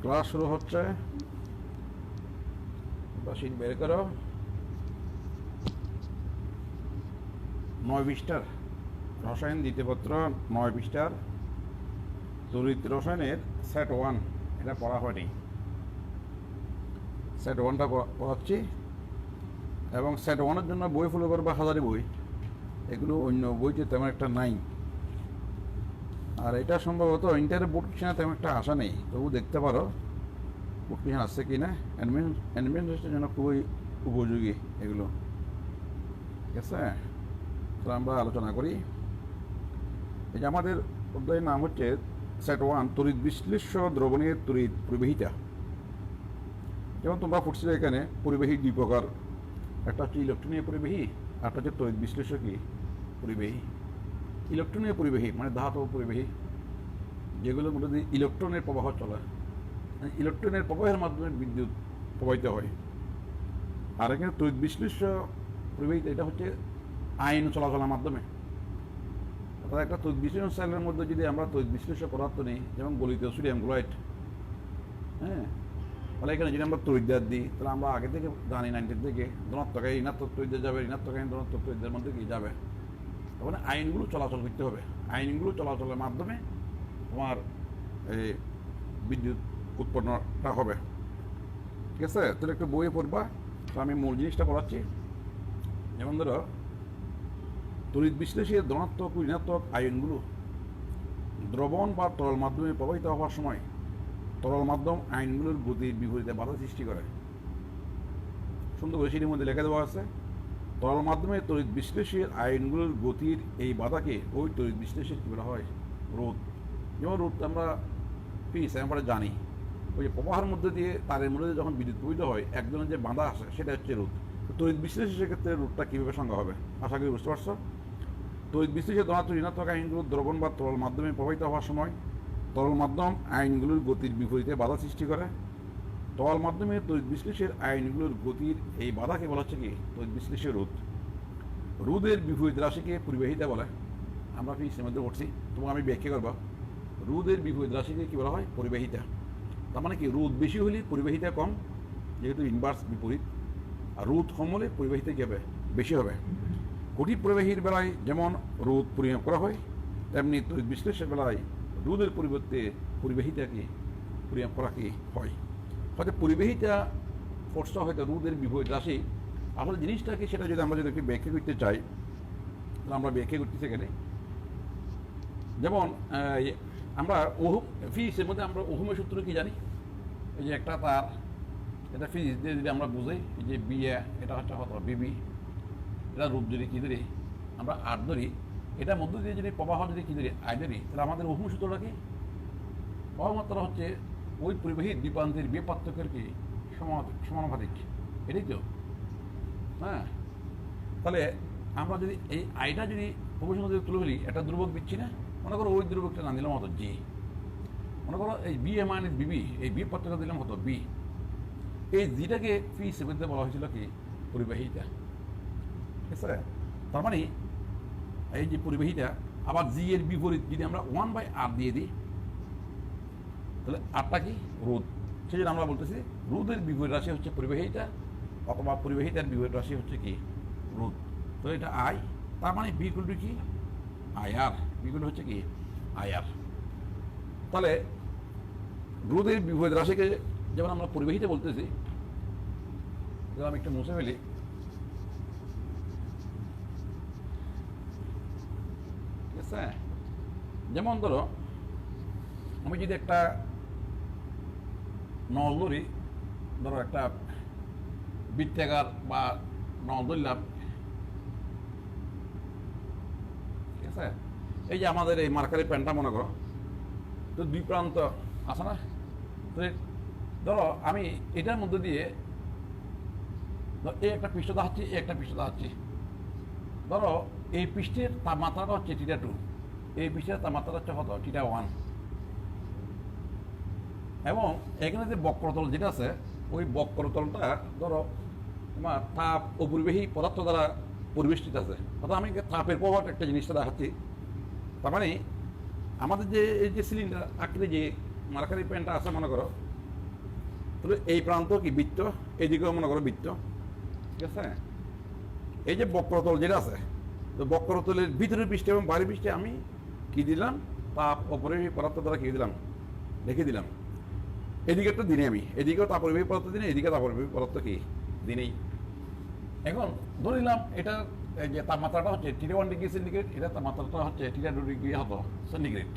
Class শুরু হচ্ছে। বাসিন বের করো। 9 পৃষ্ঠার রসায়ন দ্বিতীয় পত্র, 9 পৃষ্ঠার তড়িৎ রসায়নের সেট 1 এটা পড়া হয়নি। সেট 1টা পড়াচ্ছি এবং সেট 1-এর জন্য বই ফলো করবা হাজারি বই, এগুলো অন্য বইতে তেমন একটা নাই। আর এটা সম্ভবত ইন্টারে বোর্ড কোশ্চেনে তেমন একটা আশা নেই, তবু দেখতে পারো বোর্ড কোশ্চেন আসছে কি না। অ্যাডমিনিস্ট্রেশনের জন্য খুবই উপযোগী এগুলো, ঠিক আছে। তো আমরা আলোচনা করি। এই যে আমাদের অধ্যায়ের নাম হচ্ছে সেট 1 তড়িৎ বিশ্লেষ্য দ্রবণের তড়িৎ পরিবাহিতা। যেমন তোমরা পড়ছিলে এখানে পরিবাহী দুই প্রকার, একটা হচ্ছে ইলেকট্রনীয় পরিবাহী, একটা হচ্ছে তড়িৎ বিশ্লেষকী পরিবাহী। ইলেকট্রনীয় পরিবাহী মানে ধাতব পরিবাহী, যেগুলোর মধ্যে দিয়ে ইলেকট্রনের প্রবাহ চলে, ইলেকট্রনের প্রবাহের মাধ্যমে বিদ্যুৎ প্রবাহিত হয়। আর এখানে তড়িৎ বিশ্লেষ্য পরিবাহিতা, এটা হচ্ছে আইন চলাচলের মাধ্যমে। অর্থাৎ একটা তড়িৎ বিশ্লেষণ সেলের মধ্যে যদি আমরা তড়িৎ বিশ্লেষ্য পদার্থ নিই, যেমন গলিত সোডিয়াম ক্লোরাইড, হ্যাঁ, তাহলে এখানে যদি আমরা তড়িৎদ্বার দিই, তাহলে আমরা আগে থেকে জানি 90 থেকে ধনাত্মক ঋণাত্মক তড়িৎদ্বার যাবে, ঋণাত্মক ধনাত্মক তড়িৎদ্বার মধ্যে কি যাবে। তখন আইনগুলো চলাচল করতে হবে, আইনগুলো চলাচলের মাধ্যমে তোমার এই বিদ্যুৎ উৎপন্নটা হবে, ঠিক আছে। তাহলে একটু বইয়ে পড়বা। তো আমি মূল জিনিসটা পড়াচ্ছি। যেমন ধরো তড়িৎ বিশ্লেষের ধনাত্মক ও ঋণাত্মক আয়নগুলো দ্রবণ বা তরল মাধ্যমে প্রবাহিত হওয়ার সময় তরল মাধ্যম আইনগুলোর গতির বিপরীতে বাধা সৃষ্টি করে। সুন্দর করে সেটির মধ্যে লেখা দেওয়া আছে, তরল মাধ্যমে তড়িৎ বিশ্লেষের আইনগুলোর গতির এই বাধাকে ওই তড়িৎ বিশ্লেষের কী বলা হয়, রোধ। যেমন রোধ আমরা পিস আমরা জানি, ওই যে প্রবাহের মধ্যে দিয়ে তারের মধ্যে যখন বিদ্যুৎ প্রবাহিত হয় একজনের যে বাধা আসে সেটা হচ্ছে রোধ। তো তড়িৎ বিশ্লেষের ক্ষেত্রে রোধটা কীভাবে সংজ্ঞা হবে আশা করি বুঝতে পারছো। তড়িৎ বিশ্লেষের ধনাত্মক ঋণাত্মক আইনগুলো দ্রবণ বা তরল মাধ্যমে প্রবাহিত হওয়ার সময় তরল মাধ্যম আইনগুলোর গতির বিপরীতে বাধা সৃষ্টি করে। তরল মাধ্যমে তড়িৎ বিশ্লেষের আইনগুলোর গতির এই বাধাকে বলা হচ্ছে কি তড়িৎ বিশ্লেষের রোধ। রোধের বিপরীত রাশিকে পরিবাহিতা বলে। আমরা ফিজিক্সের মধ্যে পড়ছি, তোমাকে আমি ব্যাখ্যা করবো। রোধের বিপরীত রাশিকে কী বলা হয়, পরিবাহিতা। তার মানে কি রোধ বেশি হলে পরিবাহিতা কম, যেহেতু ইনভার্স বিপরীত। আর রোধ কম হলে পরিবাহিতা কী হবে, বেশি হবে। গতি প্রবাহীর বেলায় যেমন রোধ পরিমাপ করা হয়, তেমনি তড়িৎ বিশ্লেষের বেলায় রোধের পরিবর্তে পরিবাহিতাকে পরিমাপ করা কি হয়। হয়তো পরিবাহিতা ফোর্সটা হয়তো রোধের বিপরীত রাশি। আসলে জিনিসটা কি সেটা যদি আমরা যদি একটু ব্যাখ্যা করতে চাই, তাহলে আমরা ব্যাখ্যা করতেছি এখানে। যেমন আমরা ফিজিক্সের মধ্যে আমরা ওহমের সূত্র কি জানি, এই যে একটা তার, এটা ফিজিক্স দিয়ে যদি আমরা বুঝাই, এই যে বিএ এটা হচ্ছে কত বিবি, এটা রূপ যদি কী ধরি আমরা আর ধরি, এটার মধ্য দিয়ে যদি প্রবাহ যদি কী ধরি আই ধরি, তাহলে আমাদের ওহম সূত্রটা কি, প্রবাহ মাত্রা হচ্ছে ওই পরিবাহীর দুই প্রান্তের বিয়ে পার্থক্যের কি সমানুপাতিক, এটাই তো। হ্যাঁ, তাহলে আমরা যদি এই আইটা যদি প্রবেশের মধ্যে তুলে ফেলি, একটা ধ্রুবক দিচ্ছি না, মনে করো ওই ধ্রুবকটা না দিলাম হতো জি, মনে করো এই বি এ মাইনাস বিবি, এই বি পার্থক্য দিলাম হতো বি। এই জিটাকে ফি হিসেবে বলা হয়েছিল কি পরিবাহিতা, ঠিক আছে। তার মানে এই যে পরিবাহিতা, আবার জি এর বিপরীত যদি আমরা 1/r দিয়ে দিই, তাহলে আরটা কি রোধ। সেই জন্য আমরা বলতেছি রোধের বিপরীত রাশি হচ্ছে পরিবাহিতা, অথবা পরিবাহিতার বিপরীত রাশি হচ্ছে কি রোধ। তো এটা আই, তার মানে বিকুল টু কি আইআর, বিকুল হচ্ছে কি আইআর। তাহলে রোধের বিপরীত রাশিকে যেমন আমরা পরিবাহিতা বলতেছি, আমি একটু মুছে ফেলি। ঠিক আছে, যেমন ধরো আমি যদি একটা নল ধরি, ধরো একটা বৃত্তাকার বা নল ধরলাম, ঠিক আছে। এই যে আমাদের এই মার্কারি প্যানটা মনে করো, তো দুই প্রান্ত আছে না, তো ধরো আমি এটার মধ্যে দিয়ে এই একটা পৃষ্ঠ দেখাচ্ছি, এই একটা পৃষ্ঠ দেখাচ্ছি। ধরো এই পৃষ্ঠের তাপমাত্রাটা হচ্ছে θ2, এই পৃষ্ঠের তাপমাত্রাটা হচ্ছে কত θ1, এবং এখানে যে বক্রতল যেটা আছে, ওই বক্রতলটা ধরো তোমার তাপ অপরিবাহী পদার্থ দ্বারা পরিবেষ্টিত আছে। অর্থাৎ আমি তাপের প্রভাব একটা জিনিসটা দেখাচ্ছি। তার মানে আমাদের যে এই যে সিলিন্ডার আঁকড়ে যে মার্কারি প্যানটা আছে মনে করো, তাহলে এই প্রান্ত কি বৃত্ত, এইদিকেও মনে করো বৃত্ত, ঠিক আছে। এই যে বক্রতল যেটা আছে, তো বক্রতলের ভিতরের পৃষ্ঠে এবং বাইরের পৃষ্ঠে আমি কি দিলাম, তাপ অপরিবাহী পদার্থ দ্বারা কি দিলাম, লিখে দিলাম। এদিকে একটা দিনে আমি, এদিকেও তাপ পরিবাহী পদার্থ দিনে, এদিকে তাপ পরিবাহী পদার্থ কি দিনেই। এখন ধরে নিলাম এটা যে তাপমাত্রাটা হচ্ছে 31 ডিগ্রি সেন্টিগ্রেড, এটা তাপমাত্রাটা হচ্ছে 32 ডিগ্রি হতো সেন্টিগ্রেড।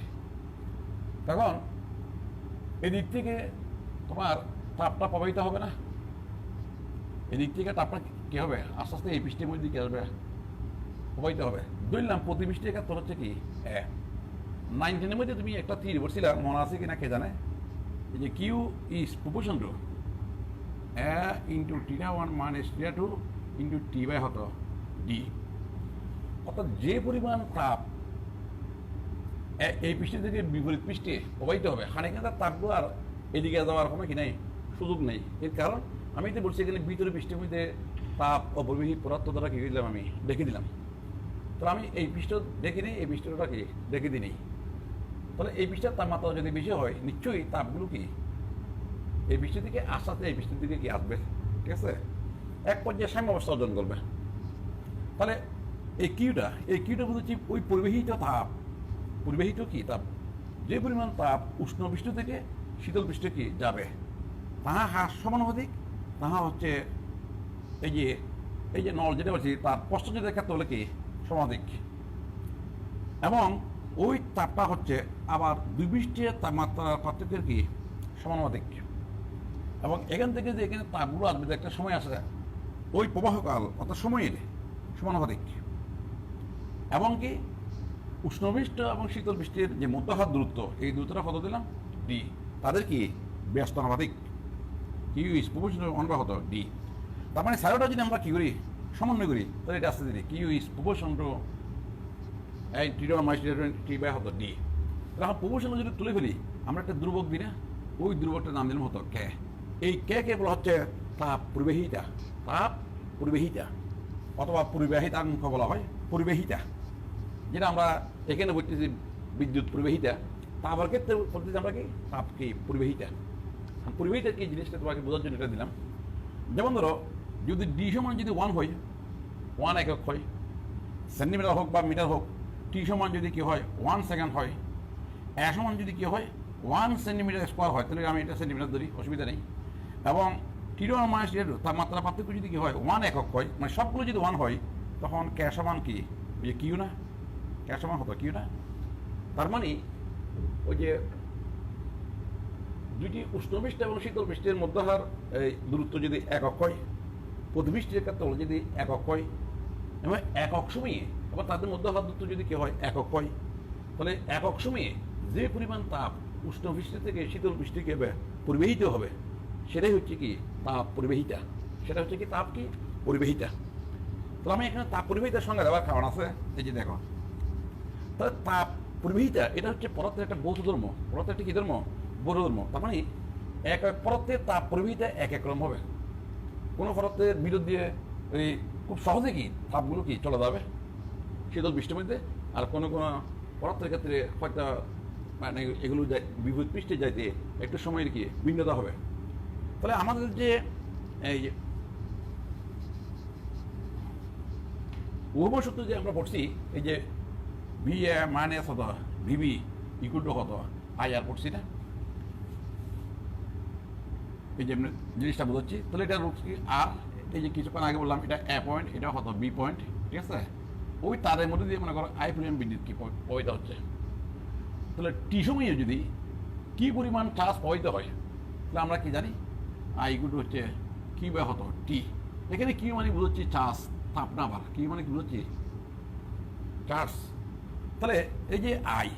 তখন এদিক থেকে তোমার তাপটা প্রবাহিত হবে না, এদিক থেকে তাপটা কি হবে, আস্তে আস্তে এই পৃষ্ঠের মধ্যে কি আসবে, প্রবাহিত হবে। ধরলাম প্রতি পৃষ্ঠে একাত্তর হচ্ছে কি 19 মধ্যে তুমি একটা তীর বলছিলাম, মনে আছে কিনা কে জানে, এই যে Q is proportion to into θ1 minus θ2 into T by হতো ডি। অর্থাৎ যে পরিমাণ তাপ এই পৃষ্ঠ থেকে বিপরীত পৃষ্ঠে প্রবাহিত হবে, খানিকটা তাপগুলো আর এদিকে যাওয়ার কোনো কি নেই, সুযোগ নেই। এর কারণ আমি তো বলছি এখানে ভিতরে পৃষ্ঠের মধ্যে তাপ অপরিবাহী পদার্থ দ্বারা কি দিলাম, আমি দেখে দিলাম। তো আমি এই পৃষ্ঠ দেখে নিই, এই পৃষ্ঠটা কি দেখে দিই নেই। তাহলে এই পৃষ্ঠের তাপমাত্রা যদি বেশি হয়, নিশ্চয়ই তাপগুলো কি এই পৃষ্ঠ থেকে আস্তে আস্তে এই পৃষ্ঠের দিকে কি আসবে, ঠিক আছে, এক পর্যায়ে সাম্য অবস্থা অর্জন করবে। তাহলে এই কিউটা বুঝেছি ওই পরিবাহিত তাপ, পরিবাহিত কি তাপ, যে পরিমাণ তাপ উষ্ণ পৃষ্ঠ থেকে শীতল পৃষ্ঠে কি যাবে, তাহা হ্রাস সমানুপাতিক, তাহা হচ্ছে এই যে নল যেটা বলছি তার প্রস্থচ্ছেদের ক্ষেত্রে হলে কি সমানুপাতিক। এবং ওই তাপটা হচ্ছে আবার দুই পৃষ্ঠের তাপমাত্রার পার্থক্যের কি সমানুপাতিক। এবং এখান থেকে যে এখানে তাপগুলো আসবে, একটা সময় আসে ওই প্রবাহকাল অর্থাৎ সময়ের সমানুপাতিক। এবং কি উষ্ণপৃষ্ঠ এবং শীতল পৃষ্ঠের যে মধ্যহাত দূরত্ব, এই দূরত্বটা কত দিলাম, ডি, তাদের কি ব্যস্তানুপাতিক, কিউ ইজ প্রপোর্শনাল অনুপাত ডি। তার মানে সাইডটা যদি আমরা কি করি, সমন্বয় করি, তাহলে এটা আসতে দিই Q is proportional to θ1 minus T by হতো ডি। তাহলে আমরা প্রপোর্শনাল যদি তুলে ফেলি, আমরা একটা ধ্রুবক দিই না, ওই ধ্রুবকটার নাম দিলাম হতো কে। এই কে বলা হচ্ছে তাপ পরিবাহিতা, তাপ পরিবাহিতা অথবা পরিবাহিতাঙ্ক বলা হয়, পরিবাহিতা, যেটা আমরা এখানে বলতেছি বিদ্যুৎ পরিবাহিতা, তাপের ক্ষেত্রে বলতেছি আমরা কি তাপ কি পরিবাহিতা। পরিবাহিতা কি জিনিসটা তোমাকে বোঝার জন্য এটা দিলাম। যেমন ধরো যদি ডি সমান যদি 1 হয়, 1 একক হয়, সেন্টিমিটার হোক বা মিটার হোক, টি সমান যদি কি হয় 1 সেকেন্ড হয়, এ সমান যদি কি হয় 1 সেন্টিমিটার স্কোয়ার হয়, তাহলে আমি এটা সেন্টিমিটার ধরি, অসুবিধা নেই। এবং θ1 মাইনাস θ2 তাপমাত্রা পার্থক্য যদি কি হয় 1 একক হয়, মানে সবগুলো যদি 1 হয়, তখন কে সমান কি ওই যে কিউ না, কে সমান হতো কিউ না। তার মানে ওই যে দুইটি উষ্ণপৃষ্ঠ এবং শীতল পৃষ্ঠের মধ্যহার এই দূরত্ব যদি একক হয়, প্রতিপৃষ্ঠের ক্ষেত্রে যদি একক হয়, এবং একক সময়ে আবার তাদের মধ্যহার দূরত্ব যদি কি হয় একক হয়, তাহলে একক সময়ে যে পরিমাণ তাপ উষ্ণপৃষ্ঠ থেকে শীতল পৃষ্ঠে কি হবে, পরিবাহিত হবে, সেটাই হচ্ছে কি তাপ পরিবাহিতা, সেটা হচ্ছে কি তাপ কি পরিবাহিতা। তো আমি এখানে তাপ পরিবাহিতার সঙ্গে দেওয়ার কারণ আছে, এই যে দেখো, তাহলে তাপ পরিবাহিতা এটা হচ্ছে পদার্থের একটা বৌদ্ধ ধর্ম, পদার্থের একটা কি ধর্ম, বৌদ্ধ ধর্ম। তার মানে এক এক পদার্থের তাপ পরিবাহিতা এক এক রকম হবে। কোনো পদার্থের বিরোধ দিয়ে এই খুব সহজে কি তাপগুলো কি চলে যাবে শীতল পৃষ্ঠের মধ্যে, আর কোনো কোনো পদার্থের ক্ষেত্রে হয়তো মানে এগুলো বিপরীত পৃষ্ঠে যাইতে একটু সময়ের কি ভিন্নতা হবে। তাহলে আমাদের যে এই ওহম সূত্র যে আমরা পড়ছি, এই যে ভি এ মাইনাস হতো ভিবি ইকুয়াল টু হতো আই আর পড়ছি না, এই যে জিনিসটা বোঝাচ্ছি। তাহলে এটা রূপ কি আর, এই যে কিছুক্ষণ আগে বললাম এটা এ পয়েন্ট, এটা হতো বি পয়েন্ট, ঠিক আছে। ওই তারের মধ্যে দিয়ে মনে করো আই পরিমাণ বিদ্যুৎ কি প্রবাহিত হচ্ছে। তাহলে টি সময়ে যদি কি পরিমাণ চার্জ প্রবাহিত হয়, তাহলে আমরা কি জানি আই ইকুয়াল টু হচ্ছে কি বা হতো টি। এখানে কি মানে বুঝাচ্ছি চার্জ, তাপ না, আবার কি মানে কি বুঝাচ্ছি চার্জ। তাহলে এই যে আই,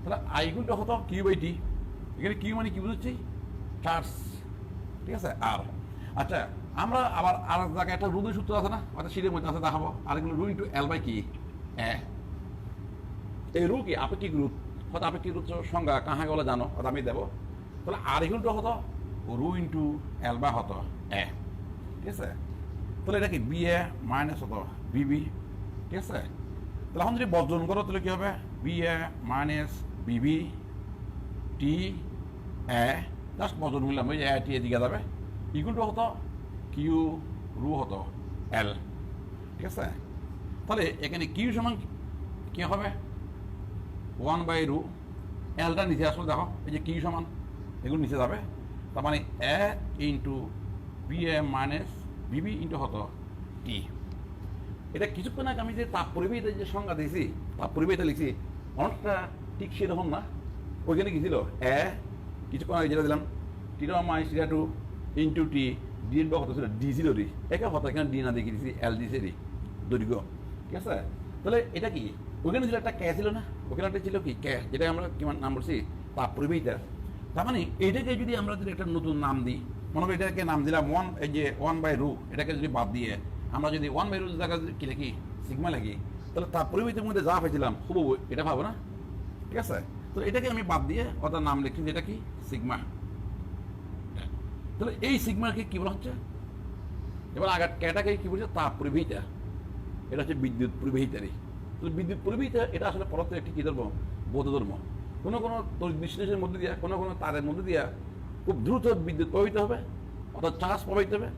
তাহলে আই ইকুয়াল টু হতো কিউ বাই টি, এখানে কিউ মানে কি বুঝাচ্ছি চার্জ, ঠিক আছে। আর আচ্ছা আমরা আবার আর জায়গায় একটা রুদের সূত্র আছে না, অর্থাৎ সিটের মধ্যে আছে দেখাবো, আর এগুলো রু ইন্টু এল বাই কি এই রু কি আপেক্ষিক রুট, হয়তো আপেক্ষিক রুট সংজ্ঞা কাহা গেলে জানো, হয়তো আমি দেবো। তাহলে আর ইকুয়াল টু হতো রু ইন্টু এল বাই হতো ঠিক আছে। তাহলে এটা কি বি এ মাইনাস হতো বিবি, ঠিক আছে। তাহলে এখন যদি বর্জন করো তাহলে কি হবে B A minus Bibi T A just বজন মিলাম ওই যে টি এদিকে যাবে ইকুয়াল টু হতো কিউ রু হতো এল, ঠিক আছে। তাহলে এখানে কিউ সমান কি হবে 1/রু, এলটা নিচে আসলে দেখো এই যে কিউ সমান এগুলো নিচে যাবে, তার মানে এ into B A minus Bibi into হতো টি। এটা কিছুক্ষণ আগে আমি যে তাপ পরিবাহিতা যে সংজ্ঞা দিয়েছি, তাপ পরিবাহিতা লিখছি অনেকটা ঠিক সেরকম না। ওইখানে কি ছিল এ কিছুক্ষণ আগে যেটা দিলাম টিটা মাইনাস টিটা টু ইন্টু টি ডি এর কত ছিল ডি ছিল ডি, একে হতো এখানে ডি না দেখে দিয়েছি এল দিছে ডি দৈর্ঘ্য, ঠিক আছে। তাহলে এটা কি ওইখানে ছিল একটা কে ছিল না, ওখানে একটা ছিল কি কে, যেটা আমরা কি নাম বলছি তাপ পরিবাহিতা। তার মানে এটাকে যদি আমরা যদি একটা নতুন নাম দিই, মনে করি এটাকে নাম দিলাম এই যে 1/রু, এটাকে যদি বাদ দিয়ে আমরা যদি 1/রু জায়গায় কি লিখি সিগমা লিখি, তাহলে তাপ পরিবাহিতার মধ্যে যা পেয়েছিলাম খুব এটা পাবো না, ঠিক আছে। তো এটাকে আমি বাদ দিয়ে ওটার নাম লিখছি যেটা কি সিগমা। তাহলে এই সিগমাকে কি বলা হচ্ছে, এবার আগের ক্যাটাকে কি বলছে তাপ পরিবাহিতা, এটা হচ্ছে বিদ্যুৎ পরিবাহিতারই। তো বিদ্যুৎ পরিবাহিতা এটা আসলে পরতে একটি কী ধর্ম বৌদ্ধ ধর্ম। কোনো কোনো তড়িৎ বিশ্লেষণের মধ্যে দিয়ে কোনো কোনো তারের মধ্যে দিয়ে খুব দ্রুত বিদ্যুৎ প্রবাহিত হবে, অর্থাৎ চার্জ প্রবাহিত হবে,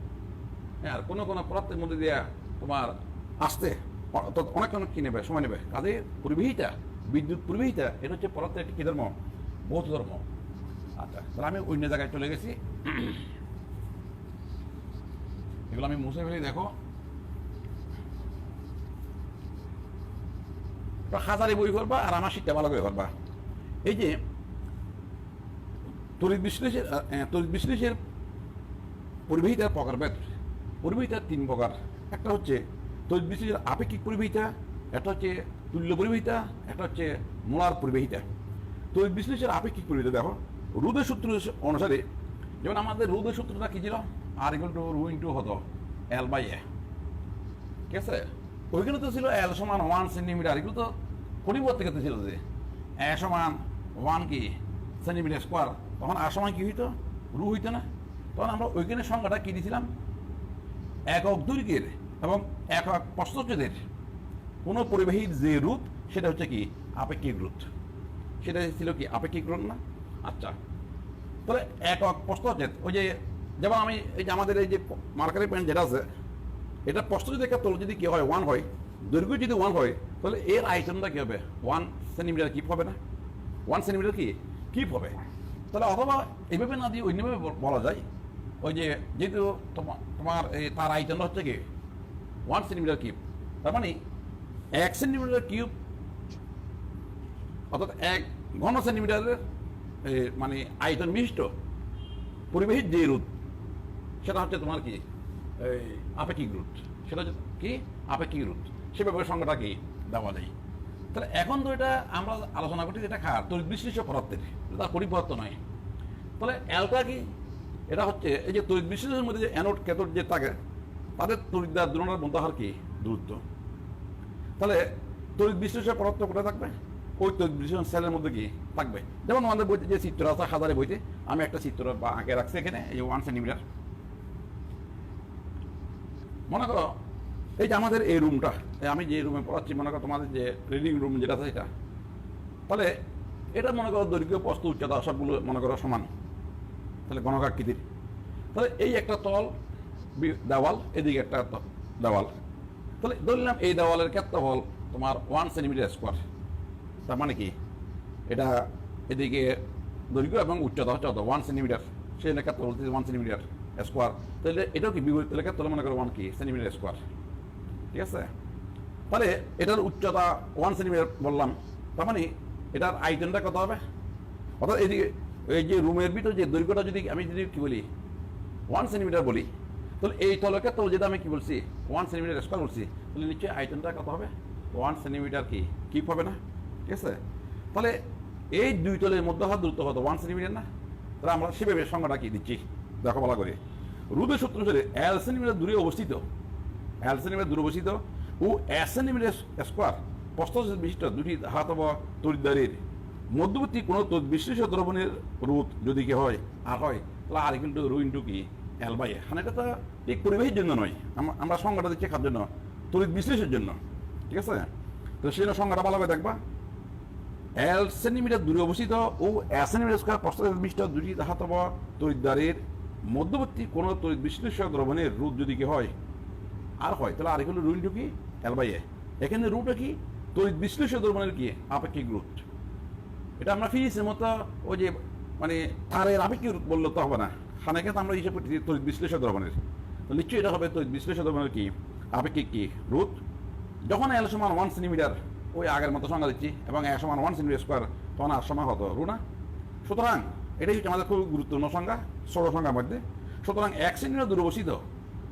আর কোনো কোনো পদার্থের মধ্যে দিয়ে তোমার আসতে অর্থাৎ অনেক অনেক কী নেবে সময় নেবে। কাজে পরিবাহিতা বিদ্যুৎ পরিবাহিতা এটা হচ্ছে পদার্থের একটি কী ধর্ম বৌদ্ধ ধর্ম। আচ্ছা, তাহলে আমি অন্য জায়গায় চলে গেছি, এগুলো আমি মুছে ফেলি। দেখো হাজারে বই করবা আর আমার শীতটা ভালো করে করবা। এই যে তড়িৎ বিশ্লেষের পরিবাহিতার প্রকারভেদ, পরিবাহিতার 3 প্রকার। একটা হচ্ছে তড়িৎ বিশ্লেষের আপেক্ষিক পরিবাহিতা, একটা হচ্ছে তুল্য পরিবাহিতা, একটা হচ্ছে মোলার পরিবাহিতা। তড়িৎ বিশ্লেষের আপেক্ষিক পরিবাহিতা দেখো রোধের সূত্র অনুসারে, যেমন আমাদের রোধের সূত্রটা কি ছিল আর ইকুয়াল টু রু ইন্টু হতো L/A, ঠিক আছে। ওইখানে তো ছিল L সমান 1 সেন্টিমিটার, এগুলো তো পরিবর্তে ক্ষেত্রে ছিল যে এ সমান 1 কি সেন্টিমিটার স্কোয়ার, তখন আর সমান কি হইতো রু হইতো না। তখন আমরা ওইখানে সংখ্যাটা কি দিয়েছিলাম একক দৈর্ঘ্যের এবং একক প্রস্থচ্ছেদের কোনো পরিবাহীর যে রোধ সেটা হচ্ছে কি আপেক্ষিক রোধ, সেটা ছিল কি আপেক্ষিক রোধ না। আচ্ছা, তাহলে একক প্রস্থচ্ছেদ ওই যে যেমন আমি এই যে আমাদের এই যে মার্কারি পয়েন্ট যেটা আছে, এটা প্রস্থ যদি একটা তল যদি কি হয় 1 হয়, দৈর্ঘ্য যদি 1 হয়, তাহলে এর আয়তনটা কী হবে 1 সেন্টিমিটার কিপ হবে না, 1 সেন্টিমিটার কি কিপ হবে। তাহলে অথবা এইভাবে না দিয়ে অন্যভাবে বলা যায়, ওই যে যেহেতু তোমার তার আয়তনটা হচ্ছে কি 1 সেন্টিমিটার কিউব, তার মানে 1 সেন্টিমিটার কিউব অর্থাৎ 1 ঘন সেন্টিমিটারের মানে আয়তন বিশিষ্ট পরিবাহীর যে রোধ সেটা হচ্ছে তোমার কি আপেক্ষিক রোধ, সেটা হচ্ছে কি আপেক্ষিক রোধ, সেভাবে সংখ্যাটা কি দেওয়া যায়। তাহলে এখন তো এটা আমরা আলোচনা করছি যেটা খার তড়িৎ বিশ্লেষ্য পদার্থের, তার পরিবর্তন নয়। তাহলে অ্যালটা কি, এটা হচ্ছে এই যে তড়িৎ বিশ্লেষণের মধ্যে যে অ্যানোড ক্যাথোড যে থাকে তাদের তড়িৎদ্বার দুলনার মধ্যে হার কি দূরত্ব। তাহলে তড়িৎ বিশ্লেষণ পদার্থ কোথায় থাকবে, ওই তড়িৎ বিশ্লেষণ সেলের মধ্যে কি থাকবে। যেমন আমাদের বইতে যে চিত্র আছে হাজারে বইতে আমি একটা চিত্র বা আঁকে রাখছি এখানে, এই 1 সেন্টিমিটার। মনে করো এই যে আমাদের এই রুমটা, আমি যে রুমে পড়াচ্ছি, মনে করো তোমাদের যে রিডিং রুম যেটা আছে এটা, তাহলে এটা মনে করো দৈর্ঘ্য প্রস্থ উচ্চতা সবগুলো মনে করো সমান, তাহলে ঘনকাকৃতির। তাহলে এই একটা তল দেওয়াল, এদিকে একটা দেওয়াল, তাহলে ধরলাম এই দেওয়ালের ক্ষেত্রফল তোমার 1 সেন্টিমিটার স্কোয়ার। তার মানে কি এটা এদিকে দৈর্ঘ্য এবং উচ্চতা হচ্ছে 1 সেন্টিমিটার, সেই ক্ষেত্রফল 1 সেন্টিমিটার স্কোয়ার। তাহলে এটাও কি বিপরীত ক্ষেত্রফল মনে করো 1 কি সেন্টিমিটার স্কোয়ার, ঠিক আছে। তাহলে এটার উচ্চতা 1 সেন্টিমিটার বললাম, তার মানে এটার আয়তনটা কত হবে, অর্থাৎ এদিকে এই যে রুমের ভিতরে যে দৈর্ঘ্যটা যদি আমি যদি কি বলি 1 সেন্টিমিটার বলি, তাহলে এই তলকে তল যেটা আমি কি বলছি 1 সেন্টিমিটার স্কোয়ার বলছি, তাহলে নিশ্চয়ই আয়তনটা কত হবে 1 সেন্টিমিটার কি কিপ হবে না, ঠিক আছে। তাহলে এই দুই তলের মধ্যে হওয়ার দূরত্ব কত 1 সেন্টিমিটার না। তাহলে আমরা সেভাবে সংখ্যাটা কি দিচ্ছি দেখো বলা করে, রোধের সূত্র অনুসারে L সেন্টিমিটার দূরে অবস্থিত, L সেন্টিমিটার দূরে অবস্থিত ও 1 সেন্টিমিটার স্কোয়ার প্রস্থ বিশিষ্ট দুটি ধাতব তড়িৎদ্বারের মধ্যবর্তী কোনো তড়িৎ বিশ্লেষ্য দ্রবণের রোধ যদি কি হয় আর হয়, তাহলে আর কিন্তু রু ইন্টু কি L/A। মানে এটা তো ঠিক পরিবাহীর জন্য নয়, আমরা সংখ্যাটা দিচ্ছি কার জন্য, তড়িৎ বিশ্লেষের জন্য, ঠিক আছে। তো সেই জন্য সংখ্যাটা ভালোভাবে দেখবা। এল সেন্টিমিটার দূরে অবস্থিত ও এস সেন্টিমিটার স্কোয়ার প্রস্থ বিশিষ্ট দুটি ধাতব তড়িৎদ্বারের মধ্যবর্তী কোনো তড়িৎ বিশ্লেষ্য দ্রবণের রুট যদি কি হয় আর হয় তাহলে আর এগুলো রুট কি এল বাই এ। এখানে রুটটা কি তড়িৎ বিশ্লেষ্য দ্রবণের কি আপেক্ষিক রুট। এটা আমরা ফিজিক্সের মতো ওই যে মানে তারের আপেক্ষিক রুট বললে তো হবে না, খানাকে তো আমরা হিসাব করছি তড়িৎ বিশ্লেষ্য দ্রবণের, তো নিশ্চয়ই এটা হবে তড়িৎ বিশ্লেষ্য দ্রবণের কি আপেক্ষিক কি রুট। যখন এল সমান 1 সেন্টিমিটার ওই আগের মতো সংজ্ঞা দিচ্ছি এবং এ সমান 1 সেন্টিমিটার স্কোয়ার তখন আর সমান হতো রু না। সুতরাং এটাই হচ্ছে আমাদের খুব গুরুত্বপূর্ণ সংজ্ঞা ষোলো সংখ্যার মধ্যে। সুতরাং 1 সেন্টিমিটার দূরে অবস্থিত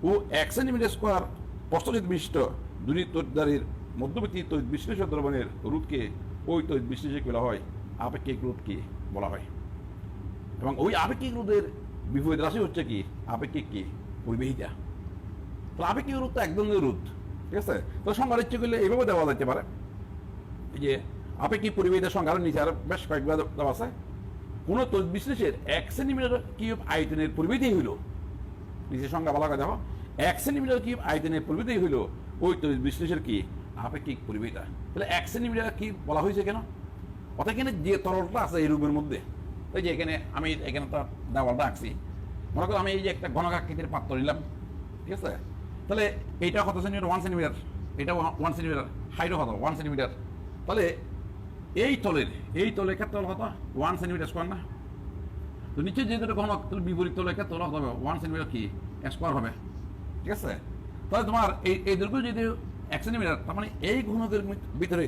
ও 1 সেন্টিমিটার স্কোয়ার প্রস্থচ্ছেদ বিশিষ্ট দুটি তড়িৎদ্বারের মধ্যবর্তী তড়িৎ বিশ্লেষ্য দ্রবণের রুটকে ওই তড়িৎ বিশ্লেষক বলা হয় আপেক্ষিক রুটকে বলা হয়। এবং ওই আপেক্ষিক রুটের বিপরীত রাশি হচ্ছে কি আপেক্ষিক কি পরিবাহিতা। তো আপেক্ষিক রুট তো এক ধরনের রুট, ঠিক আছে। তো সংজ্ঞার ইচ্ছে করলে এইভাবে দেওয়া যেতে পারে, এই যে আপেক্ষিক পরিবাহিতার সংজ্ঞার নিচে আর বেশ কয়েকবার দেওয়া আছে। কোন তড়িৎ বিশ্লেষের 1 সেন্টিমিটার কিউব আয়তনের পরিবাহিতা হইল, নিচে সংজ্ঞা বলা হয় দেখো 1 সেন্টিমিটার কিউব আয়তনের পরিবাহিতা হইল ওই তড়িৎ বিশ্লেষের কি আপেক্ষিক পরিবাহিতা। তাহলে 1 সেন্টিমিটার কি বলা হয়েছে কেন? অর্থাৎ এখানে যে তরলটা আছে এই রুমের মধ্যে, ওই যে এখানে আমি এখানে তো দেওয়ালটা আঁকছি, মনে করো আমি এই যে একটা ঘনক আকৃতির পাত্র নিলাম, ঠিক আছে। তাহলে এইটা কত সেন্টিমিটার 1 সেন্টিমিটার, এটা 1 সেন্টিমিটার, হাইটও কত 1 সেন্টিমিটার। তাহলে এই তলের ক্ষেত্রে কত 1 সেন্টিমিটার স্কোয়ার না। তো নিচে যে দুটো ঘনক তাহলে বিপরীত তলের ক্ষেত্রে কত হবে 1 সেন্টিমিটার কি স্কোয়ার হবে, ঠিক আছে। তাহলে তোমার এই দৈর্ঘ্য যদি 1 সেন্টিমিটার, তার মানে এই ঘনকের ভিতরে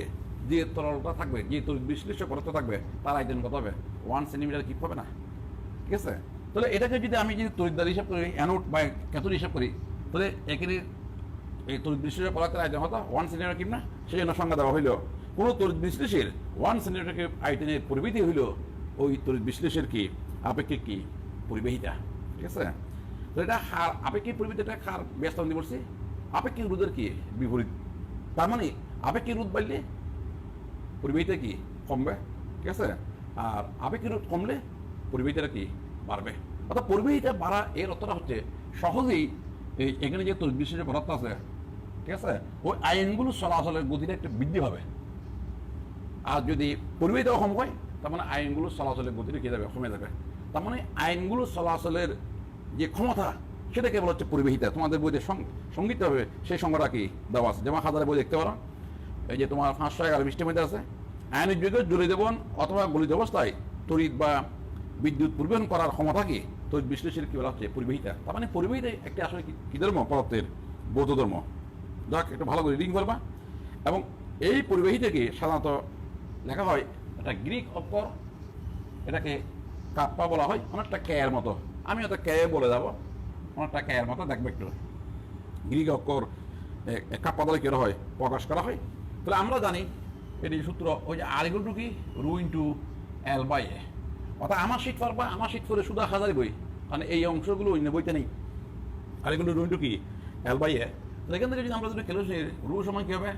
যে তরলটা থাকবে, যে তড়িৎ বিশ্লেষ্য পদার্থ থাকবে তার আয়তন কত হবে 1 সেন্টিমিটার কি হবে না, ঠিক আছে। তাহলে এটাকে যদি আমি যদি তড়িৎদ্বার হিসাব করি, অ্যানোড বা ক্যাথোড হিসাব করি, তাহলে এখানে এই তড়িৎ বিশ্লেষ্য পদার্থের আয়তন হতো 1 সেন্টিমিটার কিউব না। সেই জন্য সংজ্ঞা দেওয়া হইল কোনো তড়িৎ বিশ্লেষের 1 সেন্টিমিটার কিউব আয়তনের পরিবাহিতা হইল ওই তড়িৎ বিশ্লেষের কি আপেক্ষিক কি পরিবাহিতা, ঠিক আছে। তো এটা হার আপেক্ষিক পরিবাহিতাটা হার ব্যস্ত বলছি আপেক্ষিক রোধের কি বিপরীত। তার মানে আপেক্ষিক রোধ বাড়লে পরিবাহিতা কি কমবে, ঠিক আছে। আর আপেক্ষিক রোধ কমলে পরিবাহিতাটা কি বাড়বে। অর্থাৎ পরিবাহিতা বাড়া এর অর্থটা হচ্ছে সহজেই এখানে যে তড়িৎ বিশ্লেষ্য পদার্থ আছে, ঠিক আছে, ওই আইনগুলো চলাচলের গতিটা একটু বৃদ্ধি হবে। আর যদি পরিবাহিতা কম হয় তার মানে আইনগুলো চলাচলের গতিটা কি যাবে কমে যাবে। তার মানে আইনগুলো চলাচলের যে ক্ষমতা সেটাকে বলা হচ্ছে পরিবাহিতা। তোমাদের বইতে সঙ্গীত হবে সেই সংজ্ঞাটা কি দেওয়া আছে, যেমন হাজারে বই দেখতে পারো, এই যে তোমার 511 মধ্যে আছে আয়নিক যুগে জলীয় দ্রবণ অথবা গলিত অবস্থায় তড়িৎ বা বিদ্যুৎ পরিবহন করার ক্ষমতা কি তড়িৎ বিশ্লেষণের কি বলা হচ্ছে পরিবাহিতা। তার মানে পরিবাহিতা একটা আসলে কি ধর্ম পদার্থের বৌদ্ধ ধর্ম। যাক একটু ভালো করে রিডিং করবা। এবং এই পরিবাহিতাকে সাধারণত লেখা হয় একটা গ্রিক অক্ষর, এটাকে কাপ্পা বলা হয়, অনেকটা ক্যায়ের মতো। আমি হয়তো ক্যায়ে বলে যাবো, অনেকটা ক্যায়ের মতো দেখবে একটু। গ্রিক অক্ষর কাপ্পা দ্বারা কী হয় প্রকাশ করা হয়। তাহলে আমরা জানি এটি সূত্র ওই যে আর ইকুয়াল টু কি রু ইন্টু এল বাই এ। অর্থাৎ আমার শীট পড়বা, আমার শীট পড়ে শুধু হাজারি বই, মানে এই অংশগুলো অন্য বইতে নেই। আর ইকুয়াল টু রু ইন্টু কি এল বাই এ। তো এখান থেকে যদি আমরা যদি খেলেছি রু সময় কী হবে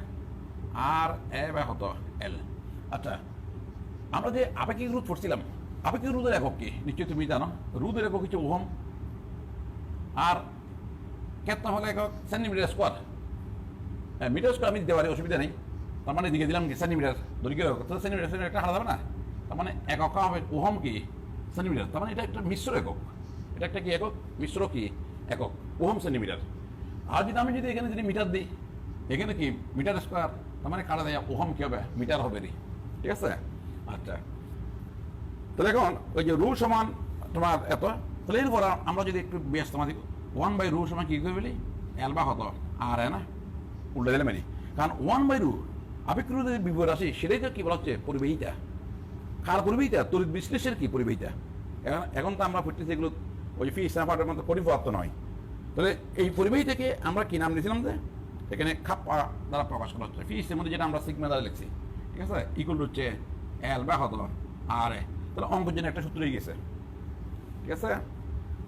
আর এ বা হতো এল। আচ্ছা, আমরা যে আপেক্ষিক রোধ পড়ছিলাম, আপেক্ষিক রোধের একক কি নিশ্চয়ই তুমি জানো। রোধের একক হচ্ছে ওহম, আর ক্ষেত্র হলে একক সেন্টিমিটার স্কোয়ার। মিটার স্কোয়ার আমি দিতে পারি, অসুবিধা নেই। তার মানে দিকে দিলাম কি সেন্টিমিটার দৈর্ঘ্য একক, তো সেন্টিমিটার একটা হারা যাবে না। তার মানে একক হবে ওহম কি সেন্টিমিটার। তার মানে এটা একটা মিশ্র একক, এটা একটা কি একক মিশ্র কি একক ওহম সেন্টিমিটার। আর যদি আমি যদি এখানে যদি মিটার দিই, এখানে কি মিটার স্কোয়ার, তার মানে কাটা দেয় ওহম কি হবে মিটার হবে রে, ঠিক আছে। আচ্ছা, তাহলে এখন ওই যে রু সমান তোমার এত, তাহলে এরপর আমরা যদি একটু বেশ তোমার 1/রু সমান কি করে বলি এল বা হতো আর না উল্টে দিলে মানে, কারণ 1/রু আপেক্ষিক রোধের বিপরীত রাশি, সেটাই তো কি বলা হচ্ছে পরিবাহিতা। কার পরিবাহিতা তড়িৎ বিশ্লেষের কি পরিবাহিতা। এখন তো আমরা পড়তেছি এগুলো ওই ফি ইসলামের মতো পরিপূর্ণ নয়। তাহলে এই পরিবাহিতাকে আমরা কি নাম দিয়েছিলাম যে এখানে খাপ্পা দ্বারা প্রকাশ করা হচ্ছে। ফি ইসলামের মধ্যে যেটা আমরা সিগমা দ্বারা লিখছি, ঠিক আছে, ইকুয়াল হচ্ছে এল বা হতো আর এ। তাহলে অঙ্কের জন্য একটা সূত্র হয়ে গেছে, ঠিক আছে।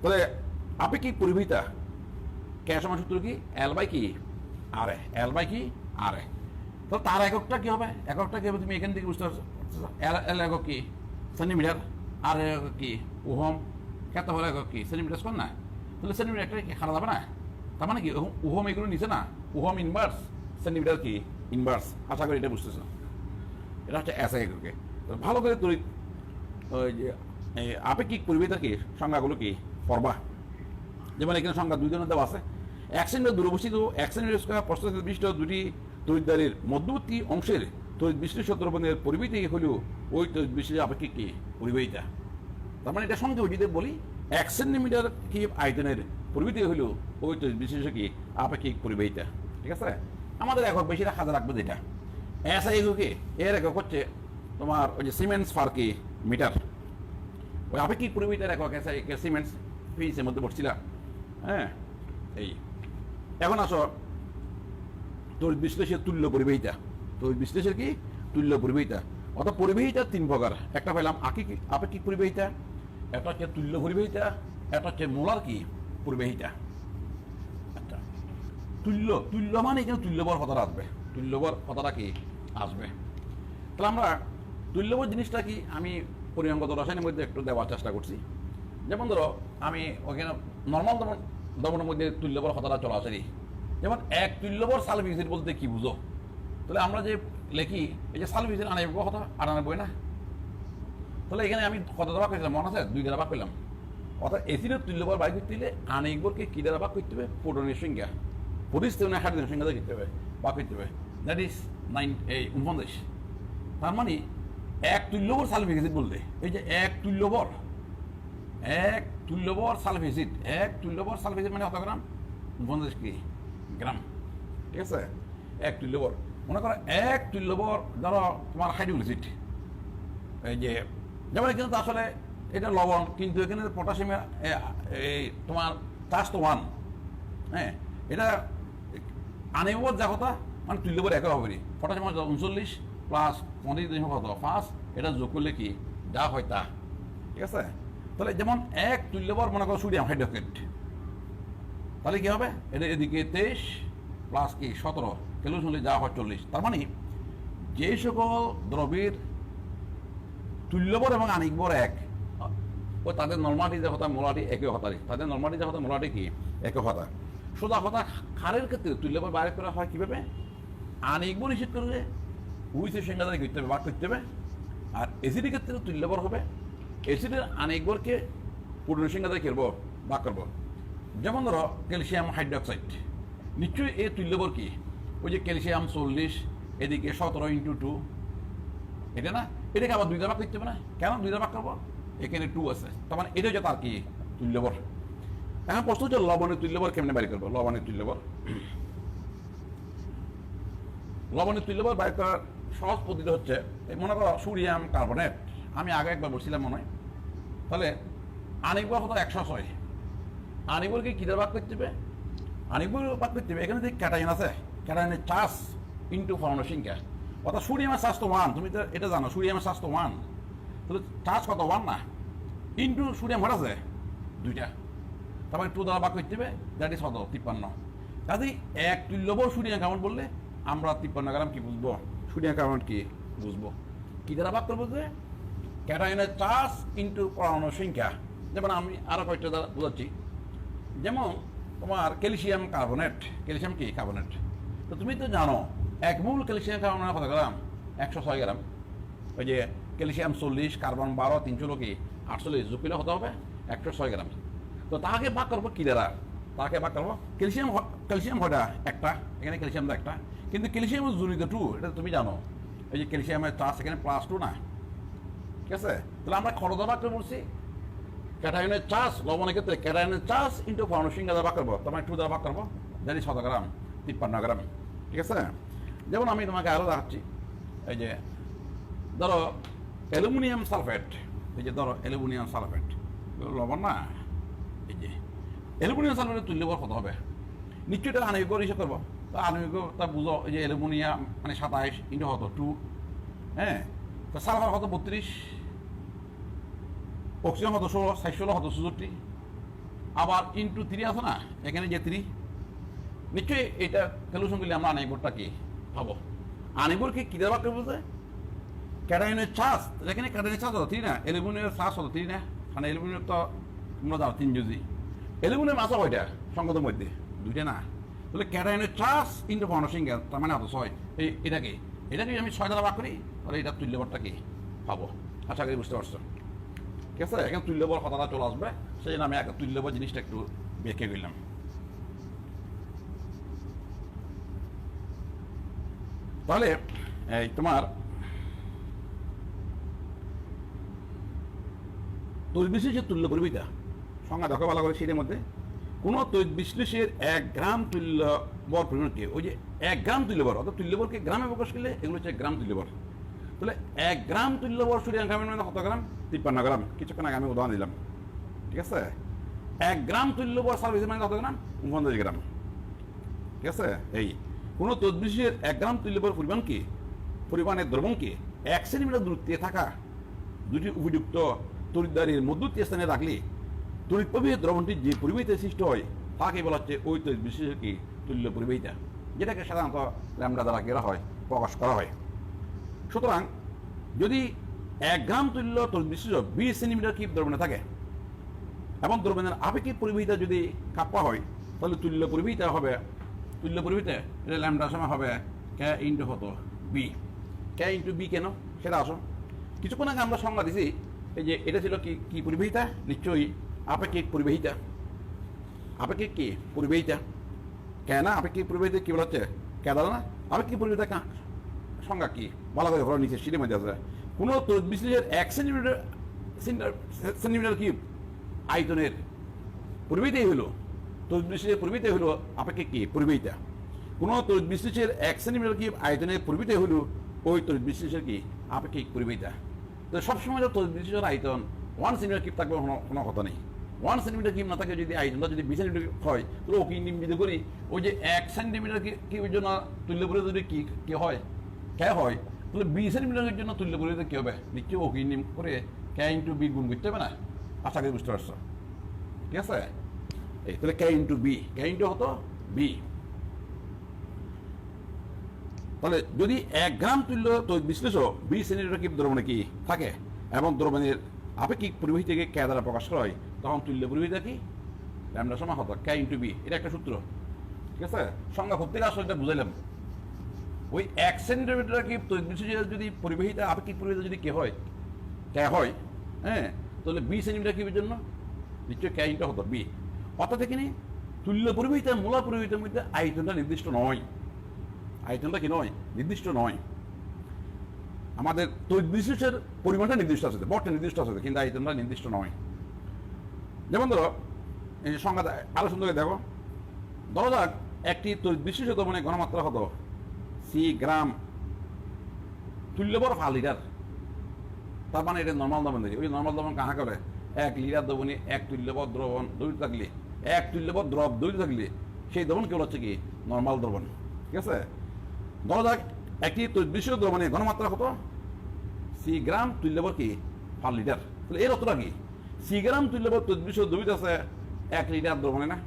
তাহলে আপেক্ষিক পরিবাহিতা কে সমান সূত্র কি এল বাই কি আর এ, এল বাই কি আর এ। তো তার এককটা কি হবে, এককটা কি হবে তুমি এখান থেকে বুঝতে পারছো। এল একক কি সেন্টিমিটার, আর একক কি ওহম, ক্ষেত্র হলে একক কি সেন্টিমিটার স্কোয়ার না। তাহলে সেন্টিমিটার একটা কি খারাপ যাবে না। তার মানে কি ওহম এগুলো নিচে না, ওহম ইনভার্স সেন্টিমিটার কি ইনভার্স। আশা করি এটা বুঝতেছো। এটা হচ্ছে এস এককে। ভালো করে তড়িৎ ওই যে আপেক্ষিক পরিবেশটা কি সংজ্ঞাগুলো কি পড়বা। যেমন এখানে সংজ্ঞা দুই ধরনের দেওয়া আছে। এক সেন্টিমিটার দূরে অবস্থিত এক সেন্টিমিটার স্কয়ার প্রস্থচ্ছেদ বিশিষ্ট দুটি তড়িৎদ্বারের মধ্যবর্তী অংশের তড়িৎ বিশ্লেষণ দ্রবণের পরিবেশী হলেও ওই তড়িৎ বিশ্লেষণ আপেক্ষিক কি পরিবেশিতা। তার মানে এটা সংখ্যা যদি বলি 1 সেন্টিমিটার কি আয়তনের পরিবেশী হলেও ওই তড়িৎ বিশ্লেষণ কি আপেক্ষিক পরিবেশিতা। ঠিক আছে, আমাদের একক বেশি হাজার রাখবো যেটা এসআই এককে এর একক হচ্ছে তোমার ওই যে সিমেন্টস পার কি মিটার। ওই আপেক্ষিক পরিবেশিতার একক এসআই সিমেন্টস পিসের মধ্যে পড়ছিলাম। হ্যাঁ, এই এখন আসো তড়িৎ বিশ্লেষের তুল্য পরিবেশিতা। তড়িৎ বিশ্লেষের কি তুল্য পরিবেশিতা, অর্থাৎ পরিবেশিতা তিন প্রকার। একটা পেলাম আপেক্ষিক পরিবেশিতা, একটা হচ্ছে তুল্য পরিবেশিতা, একটা হচ্ছে মোলার কি পরিবেশিতা। আচ্ছা, তুল্য মানে এখানে তুল্যবর কথাটা আসবে, তুল্যবর কথাটা কি আসবে। তাহলে আমরা তুল্যবর জিনিসটা কি আমি পরিমাণগত রসায়নের মধ্যে একটু দেওয়ার চেষ্টা করছি। যেমন ধরো আমি ওখানে নর্মাল দ্রবণের মধ্যে তুল্যবর কথাটা চলে আসেনি। যেমন এক তুল্যবর সালফিক অ্যাসিড বলতে কি বুঝো? তাহলে আমরা যে লেখি এই যে সালফিক অ্যাসিড 98 কথা 98 না, তাহলে এখানে আমি কত দ্বারা ভাগ করেছিলাম মনে আছে? 2 দ্বারা ভাগ করলাম। অর্থাৎ অ্যাসিডের তুল্যবর বাই করতে হলে আণবিকবরকে কি দ্বারা ভাগ করতে হবে? প্রোটনের সংখ্যা, পরিস্থিতি হাইড্রোজেনের সংখ্যা দিতে হবে, ভাগ করতে হবে। That is 49। তার মানে এক তুল্যবর সালফিক অ্যাসিড বলতে এই যে এক তুল্যবর সালফিক অ্যাসিড, এক তুল্যবর সালফিক অ্যাসিড মানে কত গ্রাম? 49 গ্রাম। ঠিক আছে, এক তুল্যবর। মনে করো এক তুল্যবর ধরো তোমার হাইড্রোক্লোরিক অ্যাসিড, এই যে যেমন এখানে তো আসলে এটা লবণ, কিন্তু এখানে পটাশিয়ামের এই তোমার চাষ তো 1। হ্যাঁ, এটা আণবিক যা কথা মানে তুল্যবর একে হবে। পটাশিয়াম 39 প্লাস 35 কত 5, এটা যোগ করলে কি যা হয় তা। ঠিক আছে, তাহলে যেমন এক তুল্যবর মনে করো সোডিয়াম হাইড্রোক্সাইড, তাহলে কি হবে? এটা এদিকে 23 প্লাস কি 17 ক্যালোরিজ হলে যা হয় 40। তার মানে যে সকল দ্রবের তুল্যবর এবং আণবিকবর এক, ও তাদের নর্মালিটি যে কথা মোলাটি একই হতারি, তাদের নর্মালিটি যে কথা মোলাটি কি একই হতা। সোজা কথা ক্ষারের ক্ষেত্রে তুল্যবর বাইরে করা হয় কীভাবে? আণবিকবর নিষেধ করলে উইসের সংখ্যা দ্বারা করতে হবে, ভাগ করতে হবে। আর অ্যাসিডের ক্ষেত্রে তুল্যবর হবে অ্যাসিডের আণবিকবরকে প্রোটনের সংখ্যা দ্বারা করবো, ভাগ করবো। যেমন ধরো ক্যালসিয়াম হাইড্রোক্সাইড, নিশ্চয়ই এর তুল্যবর কি ওই যে ক্যালসিয়াম 40, এদিকে 17 × 2, এটা না? এটাকে আবার 2 দ্বারা ভাগ করতে হবে না? কেন 2 দ্বারা ভাগ করবো? এখানে 2 আছে, তার মানে এটা হচ্ছে তার কি তুল্যবর। এখন প্রশ্ন হচ্ছে লবণের তুল্যবর কেমনে বাইর করবো? লবণের তুল্যবর বাইর করার সহজ পদ্ধতি হচ্ছে মনে করো সোডিয়াম কার্বনেট, আমি আগে একবার বলছিলাম মনে হয়। তাহলে আণবিকবর হতো 106, আণবিকবরকে কি দ্বারা ভাগ করতে হবে? আণবিকবর ভাগ করতে হবে এখানে যে ক্যাটায়ন আছে, ক্যাটায়নের চার্জ ইন্টু পরমাণুর সংখ্যা। অর্থাৎ সোডিয়ামের চার্জ তো 1, তুমি তো এটা জানো সোডিয়ামের চার্জ তো 1, তাহলে চার্জ কত 1 না, ইন্টু সোডিয়াম ঘট আছে 2টা, তারপরে 2 দ্বারা ভাগ করতে হবে, দ্যাট ইজ 53। কাজেই এক তুল্যবর সোডিয়াম কার্বন বললে আমরা 53 গ্রাম কি বুঝবো? সোডিয়াম কার্বন কি বুঝবো? কি দ্বারা ভাগ করবো? যে ক্যাটায়নের চার্জ ইন্টু পরমাণুর সংখ্যা। যেমন আমি আরো কয়েকটা দ্বারা বোঝাচ্ছি। যেমন তোমার ক্যালসিয়াম কার্বনেট, ক্যালসিয়াম কি কার্বনেট, তো তুমি তো জানো 1 মোল ক্যালসিয়াম কার্বনের কত গ্রাম? 106 গ্রাম। ওই যে ক্যালসিয়াম 40, কার্বন 12, 3 কি 48, যোগ করলে হতে হবে 106 গ্রাম। তো তাকে ভাগ করবো কি দ্বারা? তাকে ভাগ করবো ক্যালসিয়াম হয়টা একটা, এখানে ক্যালসিয়াম তো একটা, কিন্তু ক্যালসিয়াম জড়িত 2, এটা তুমি জানো। এই যে ক্যালসিয়ামের চার্জ এখানে +2 না? ঠিক আছে, তাহলে আমরা খরচ ভাগ করে বলছি ক্যাটায়নের চার্জ, লবণের ক্ষেত্রে ক্যাটায়নের চার্জ ইন্টু পরমাণুর সংখ্যা দ্বারা ভাগ করবো, তোমার 2 দ্বারা ভাগ করবো, জানি 7 গ্রাম 53 গ্রাম। ঠিক আছে, যেমন আমি তোমাকে আরও দেখাচ্ছি। এই যে ধরো অ্যালুমিনিয়াম সালফেট, এই যে ধরো অ্যালুমিনিয়াম সালফেট লবণ না, এই যে অ্যালুমিনিয়াম সালফেটের তুল্যবর কত হবে? নিশ্চয়ই এটা আণবিক হিসেবে করবো। তো আণবিক তা বুঝো, এই যে অ্যালুমিনিয়াম মানে 27 ইন্টু 2, হ্যাঁ, তো সালফার 32, অক্সিজেন 16, 64, আবার ইন্টু 3 আছে না, এখানে যে 3, নিশ্চয়ই এটা ক্যালকুলেশন করলে আমরা আণবিকটা কি পাবো? আণবিককে কি দ্বারা ভাগ করবো? যে ক্যাটায়নের চার্জ, এখানে ক্যাটায়নের চার্জ হতো 3 না, অ্যালুমিনিয়ামের চার্জ হতো 3 না, কারণ অ্যালুমিনিয়াম তো তোমরা জানো 3 কেজি। অ্যালুমিনিয়াম আছে কয়টা সংগতের মধ্যে? 2টা না? তাহলে ক্যাটায়নের চার্জ ইন্টু পরমাণুর সংখ্যা, তার মানে 6। এটাকে আমি 6 দ্বারা ভাগ করি, তাহলে এটা তুল্যবরটা কি পাবো। আশা করি বুঝতে পারছো। ঠিক আছে, এখন তুল্যবর কথাটা চলে আসবে, সেই জন্য আমি এক তুল্যবর জিনিসটা একটু ব্যাখ্যা করলাম। তাহলে এই তোমার তড়িৎ বিশ্লেষের তুল্য পরিবিতা সংজ্ঞা দেখো ভালো করে। সেটার মধ্যে কোনো তড়িৎ বিশ্লেষের 1 গ্রাম তুল্যবর পরিমাণকে, ওই যে 1 গ্রাম তুল্যবর, অর্থাৎ তুল্যবরকে গ্রামে প্রকাশ করলে এগুলো হচ্ছে গ্রাম তুল্যবর। তাহলে 1 গ্রাম তুল্যবর সূর্যায়ন গ্রামের মধ্যে কত গ্রাম? 53 গ্রাম। কিছুক্ষণ আগে আমি উদাহরণ দিলাম। ঠিক আছে, 1 গ্রাম তুল্যবর সার্ভিসের মানে কত গ্রাম? 49 গ্রাম। ঠিক আছে, এই কোনো তড়িৎ বিশ্লেষের 1 গ্রাম তুল্যবর পরিমাণের দ্রবণকে 1 সেন্টিমিটার দূরত্বে থাকা দুটি উপযুক্ত তড়িৎদ্বারের মধ্যবর্তী স্থানে রাখলে তড়িৎ প্রবাহের দ্রবণটি যে পরিবাহিতা সৃষ্টি হয় তাকে বলা হচ্ছে ওই তড়িৎ বিশ্লেষের কি তুল্য পরিবাহিতা, যেটাকে সাধারণত ল্যামডা দ্বারা করা হয়, প্রকাশ করা হয়। সুতরাং যদি 1 গ্রাম তুল্য তড়িৎ বিশ্লেষক 20 সেন্টিমিটার কিউব দ্রবণে থাকে এবং দ্রবণের আপেক্ষিক পরিবাহিতা যদি কাপ্পা হয়, তাহলে তুল্য পরিবাহিতা এটা ল্যামডার সময় হবে কে ইন্টু কত? বি। কে ইন্টু বি কেন সেটা আসো। কিছুক্ষণ আগে আমরা সংজ্ঞা দিছি, এই যে এটা ছিল কি কি পরিবাহিতা? নিশ্চয়ই আপেক্ষিক পরিবাহিতা। আপেক্ষিক কি পরিবাহিতা? কেন আপেক্ষিক পরিবাহিতা কি বলা হচ্ছে? কে দাঁড়া না আপেক্ষিক পরিবাহিতা সংজ্ঞা কি ভালো করে ঘর নিচে সিটের মধ্যে আছে। কোনো তড়িৎ বিশ্লেষের 1 সেন্টিমিটার কিউব আয়তনের পরিবাহিতাই হলো তড়িৎ বিশ্লেষের পরিবাহিতাই হলো আপেক্ষিক কি পরিবাহিতা। কোনো তড়িৎ বিশ্লেষের 1 সেন্টিমিটার কিউব আয়তনের পরিবাহিতাই হলো ওই তড়িৎ বিশ্লেষের কি আপেক্ষিক পরিবাহিতা। তো সবসময় তড়িৎ বিশ্লেষের আয়তন 1 সেন্টিমিটার কিউব থাকবে কোনো কথা নেই। 1 সেন্টিমিটার কিউব না থাকে, যদি আয়তনটা যদি 20 সেন্টিমিটার হয়, তো ও কি যদি করি ওই যে 1 সেন্টিমিটার কিউবের জন্য তুল্য পরিবাহিতা যদি কি হয় কে হয়, তাহলে 20 সেন্টিমিটারের জন্য তুল্য পরিবাহিতা কি হবে? নিশ্চয়ই ও কি নিম করে কে ইন্টু বি গুণ করতে হবে না? আশা করি বুঝতে পারছো। ঠিক আছে, এই তাহলে কে ইন্টু বি, কে ইন্টু হতো বি। তাহলে যদি 1 গ্রাম তুল্য তড়িৎ বিশ্লেষক 20 সেন্টিমিটার কিউব দ্রবণে কি থাকে এবং দ্রবণের আপেক্ষিক পরিবাহিতাকে কে দ্বারা প্রকাশ করা হয়, তখন তুল্য পরিবাহিতা কি ল্যামডা সমান হতো কে ইন্টু বি। এটা একটা সূত্র। ঠিক আছে, সংজ্ঞা প্রত্যেকে আসলে এটা বুঝাইলাম। ওই 1 সেন্টিমিটার কিউব তড়িৎ বিশ্লেষকের যদি পরিবাহিতা আপেক্ষিক পরিবাহিতা যদি কে হয় হ্যাঁ, তাহলে 20 সেন্টিমিটার কিউবের জন্য নিশ্চয়ই কে ইন্টু হতো বি। অর্থাৎ এখানে তুল্য পরিবাহিতা মূলা পরিবাহিতার মধ্যে আয়তনটা নির্দিষ্ট নয়। আয়তনটা কি নয়? নির্দিষ্ট নয়। আমাদের তড়িৎ বিশ্লেষের পরিমাণটা নির্দিষ্ট আছে, বটটা নির্দিষ্ট আছে, কিন্তু আয়তনটা নির্দিষ্ট নয়। যেমন ধরো এই সংজ্ঞা আরো সুন্দর দেখো, ধরো যাক একটি তড়িৎ বিশ্লেষক দ্রবণের ঘনমাত্রা কত? সি গ্রাম তুল্যবর পার লিটার। তার মানে এটা নর্মাল দ্রবণ দেখি। ওই নর্মাল দ্রবণ কাহা করে 1 লিটার দ্রবণে 1 তুল্যবর দ্রবণ দৈর্ঘ্য থাকলে, 1 তুল্যবর দ্রব দৈর্ঘ্য থাকলে সেই দ্রবণ কেবল হচ্ছে কি নর্মাল দ্রবণ। ঠিক আছে, ধরা যাক একটি তড়িৎ বিশ্লেষক দ্রবণের ঘনমাত্রা কত? সি গ্রাম তুল্যবর কি পার লিটার। তাহলে এর অর্থটা কি? সি গ্রাম তুল্যবর তড়িৎ বিশ্লেষক দ্রবীত আছে 1 লিটার দ্রবণে না?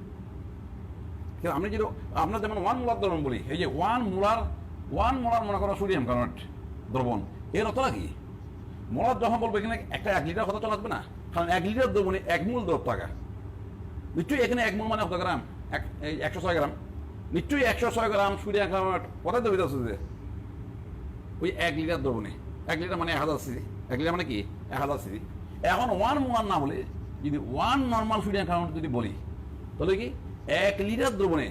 আমি যেটা আমরা যেমন 1 মোলার দ্রবণ বলি, এই যে 1 মোলার মনে করো সোডিয়াম কার্বনেট দ্রবণ, এর অর্থটা কি? মোলার যখন বলবো এখানে একটা 1 লিটার কথা চলে আসবে না, কারণ 1 লিটার দ্রবণে 1 মোল দ্রব থাকা। নিশ্চয়ই এখানে 1 মোল মানে কত গ্রাম? 106 গ্রাম। নিশ্চয়ই 106 গ্রাম সোডিয়াম কার্বনেট কোথায় দ্রবীত আছে যে ওই 1 লিটার দ্রবণে। 1 লিটার মানে 1000 সিসি। 1 লিটার মানে কি 1000 সিসি। এখন 1 মোলার না বলে যদি 1 নর্মাল সোডিয়াম কার্বনেট যদি বলি, তাহলে কি 1 লিটার দ্রবণে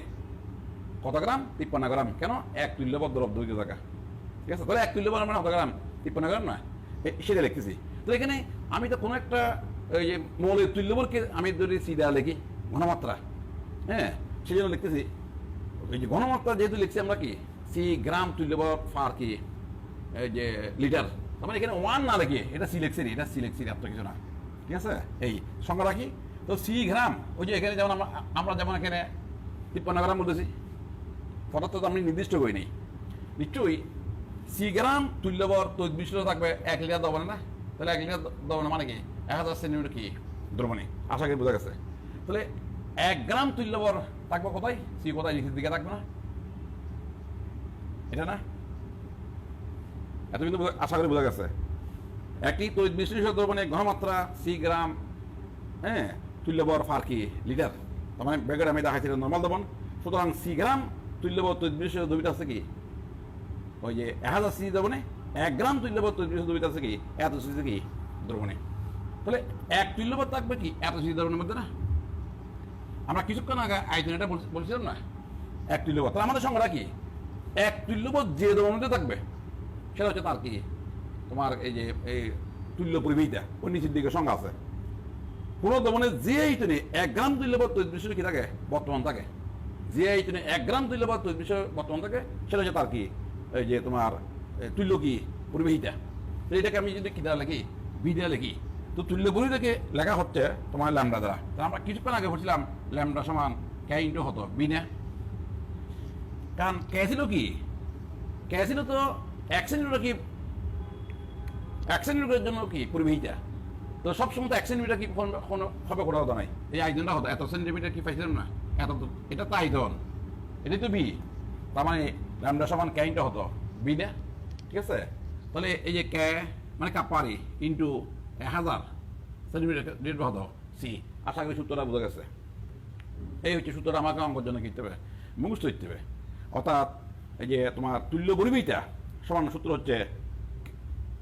কত গ্রাম? 53 গ্রাম। কেন? 1 তুল্যবর দ্রব দৈর্ঘ্য থাকা। ঠিক আছে, তাহলে 1 তুল্যবর মানে কত গ্রাম? 53 গ্রাম না? সেটা লিখতেছি। তো এখানে আমি তো কোনো একটা এই যে মৌলের তুল্যবরকে আমি যদি সিধা লিখি ঘনমাত্রা, হ্যাঁ, সেই জন্য লিখতেছি এই যে ঘনমাত্রা যেহেতু লিখছি আমরা কি সি গ্রাম তুল্যবর ফার কি এই যে লিটার, তার মানে এখানে 1 না লিখে এটা সি লিখছি, এটা সি লিখছি, এত কিছু না। ঠিক আছে, এই সংখ্যা রাখি। তো সি গ্রাম ওই যে এখানে যেমন আমরা যেমন এখানে 53 গ্রাম বলতেছি, পদার্থ তো আমি নির্দিষ্ট করি নেই। নিশ্চয়ই সি গ্রাম তুল্যবর তড়িৎ বিশ্লেষক থাকবে 1 লিটার দ্রবণে না? তাহলে 1 লিটার দ্রবণে মানে কি 1000 সেন্টিমিটার কি দ্রবণে। আশা করি বোঝা গেছে। তাহলে 1 গ্রাম তুল্যবর থাকবে কোথায়? সি কোথায়? নিচের দিকে থাকবে না? এটা না? এত কিন্তু আশা করি বোঝা গেছে। একটি তড়িৎ বিশ্লেষক দ্রবণের ঘনমাত্রা সি গ্রাম, হ্যাঁ, তুল্যবর ফার কি লিটার, তার মানে ব্যাগের আমি দেখাচ্ছি নর্মাল দ্রবণ। সুতরাং সি গ্রাম তুল্যবর তড়িৎ বিশ্লেষক দ্রবীত আছে কি ওই যে 1000 সিসি দ্রবণে 1 গ্রাম তুল্যবত তৈরি দুইটা আছে কি এত সিসি কি দ্রবণে, তাহলে 1 তুল্যবত থাকবে কি এত সিসি দ্রবণের মধ্যে না। আমরা কিছুক্ষণ আগে আয়তন এটা বলছিলাম না 1 তুল্যবত, তাহলে আমাদের সংখ্যাটা কি 1 তুল্যবত যে দ্রবণের মধ্যে থাকবে সেটা হচ্ছে তার কি তোমার এই যে এই তুল্য পরিবেহিতা ওর নিচের দিকে সংখ্যা আছে। কোনো দ্রবণে যে আয়তনে 1 গ্রাম তুল্যবত তৈরি বিষয় কি থাকে বর্তমান থাকে, যে আয়তনে 1 গ্রাম তুল্যবত তৈরি বিষয় বর্তমান থাকে সেটা হচ্ছে তার কি এই যে তোমার তুল্য কি পরিবেহিতা। তো এটাকে আমি যদি কি দ্বারা লিখি বি দ্বারা লিখি, তো তুল্য পরিবেহিতাকে লেখা হচ্ছে তোমার ল্যামডা দ্বারা। তো আমরা কিছুক্ষণ আগে বলছিলাম ল্যামডা সমান কে ইন্টু হতো বি না, কারণ কে ছিল কি কে ছিল তো 1 সেন্টিমিটার কি 1 সেন্টিমিটারের জন্য কি পরিবেহিতা। তো সবসময় তো 1 সেন্টিমিটার কি কোনো হবে কোনো কথা নাই, এই আয়তনটা হতো এত সেন্টিমিটার কি পাইছিলাম না এত, এটা তো আয়তন, এটাই তো বি, তার মানে ল্যামডা সমান কে ইন্টু হতো বি না, ঠিক আছে। তাহলে এই যে কে মানে কাপারি ইন্টু 1000 সেন্টিমিটার হতো সি। আশা করি সূত্রটা বোঝা গেছে। এই হচ্ছে সূত্রটা আমাকে অঙ্কর জন্য কিনতে হবে, মুখস্থ করতে হবে। অর্থাৎ এই যে তোমার তুল্য পরিবেহিতা সমান সূত্র হচ্ছে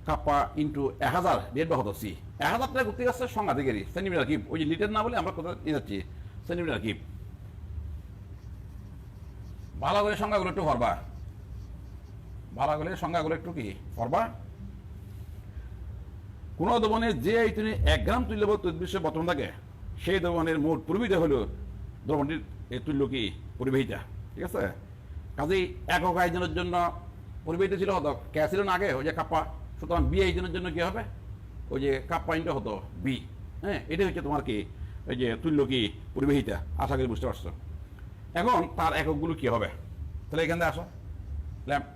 কাপ্পা ইন্টু 1000 ডিভাইড বাই হতো সি। 1000 টাকা করতে গেছে সংখ্যা থেকে সেন্টিমিটার কিউব, ওই যে লিটার না বলে আমরা কোথাও নিয়ে যাচ্ছি সেন্টিমিটার কিউব। ভালো করে সংখ্যাগুলো একটু ভরবা, ভালো করে সংখ্যাগুলো একটু কি ভরবা। কোনো দ্রবণের যে আয়তনে 1 গ্রাম তুল্যবত তৈরি বর্তমান থাকে সেই দ্রবণের মোট পরিবেহিতা হলো দ্রবণটির এই তুল্য কি পরিবেহিতা, ঠিক আছে। কাজেই একক আয়তনের জন্য পরিবেহিতা ছিল হতো কে ছিল না আগে ওই যে কাপ্পা, সুতরাং বি আয়তনের জন্য কি হবে ওই যে কাপ্পা ইন্টু হতো বি। হ্যাঁ, এটাই হচ্ছে তোমার কি ওই যে তুল্য কি পরিবেহিতা। আশা করি বুঝতে পারছো। এখন তার এককগুলো কি হবে, তাহলে এখান থেকে আসো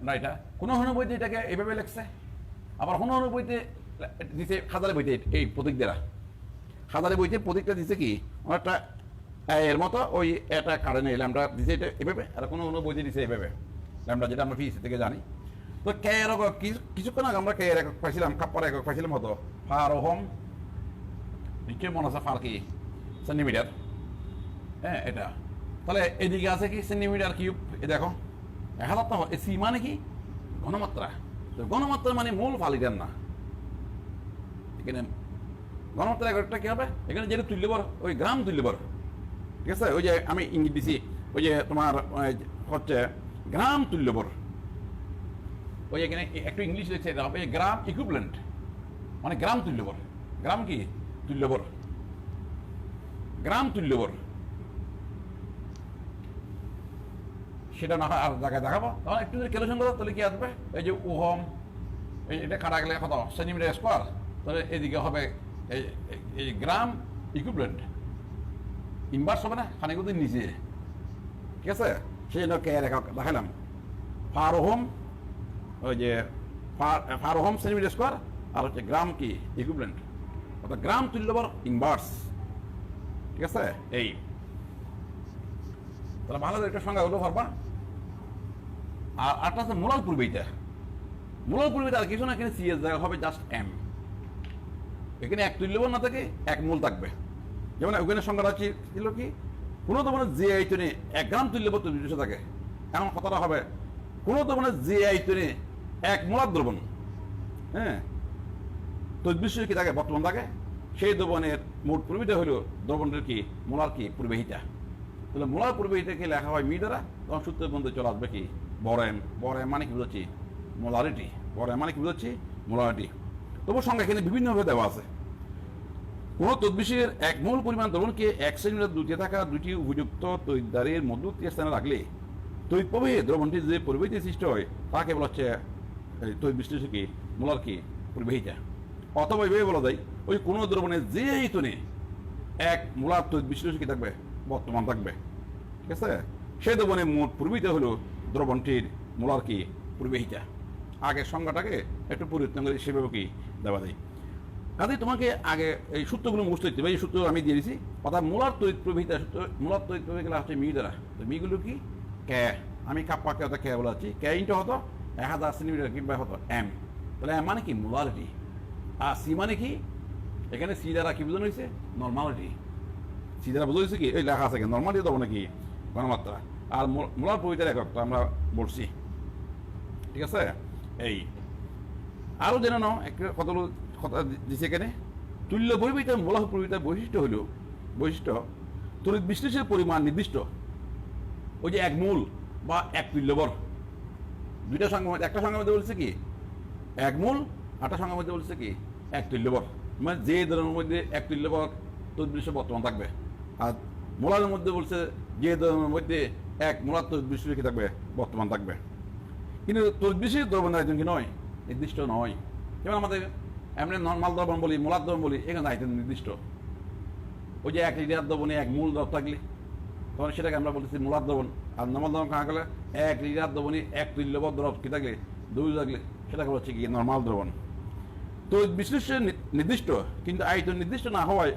না, এটা কোনো বইতে এটাকে এইভাবে লেখছে, আবার কোনো বইতে দিছে হাজারে বইতে এই প্রতীক দ্বারা, হাজারে বইতে প্রতীকটা দিছে কি অনেকটা এর মতো ওই এটা কারণে ল্যামডা দিছে এটা এভাবে, আর কোনো বইতে দিছে এভাবে ল্যামডা, যেটা আমরা ফিজিক্স থেকে জানি। তো কে এর একক কিছুক্ষণ আগে আমরা কে এর একক পাইছিলাম, কাপ্পার একক পাইছিলাম হতো ফার ওহম, নিশ্চয়ই মনে আছে ফার কি সেন্টিমিটার। হ্যাঁ, এটা তাহলে এদিকে আছে কি সেন্টিমিটার কিউব, এ দেখো 1000 তো সি মানে কি ঘনমাত্রা, তো ঘনমাত্রা মানে মূল ফালিটার না, এখানে ঘনমাত্রা একটা কি হবে এখানে যেটা তুল্যবর ওই গ্রাম তুল্যবর, ঠিক আছে। ওই যে আমি ইঙ্গিত দিছি ওই যে তোমার হচ্ছে গ্রাম তুল্যবর, ওই এখানে একটু ইংলিশ লিখছে এটা হবে গ্রাম ইকুইভ্যালেন্ট, মানে গ্রাম তুল্যবর। গ্রাম কি তুল্যবর, গ্রাম তুল্যবর, সেটা না হয় আর জায়গায় দেখাবো। তখন একটু যদি ক্যালকুলেশন করো তাহলে কি আসবে এই যে ওহম, এটা কাটা গেলে কত সেন্টিমিটার স্কোয়ার, তাহলে এদিকে হবে এই গ্রাম ইকুইভ্যালেন্ট, ইনভার্স হবে না খানিকগুলো নিচে, ঠিক আছে। সেই জন্য কে দেখালাম ফার ওহম, ওই যে ফার ওহম সেন্টিমিটার স্কোয়ার, আর হচ্ছে গ্রাম কি ইকুইভ্যালেন্ট, অর্থাৎ গ্রাম তুল্যবর ইনভার্স, ঠিক আছে। এই তাহলে ভালো একটা সংখ্যাগুলো ভরবা। আর আটটা আছে মোলার পূর্বেইটা, মোলার পূর্বেইটা আর কিছু না, এখানে সিএস জায়গা হবে জাস্ট এম, এখানে 1 তুল্যবর না থাকে 1 মোল থাকবে। যেমন ওখানে সংখ্যাটা ছিল কি কোনো দ্রবণের যে আয়তনে 1 গ্রাম তুল্যবর তৈরি থাকে, এখন কথাটা হবে কোনো দ্রবণের যে আয়তনে 1 মোলার দ্রবণ, হ্যাঁ তৈরি কি থাকে বর্তমান থাকে, সেই দ্রবণের মোট পরিবেহিতা হলো দ্রবণের কি মোলার কি পরিবেহিতা। তাহলে মোলার পরিবেহিতাকে লেখা হয় মি দ্বারা, তখন সূত্রের বন্ধু চলে আসবে কি বড় এম। বড় এম মানে কি বুঝাচ্ছি মোলারিটি, বড় এম মানে কি বুঝাচ্ছি মোলারিটি। তবু সংখ্যা এখানে বিভিন্নভাবে দেওয়া আছে। কোন তদ্বিষের 1 মোল পরিমাণ দ্রবণকে 1 সেন্টিমিটার দূরে থাকা দুটি উপযুক্ত তড়িৎদ্বারের মধ্যবর্তী স্থানে রাখলে তড়িৎ প্রবাহে দ্রবণটি যে পরিবেহিতা সৃষ্টি হয় তাকে বলা হচ্ছে তড়িৎ বিশ্লেষণ কি মোলার কি পরিবেহিতা। অথবা এভাবে বলা যায় ওই কোনো দ্রবণের যে আয়তনে 1 মোলার তড়িৎ বিশ্লেষণ কি থাকবে বর্তমান থাকবে, ঠিক আছে। সেই দ্রবণের মোট পরিবেহিতা হলো দ্রবণটির মোলার কি পরিবেহিতা। আগের সংখ্যাটাকে একটু পরিবর্তন করে সেভাবে কি দেওয়া যায়। কাজে তোমাকে আগে এই সূত্রগুলো মুখস্থ করতে হবে, এই সূত্র আমি দিয়ে দিচ্ছি। অর্থাৎ মোলার তড়িৎ প্রবাহিতা সূত্র, মোলার তড়িৎ প্রবাহিতা হচ্ছে মি দ্বারা, তো মিগুলো কি কে, আমি কাপ্পাকে অর্থাৎ কে বলাচ্ছি, কে ইন্টু হতো 1000 সেন্টিমিটার কিংবা হতো এম, তাহলে এম মানে কি মোলারিটি, আর সি মানে কি এখানে সি দ্বারা কি বোঝানো হয়েছে নর্মালিটি, সি দ্বারা বোঝা হয়েছে কি এই লেখা আছে নর্মালিটি দেবো নাকি ঘনমাত্রা, আর মোলার প্রবাহিতার একক তো আমরা বলছি, ঠিক আছে। এই আরও জেনে নাও একটা কতগুলো কথা দিচ্ছে এখানে। তুল্য পরিবাহিতা মোলাহ পরিবাহিতার বৈশিষ্ট্য তড়িৎ বিশ্লেষের পরিমাণ নির্দিষ্ট। ওই যে এক মূল বা এক তুল্যবর, দুইটা সংখ্যার একটা সংখ্যার মধ্যে বলছে কি এক মূল, আটটা সংখ্যার মধ্যে বলছে কি এক তুল্যবর। মানে যে ধরনের মধ্যে এক তুল্যবর তড়িৎ বিশ্লেষণ বর্তমান থাকবে, আর মোলারের মধ্যে বলছে যে ধরনের মধ্যে এক মোলার তড়িৎ বিশ্লেষণ কি থাকবে বর্তমান থাকবে। কিন্তু তড়িৎ বিশ্লেষের দ্রবণ আয়তন কি নয়, নির্দিষ্ট নয়। যেমন আমাদের এমনি নর্মাল দ্রবণ বলি, মোলার দ্রবণ বলি, এখানে আয়তন নির্দিষ্ট। ওই যে এক লিটার দ্রবণে এক মূল দ্রব থাকলে তখন সেটাকে আমরা বলতেছি মোলার দ্রবণ। আর নর্মাল দ্রবণ কাঁকা গেলে এক লিটার দ্রবণে এক তুল্যবর দ্রব কি থাকলে দুই থাকলে সেটাকে হচ্ছে কি নর্মাল দ্রবণ। তো বিশ্লেষণ নির্দিষ্ট, কিন্তু আয়তন নির্দিষ্ট না হওয়ায়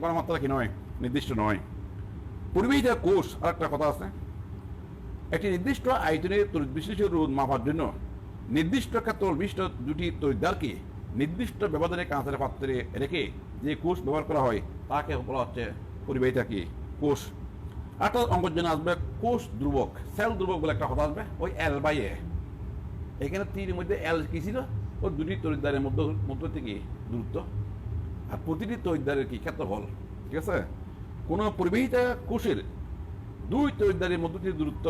গণমাত্রা কি নয়, নির্দিষ্ট নয়। পরিবাহিতা কোষ আর একটা কথা আছে, একটি নির্দিষ্ট আয়তনের তড়িৎ বিশ্লেষণ রোধ মাপার জন্য নির্দিষ্ট ক্ষেত্র বিশিষ্ট দুটি তড়িৎদ্বারকে নির্দিষ্ট ব্যবধানে কাঁচের পাত্রে রেখে যে কোষ ব্যবহার করা হয় তাকে বলা হচ্ছে পরিবাহিতা কি কোষ। একটা অঙ্কের জন্য আসবে কোষ ধ্রুবক, সেল ধ্রুবক বলে একটা কথা আসবে, ওই এল বাই এ। এখানে তীর মধ্যে এল কি ছিল, ওর দুটি তড়িৎদ্বারের মধ্যে থেকে দূরত্ব, আর প্রতিটি তড়িৎদ্বারের কি ক্ষেত্রফল। ঠিক আছে, কোনো পরিবাহিতা কোষের দুই তড়িৎদ্বারের মধ্য থেকে দূরত্ব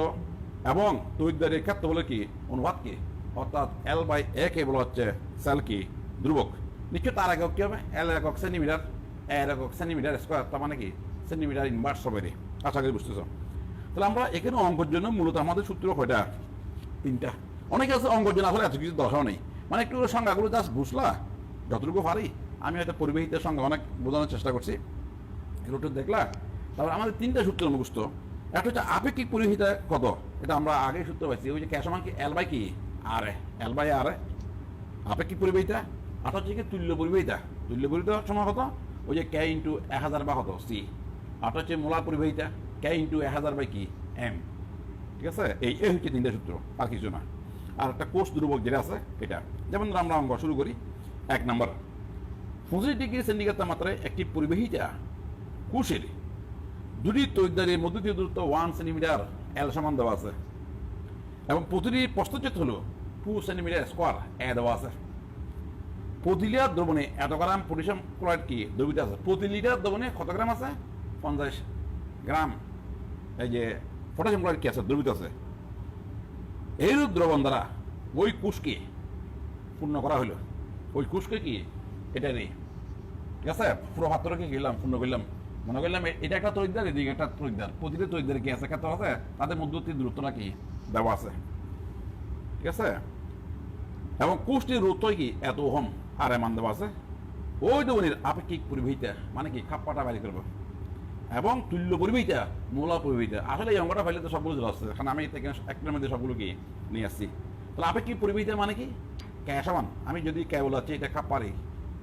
এবং তড়িৎদ্বারের ক্ষেত্রফলের কি অনুপাত কি, অর্থাৎ এল বাই এ কে বলা হচ্ছে সেল কি ধ্রুবক। নিশ্চয় তার একক কি হবে, এল একক সেন্টিমিটার, এর একক সেন্টিমিটার স্কোয়ার, তার মানে কি সেন্টিমিটার ইনভার্স হবে। আশা করি বুঝতেছ। তাহলে আমরা এখানে অঙ্কের জন্য মূলত আমাদের সূত্র কয়টা, তিনটা। অনেকে আছে অঙ্কের জন্য আসলে এত কিছু দরকার নেই, মানে একটু সংখ্যাগুলো জাস্ট বুঝলা যতটুকু পারি। আমি হয়তো পরিবাহিতার সংখ্যা অনেক বোঝানোর চেষ্টা করছি, এগুলো একটু দেখলা। তারপর আমাদের তিনটা সূত্র মুখস্থ। একটা হচ্ছে আপেক্ষিক পরিবাহিতা কত, এটা আমরা আগে সূত্র পাইছি, ওই যে কে সমান কি এল বাই কি আর এল বাই আর আপেক্ষিক পরিবাহিতা। আর হচ্ছে কি তুল্য পরিবাহিতা, তুল্য পরিবাহিতার সময় কত, ওই যে কে ইন্টু 1000 বা কত সি। আর হচ্ছে মোলার পরিবাহিতা কে ইন্টু 1000 বাই কি এম। ঠিক আছে, এই হচ্ছে তিনটা সূত্র, আর কিছু না। আর একটা কোষ ধ্রুবক যেটা আছে এটা, যেমন আমরা অঙ্ক শুরু করি। 1 নম্বর, 25 ডিগ্রি সেন্টিগ্রেড তাপমাত্রায় একটি পরিবাহিতা কোষের দুটি তড়িৎদ্বারের মধ্য দিয়ে দূরত্ব 1 সেন্টিমিটার এল সমান দেওয়া আছে, এবং প্রতিটি প্রস্থচ্ছেদ হলো 2 সেন্টিমিটার স্কোয়ার এ দেওয়া আছে। প্রতি লিটার দ্রবণে এত গ্রাম পটাশিয়াম ক্লোরাইড কি দ্রবীভূত আছে। প্রতি লিটার দ্রবণে কত গ্রাম আছে, 50 গ্রাম এই যে পটাশিয়াম ক্লোরাইড কি আছে দ্রবীভূত আছে। এইরূপ দ্রবণ দ্বারা ওই কোষকে পূর্ণ করা হলো, ওই কোষকে কি এটা নেই। ঠিক আছে, পুরো পাত্রকে গেলাম পূর্ণ করলাম, মনে করলাম এটা একটা তড়িৎদ্বার, এদিকে একটা তড়িৎদ্বার, প্রতিটি তড়িৎদ্বারে কি আছে ক্ষেত্র আছে, তাদের মধ্যবর্তী দূরত্বটা কি দেওয়া আছে। ঠিক আছে, এবং কোষটির রোধ কি এত ওহম আর মান দেওয়া আছে। ওই দ্রবণের আপেক্ষিক পরিবাহিতা মানে কি খাপ্পাটা বাইরে করবো, এবং তুল্য পরিবাহিতা মোলার পরিবাহিতা। আসলে এই অঙ্কটা ফাইলে তো সবগুলো চলে আসছে, কারণ আমি একটার মধ্যে সবগুলো কি নিয়ে আসছি। তাহলে আপেক্ষিক পরিবাহিতা মানে কি, কে সমান, আমি যদি কে বলাচ্ছি এটা খাপ্পারি,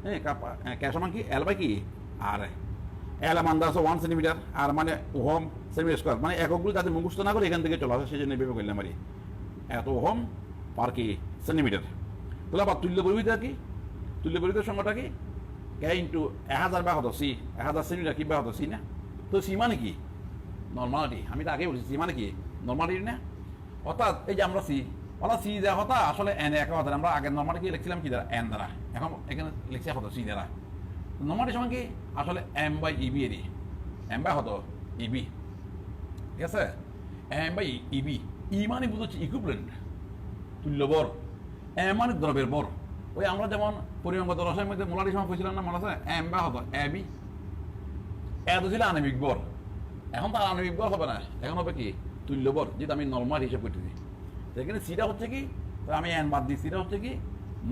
হ্যাঁ কাপ্পা, কে সমান কি এল বাই কি আর এল মান দেওয়া আছে 1 সেন্টিমিটার, আর মানে ওহম সেন্টিমিটার স্কোয়ার, মানে এককগুলো যাতে মুখস্থ না করে এখান থেকে চলে আসে, সেই জন্য ভেবে করলাম আর এত ওহম পার কি সেন্টিমিটার। তাহলে আবার তুল্য পরিবাহিতা কি, তুল্য পরিবাহিতার সংখ্যাটা কি কে ইন্টু 1000 বা হতো সি, 1000 সেন্টিমিটার কি বা হতো সি না। তো সি মানে কি নর্মালিটি, আমি তো আগে বলছি সি মানে কি নর্মালিটি না। অর্থাৎ এই যে আমরা সি ওলা সি দেওয়া হতা আসলে এন একা হতো, আমরা আগে নর্মালিটি লিখছিলাম কি দ্বারা এন দ্বারা, এখন এখানে লিখছি হতো সি দ্বারা। নর্মালিটি সমান কি আসলে এম বাই ইবি এর, এম বাই হতো ইবি। ঠিক আছে, এম বাই ইবি, ই মানে বুঝছি ইকুইভ্যালেন্ট তুল্যবর, এম মানে দ্রবের বর। ওই আমরা যেমন পরিমাণগত রসায়নের মধ্যে মোলারি সময় পড়ছিলাম না, মনে আছে এম বা হতো এবি, এত ছিল আণবিক বর, এখন তার আণবিক বর হবে না, এখন হবে কি তুল্যবর, যেটা আমি নর্মাল হিসেব করতেছি। সেখানে সিটা হচ্ছে কি, আমি এন বাদ দিই, সিটা হচ্ছে কি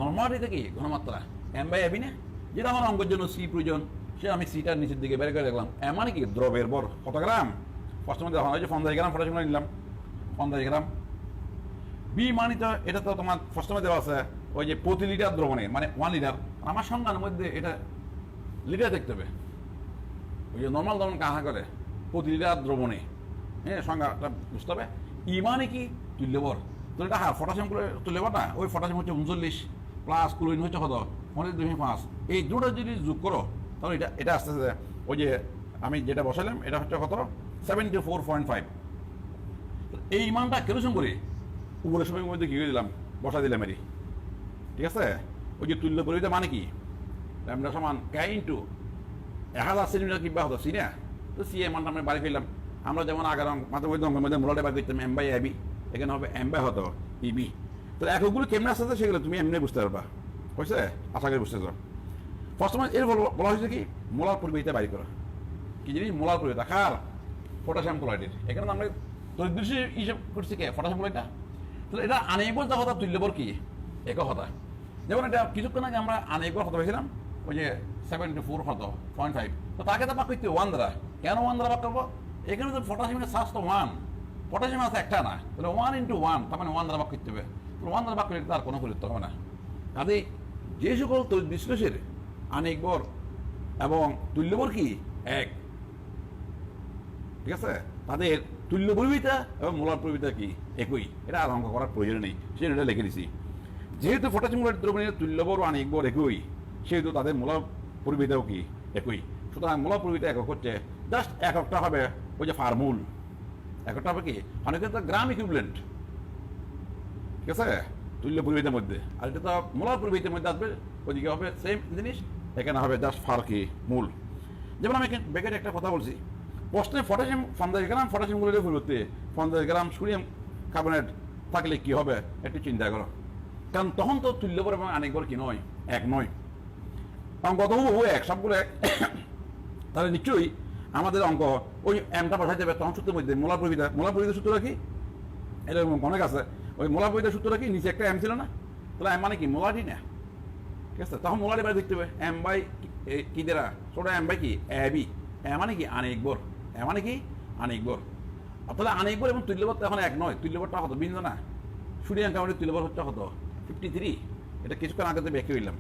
নর্মালিটি কি ঘনমাত্রা এম বাই এবি না, যেটা আমার অঙ্কের জন্য সি প্রয়োজন, সে আমি সিটার নিচের দিকে বের করে দেখলাম। এম মানে কি দ্রবের বর কত গ্রাম, ফার্স্টের মধ্যে হয় যে 50 গ্রাম পটাশিয়াম নিলাম 50 গ্রাম। বি মানিত এটা তো তোমার ফার্স্টের মধ্যে দেওয়া আছে ওই যে প্রতি লিটার দ্রবণে মানে 1 লিটার, আমার সংজ্ঞার মধ্যে এটা লিটার দেখতে হবে, ওই যে নর্মাল দ্রবণ কাহা করে প্রতি লিটার দ্রবণে, হ্যাঁ সংজ্ঞাটা বুঝতে হবে। ই মানে কি তুল্যবর, তো এটা হ্যাঁ পটাশিয়াম তুল্যবর না, ওই পটাশিয়াম হচ্ছে 39 প্লাস ক্লোরিন হচ্ছে কত 5.5, এই দুটো যদি যোগ করো তাহলে এটা আস্তে আস্তে ওই যে আমি যেটা বসালাম এটা হচ্ছে কত 74.5। এই মানটা ক্যালকুলেশন করে উপরের সময়ের মধ্যে কি করে দিলাম, বসা দিলাম এরই। ঠিক আছে, ওই যে তুল্য পরিহিতা মানে কি ল্যামডা সমান কে ইন্টু 1000 সেন্টিমিটার কিংবা হতো সি না, তো সি এর মানটা আমরা বাড়ি ফেললাম। আমরা যেমন আগের মাধ্যমিক অঙ্কের মধ্যে মোলাটা বাড়ি করতাম এম বাই এবি, এখানে হবে এম বাই হতো ইবি। তো এককগুলো কেমন আসতে সেগুলো তুমি এমনি বুঝতে পারবা, বুঝছে? আশা করি বুঝতেছ। ফার্স্ট সময় এর বলা হয়েছে কি মোলার পরিবাহিতা বাড়ি করা, কি জিনিস মোলার পরিবাহিতা কার পটাশিয়াম ক্লোরাইডের। এখানে আমরা তৈরি হিসাব করছি কে পটাশিয়াম ক্লোরাইডটা। তো এটা আনএবল যা হতা তুল্যবর কি একক হতা, যেমন এটা কিছুক্ষণ আগে আমরা আনএবল হতা পেয়েছিলাম ওই যে 74 হতো 0.5, তো তাকে তো বাক করতে 1 দ্বারা। কেন 1 দ্বারা বাক করবো? এখানে তো পটাশিয়ামের সাজ তো 1, পটাশিয়াম আছে একটা না, তাহলে 1 into 1 তার মানে 1 দ্বারা বাক করতে হবে। 1 দ্বারা বাক করলে তার কোনো পরিবর্তন হবে না। কাজে যে সকল বিশ্লেষের আনএকবর এবং তুল্যবর কি এক, ঠিক আছে, তাদের তুল্য পরিবিতা এবং মোলার পরিবিতা কি একই, এটা আর অঙ্ক করার প্রয়োজন নেই, সেটা এটা লিখে দিছি। যেহেতু পটাশিয়াম ক্লোরাইড দ্রবণের তুল্যবর ও আনএকবর একই, সেহেতু তাদের মোলার পরিবিতাও কি একই। সুতরাং মোলার পরিবিতা একক হচ্ছে জাস্ট এককটা হবে ওই যে ফার্মুল, এককটা হবে কি অনেকে তো গ্রাম ইকুইভ্যালেন্ট, ঠিক আছে, তুল্য পরিবিতার মধ্যে। আর এটা তো মোলার পরিবিতার মধ্যে আসবে, ওইদিকে হবে সেম জিনিস, এখানে হবে জাস্ট ফার কি মূল। যেমন আমি এখানে ব্যাকেট একটা কথা বলছি, প্রশ্নে পটাশিয়াম 50 গ্রাম পটাশিয়াম ক্লোরাইডের পরিবর্তে 50 গ্রাম সোডিয়াম কার্বনেট থাকলে কি হবে একটু চিন্তা করো। কারণ তখন তো তুল্যবর এবং আনএকবর কি নয়, এক নয়, অঙ্ক তো এক সবগুলো এক। তাহলে নিশ্চয়ই আমাদের অঙ্ক ওই এমটা পাঠাইতে হবে তখন সূত্রের মধ্যে মোলার পরিবিতা সূত্র রাখি, এটা অনেক আছে। ওই মোলার পরিবিতা সূত্র রাখি, নিচে একটা এম ছিল না, তাহলে এম মানে কি মোলারই না, ঠিক আছে। তখন মোলার এবার দেখতে হবে এম বাই কি দেরা ছোটা এম বাই কি এবি, এ মানে কি আনএকবর, এ মানে কি আনএকবর। তাহলে আনএকবর এবং তুল্যবর এখন এক নয়, তুল্যবরটা হতো ভিন্ন না। সোডিয়াম কার্বনেটের তুল্যবর হচ্ছে হতো 53, এটা কিছুক্ষণ আগে তো ব্যাখ্যা হইলাম,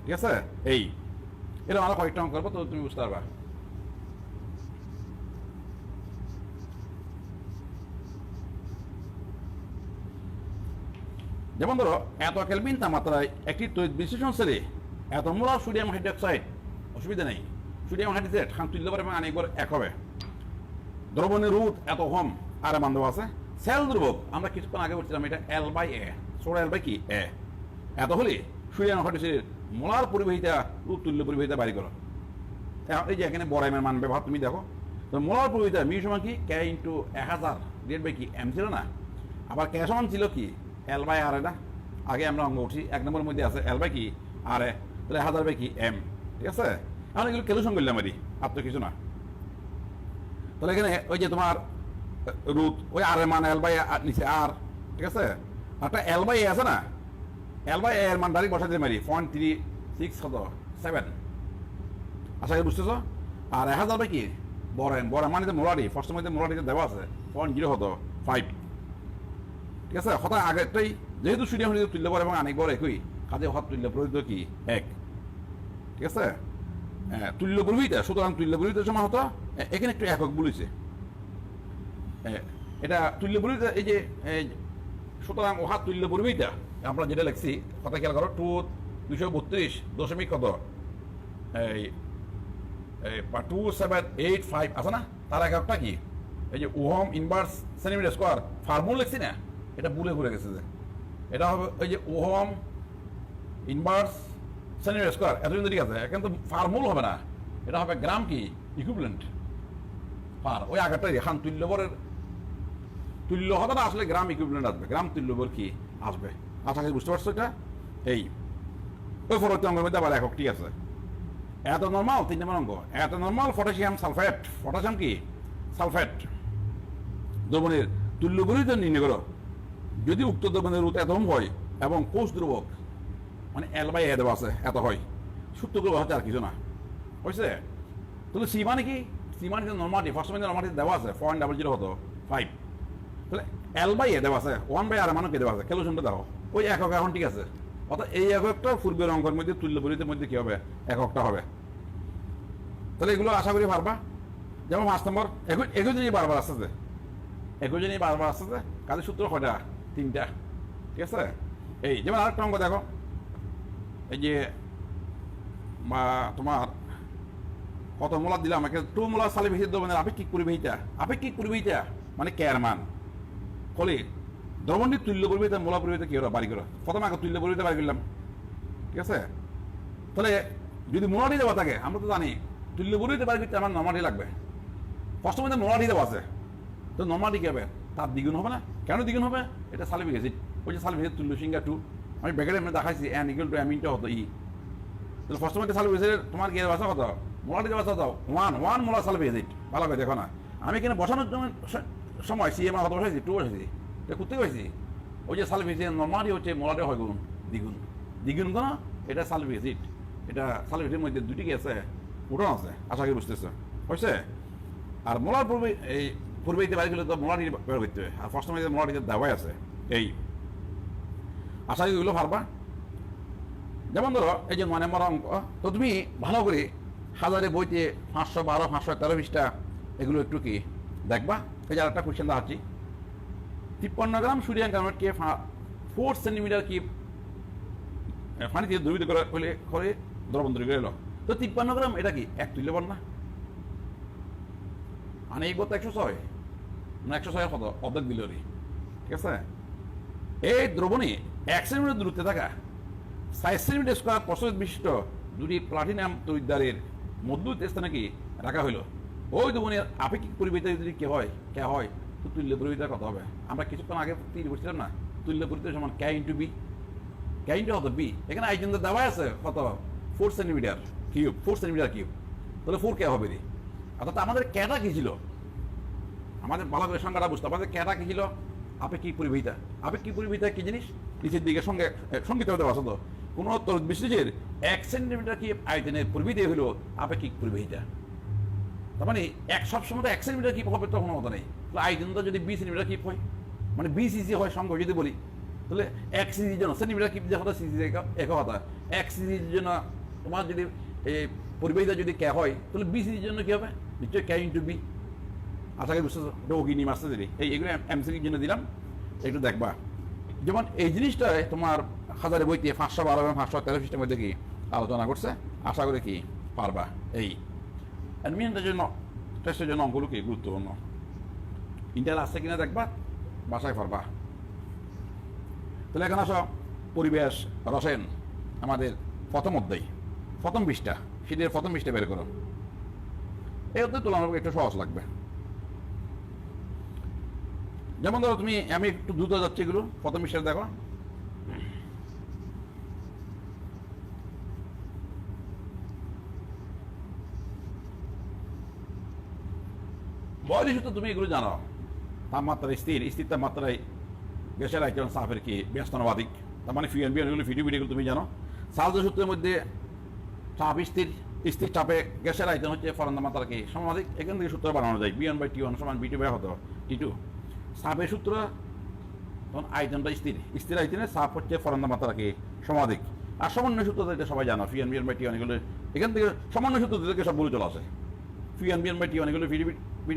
ঠিক আছে। এই এটা আমরা কয়েকটা অঙ্ক করবো, তো তুমি বুঝতে পারবা। যেমন ধরো এত কেলভিন তাপমাত্রায় একটি তড়িৎ বিশ্লেষণ সেলে এত মোলার সোডিয়াম হাইড্রোক্সাইড, অসুবিধা নেই, সোডিয়াম হাইড্রোক্সাইড খান তুল্যবর এবং আনএকবর এক হবে। দ্রবণের রুট এত কম আর মান দেওয়া আছে। সেল দ্রবক আমরা কিছুক্ষণ আগে বলছিলাম এটা এল বাই এ, সোডা এল বাই কি এ, এত হলে সোডিয়াম হাইড্রোক্সাইডের মোলার পরিবাহিতা ও তুল্য পরিবাহিতা বাড়ি করো। এই যে এখানে বড় এমের মান ব্যবহার তুমি দেখো, তো মোলার পরিবাহিতা মিউ সমান কি কে ইন্টু 1000 ডিভাইড বাই কি এম ছিল না, আবার কে সমান ছিল কি এল বাই আর, এটা আগে আমরা অঙ্গ উঠি 1 নম্বরের মধ্যে আছে এল বাই কি আর এ, তাহলে 1000 বাই কি এম, ঠিক আছে। এখন এগুলো ক্যালকুলেশন করলাম আর তো কিছু না। তাহলে এখানে ওই যে তোমার রুট ওই আর এর মান এল বাই নিচে আর, ঠিক আছে, একটা এল বাই এ আছে না, এল বাই এর মান ডাইরেক্ট বসাতে মারি 0.36 আশা করি বুঝতেছ। আর 1000 বাই কি বড় মানে মোলারি ফার্স্টের মধ্যে মোলারিতে দেওয়া আছে 0.05, ঠিক আছে। হঠাৎ আগেরটাই যেহেতু সোডিয়াম তুল্যবর এবং আনএকবর একই, কাজে হঠাৎ তুল্য পরিহিত কি এক, ঠিক আছে। তুল্য পরিহিতা, সুতরাং তুল্য পরিহিতার সময় হতো এখানে একটু একক বলেছে, এটা তুল্য পরিহিতা এই যে সুতরাং ওহার তুল্য পরিহিতা আমরা যেটা লিখছি কথা খেয়াল করো 232 দশমিক কত এই 2785 আছে না, তার এককটা কি এই যে ওহম ইনভার্স সেন্টিমিটার স্কোয়ার ফার্মুল লিখছি না, এটা ভুলে ঘুরে গেছে যে এটা হবে ওই যে ওহম ইনভার্স সেন্টিমিটার স্কোয়ার, এতদিন ঠিক আছে, এখন তো ফার্মুল হবে না, এটা হবে গ্রাম কি ইকুইভ্যালেন্ট পার, ওই আগেরটাই এখান তুল্যবরের তুল্য হবে না, আসলে গ্রাম ইকুইভ্যালেন্ট আসবে, গ্রাম তুল্যবর কি আসবে। আশা করি বুঝতে পারছো এটা। এই ওই পরবর্তী অঙ্গের মধ্যে আবার একক, ঠিক আছে। এত নর্মাল 3 নম্বর অঙ্ক, এত নর্মাল পটাশিয়াম সালফেট, পটাশিয়াম কি সালফেট দ্রবণের তুল্য পরিহিত নির্ণয় করো যদি উক্ত দ্রবণের রুট এত হয় এবং কোষ দ্রবক মানে এল বাই এ দেওয়া আছে এত হয়, সূত্রগুলো হচ্ছে আর কিছু না, বুঝছে। তাহলে সি মানে কি, সি মানে নর্মালিটি ফার্স্ট মানে নর্মালিটি দেওয়া আছে 0.00 হতো 5, তাহলে এল বাই এ দেওয়া আছে 1 বাই আর মানকে দেওয়া আছে, ক্যালকুলেশনটা দেখো ওই একক এখন ঠিক আছে। অর্থাৎ এই এককটা পূর্বের অঙ্কের মধ্যে তুল্য পরিহিতের মধ্যে কি হবে এককটা হবে। তাহলে এগুলো আশা করি পারবা। যেমন 5 নম্বর একই জিনিস বারবার আসতেছে, একই জিনিস বারবার আসতেছে, কাজের সূত্র কয়টা 3টা, ঠিক আছে। এই যেমন আরেকটা অঙ্ক দেখো, এই যে তোমার কত মোলার দিলাম আমাকে 2 মোলার সালফেট দ্রবণের আপেক্ষিক পরিবাহিতা মানে কে এর মান ফলে দ্রবণটির তুল্য পরিবাহিতা মোলা পরিবাহিতা কি হলো বাড়ি করো। প্রথমে আগে তুল্য পরিবাহিতা বাড়ি করলাম, ঠিক আছে? তাহলে যদি মোলাটি দেওয়া থাকে, আমরা তো জানি তুল্য বইতে পারি কিন্তু আমার নর্মালি লাগবে। ফার্স্ট মধ্যে মোলাটি দেওয়া আছে, তো নর্মালি কি হবে? তার দ্বিগুণ হবে না? কেন দ্বিগুণ হবে? এটা সালফিক অ্যাসিড। ওই যে সালফিক অ্যাসিড তুল্য সিঙ্গা 2, আমি ব্যাকেটে এমনি দেখাইছি n = m * হতো ই। তাহলে ফার্স্ট মধ্যে সালফিক অ্যাসিডের তোমার কি বাসা কত? মোলাটি বাসা দাও 1 মোলার সালফিক অ্যাসিড। ভালো করে দেখো না, আমি এখানে বসানোর সময় CMR কত বসাইছি? 2 বসাইছি। এটা করতে পারছি। ওই যে সালফিক অ্যাসিড নর্মালি হচ্ছে মোলাটে হয় গুণ দ্বিগুণ। দ্বিগুণ কেন? এটা সালফিক অ্যাসিড। এটা সালফিক অ্যাসিডের মধ্যে দুটি কি আছে? উঠোন আছে। আশা করি বুঝতেছে হয়েছে। আর মোলার পূর্বে এই পূর্বে বাড়ি গেলে তো মোলাটি ব্যবহার করতে হবে। আর ফার্স্ট মধ্যে মোলাটিতে দেওয়াই আছে। এই আশা করি এগুলো পারবা। যেমন ধরো এই যে 9 নম্বর অঙ্ক, তো তুমি ভালো করে হাজারে বইতে 512, 513 পৃষ্ঠা এগুলো একটু কি দেখবা। এই যে আরেকটা কোয়েশ্চেন দেখাচ্ছি, 53 গ্রাম সোডিয়াম কার্বনেটকে 4 সেন্টিমিটার কি পানিতে দ্রবীভূত করে দ্রবণ তৈরি করে এলো। তো 53 গ্রাম এটা কি এক তুল্য বল না? মানে এই গত 106 না 106 কত অর্ধেক দিল রে। ঠিক আছে? এই দ্রবণে 1 সেন্টিমিটার দূরত্বে থাকা 5 সেন্টিমিটার স্কোয়ার প্রস্থ বিশিষ্ট দুটি প্লাটিনাম তৈরিদারের মধ্যবর্তী স্থানে কি রাখা হইল। ওই দ্রবণের আপেক্ষিক পরিবেশিতা যদি কে হয় তো তুল্য পরিবেশিতার কথা হবে। আমরা কিছুক্ষণ আগে তৈরি করছিলাম না, তুল্য পরিবেশিতা সমান K * B, K * হতো B। এখানে আইজেন দেওয়া আছে কত? 4 সেন্টিমিটার কিউব, 4 সেন্টিমিটার কিউব। তাহলে 4 কে হবে রে। অর্থাৎ আমাদের ক্যাটা কি ছিল? আমাদের ভালো করে সংখ্যাটা বুঝতে, আমাদের ক্যাটা কি ছিল? আপেক্ষিক পরিবেশিতা। আপেক্ষিক পরিবেশিতা কি জিনিস? নিচের দিকে সঙ্গীত দেওয়া আছে তো কোনো তড়িৎ বিশ্বজের 1 সেন্টিমিটার কি আয়তনের পরিবেশিতা হলো আপেক্ষিক পরিবেশিতা। তার মানে সবসময় 1 সেন্টিমিটার কি হবে তখন মতো নেই। তাহলে আয়তনটা যদি 20 সেন্টিমিটার কি হয়, মানে BCC হয় সংখ্যা যদি বলি, তাহলে 1 সিজির জন্য সেন্টিমিটার কি যখন সিজি এক কথা 1 সিজির জন্য তোমার যদি পরিবেশিতা যদি কে হয় তাহলে BCCর জন্য কি হবে? নিশ্চয়ই K * B। আশা করি বুঝতেছো। ডোগিনি মাস্টার দিলি এইগুলো MCQর জন্য দিলাম, একটু দেখবা। যেমন এই জিনিসটায় তোমার হাজারে বইতে 512 এবং 513 পৃষ্ঠার মধ্যে কি আলোচনা করছে। আশা করি কি পারবা। এই অ্যাডমিশনটার জন্য টেস্টের জন্য অঙ্কগুলো কি গুরুত্বপূর্ণ। ইন্টার আসছে কিনা দেখবা, বাসায় পারবা। তাহলে এখন আসো পরিবেশ রসায়ন আমাদের প্রথম অধ্যায়, প্রথম পৃষ্ঠা, শীতের প্রথম পৃষ্ঠা বের করো। এই অধ্যায় তুলনামূলক একটু সহজ লাগবে। যেমন ধরো তুমি, আমি একটু দ্রুত যাচ্ছি এগুলো, প্রথম পৃষ্ঠা দেখো। বয়লি সূত্র তুমি এগুলো জানো। তাপমাত্রা স্থির, স্থির তাপমাত্রায় গ্যাসের আয়তন চাপের কি ব্যস্তানুপাতিক। তার মানে FN BN এগুলো এগুলো তুমি জানো। সালজ সূত্রের মধ্যে চাপ স্থির, স্থির চাপে গ্যাসের আয়তন হচ্ছে ফলন তাপমাত্রা কি সমাধিক। এখান থেকে সূত্র বানানো যায় B1/T1 = B2 হতো T2। চাপের সূত্র তখন আয়তনটা স্থির, স্থির আয়তনে চাপ হচ্ছে ফলন তাপমাত্রা কি সমাধিক। আর সমন্বয় সূত্র এটা সবাই জানো, FN BN/T1 এগুলো এখান থেকে সমন্বয় সূত্র থেকে সবগুলো চলে আসে। FN BN/T1 এগুলো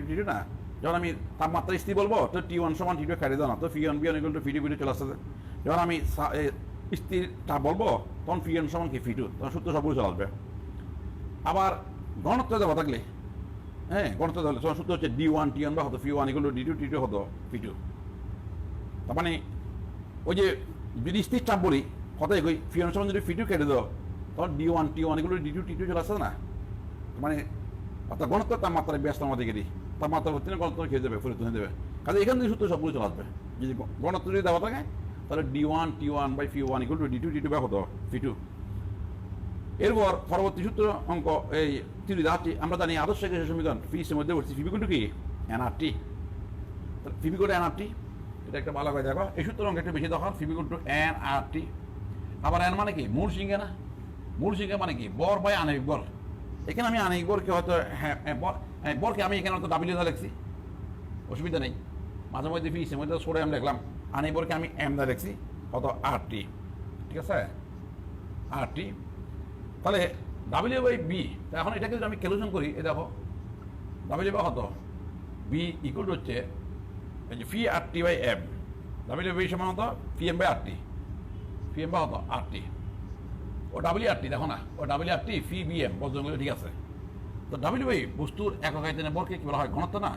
T2 না। যখন আমি তাপমাত্রা স্থির বলবো তো T1 = T2 খাইয়ে দাও না, তো FN BN এগুলো V2 চলে আসছে। যখন আমি স্থির চাপ বলবো তখন FN = কি V2, তখন সূত্র সবগুলো চলে আসবে। আবার ঘনত্ব দেওয়া থাকলে, হ্যাঁ ঘনত্ব দেওয়া তখন সূত্র হচ্ছে D1 T1 হতো V1 = D2 T2 হতো V2। তার মানে ওই যে যদি স্থির চাপ বলি কথাই কই FN = যদি V2 কেটে দাও তখন D1 T1 D2 T2 চলে আসছে না। মানে অর্থাৎ ঘনত্ব তাপমাত্রায় ব্যস্তানুপাতিকেরই তাপমাত্রা হচ্ছে না, ঘনত্ব খেয়ে যাবে, পরিবর্তন হয়ে যাবে। কাজে এখান থেকে সূত্র সবগুলো চলে আসবে। যদি ঘনত্ব যদি দেওয়া থাকে তাহলে D1 T1/V1 = D2 T2 হতো V2। এরপর পরবর্তী সূত্র অঙ্ক এই তৈরি দেখাচ্ছি। আমরা জানি আদর্শ গ্যাসের সমীকরণ ফিসের মধ্যে বলছি ফিবি = কি nRT। ফিবি = nRT, এটা একটা ভালো করে দেখো। এই সূত্র অঙ্ক একটু বেশি দেখো, ফিবি = nRT। আবার n মানে কি মূল সংখ্যা না, মূল সংখ্যা মানে কি বর বাই আণবিক বল। এখানে আমি আণবিক বরকে হয়তো বরকে আমি এখানে হয়তো W দা লিখছি, অসুবিধা নেই। মাঝে মধ্যে ফিসের মধ্যে সোডিয়াম লিখলাম, আণবিক বরকে আমি M দা লিখছি, হয়তো RT। ঠিক আছে, RT। তাহলে W/B, এখন এটাকে যদি আমি ক্যালকুলেশন করি, এই দেখো W হত B = হচ্ছে এই যে φRT/M। W/B সমান হতো Pm/RT, Pm হতো RT। ও WRT দেখো না, ও WRT φBm বজ্রগুলো ঠিক আছে। তো W/B বস্তুর একক আয়তনে বলকে কি বলা হয়? ঘনত্ব না।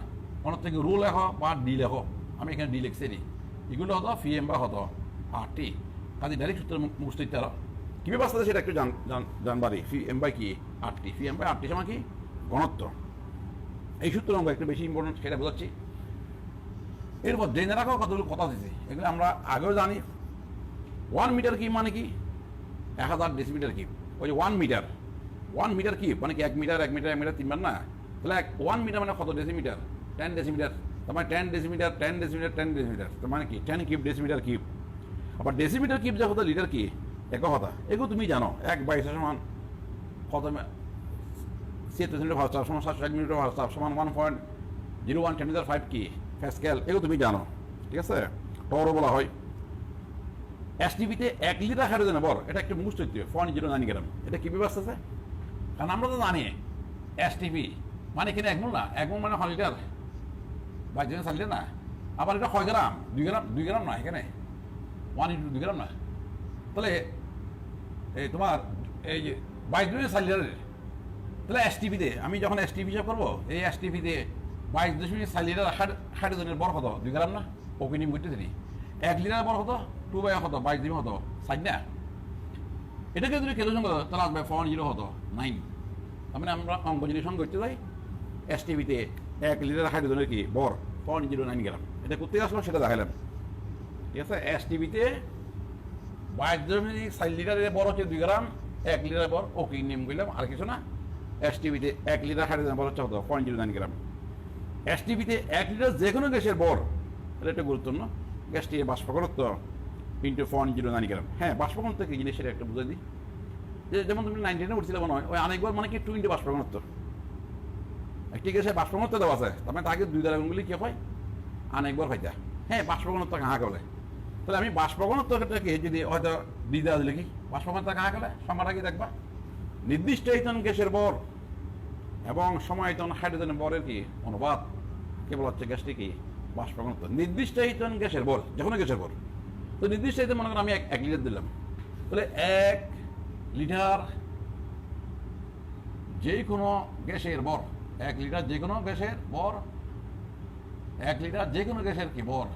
ঘনত্ব কি রো লেখো বা D লেখো, আমি এখানে D লিখছি। এগুলো হতো Pm হতো RT। কাজে ডাইরেক্ট সূত্র মুখস্থ দিতে পারো। কীভাবে বাঁচতে সেটা একটু জানবারই। ফি এম বাই কি R, phi M by R সমান কি ঘনত্ব। এই সূত্র অঙ্ক একটু বেশি ইম্পর্টেন্ট, সেটা বোঝাচ্ছি। এরপর জেনে রাখাও কতগুলো কথা দিয়েছে, এগুলো আমরা আগেও জানি। 1 মিটার কিউব মানে কি 1000 ডেসিমিটার কিউব। ওই যে 1 মিটার কিউব মানে কি 1 মিটার 1 মিটার 1 মিটার 3 বার না, তাহলে 1 মিটার মানে কত ডেসিমিটার? 10 ডেসিমিটার। তার মানে 10 ডেসিমিটার 10 ডেসিমিটার 10 ডেসিমিটার, তার মানে কি 10 কিউব ডেসিমিটার কিউব। আবার ডেসিমিটার কিউব যা হতো লিটার কি এক কথা, এগুলো তুমি জানো। 1/22 সমান কত? 76 মিটার ভার চাপ সমান 760 মিটার ভার চাপ সমান 1.01 10⁵ কি প্যাসকেল, এগুলো তুমি জানো, ঠিক আছে। টরও বলা হয়। এসটিভিতে 1 লিটার হাইড্রোজেন ভর, এটা একটা মুখস্থ হইতে 0.09 গ্রাম। এটা কি ব্যবস্থা আছে? কারণ আমরা তো জানি এসটিভি মানে এখানে 1 মোল না, 1 মোল মানে 1 লিটার বাই জন্য 4 লিটার না। আবার এটা কয় গ্রাম? 2 গ্রাম না, এখানে 1 × 2 গ্রাম না। তাহলে এই তোমার এই যে 22.4 লিটারের, তাহলে এসটিভিতে আমি যখন এসটিভি হিসাব করবো, এই এসটিভিতে 22.4 লিটার হাইড্রোজেনের বরফ হতো 2 গ্রাম না, ওকে নিম করতেছি। 1 লিটার বরফ হতো 2/, হতো 22 হতো 4 না। এটাকে যদি কেন্দ্র সঙ্গে তাহলে আসবে 0.09। তার মানে আমরা অঙ্ক যদি সঙ্গে করতে যাই, এসটিভিতে 1 লিটার হাইড্রোজেনের কি বর 0.09 গ্রাম। এটা করতে আসলো সেটা দেখালাম, ঠিক আছে। এসটিভিতে 22.4 লিটারের বর হচ্ছে 2 গ্রাম, 1 লিটার বর ওকে নিম করলাম, আর কিছু না। এসটিভিতে 1 লিটার হাইড্রোজেন বর হচ্ছে হতো 0.09 গ্রাম। এসটিভিতে 1 লিটার যে কোনো গ্যাসের বর, এটা একটা গুরুত্বপূর্ণ। গ্যাসটি বাষ্প ঘনত্ব ইন্টু 0.09 গ্রাম। হ্যাঁ, বাষ্প ঘনত্ব কি জিনিস সেটা একটা বুঝাই দিই। যেমন তুমি 910 উঠছিলে মনে হয়, ওই অনেকবার মানে কি 2 ইন্টু বাষ্প ঘনত্ব। একটি গ্যাসে বাষ্প ঘনত্ব দেওয়া আছে, তার মানে তাকে 2 দ্বারা গুণগুলি কি হয় অনেকবার হয়তো। হ্যাঁ, বাষ্প ঘনত্ব কাহা বলে। তাহলে আমি বাষ্প ঘনত্বটাকে যদি হয়তো দ্বিধা লিখি, বাষ্প ঘনত্ব কাহা গেলে সংখ্যাটা কি দেখবা, নির্দিষ্ট আয়তন গ্যাসের বর এবং সমায়তন হাইড্রোজেনের বরের কি অনুপাত, কেবল হচ্ছে গ্যাসটি কি বাষ্প ঘনত্ব। নির্দিষ্ট আয়তন গ্যাসের বর, যে কোনো গ্যাসের বর। তো নির্দিষ্ট আয়তন মনে করেন আমি 1 লিটার দিলাম, তাহলে 1 লিটার যে কোনো গ্যাসের বর, 1 লিটার যে কোনো গ্যাসের বর, 1 লিটার যে কোনো গ্যাসের কি বর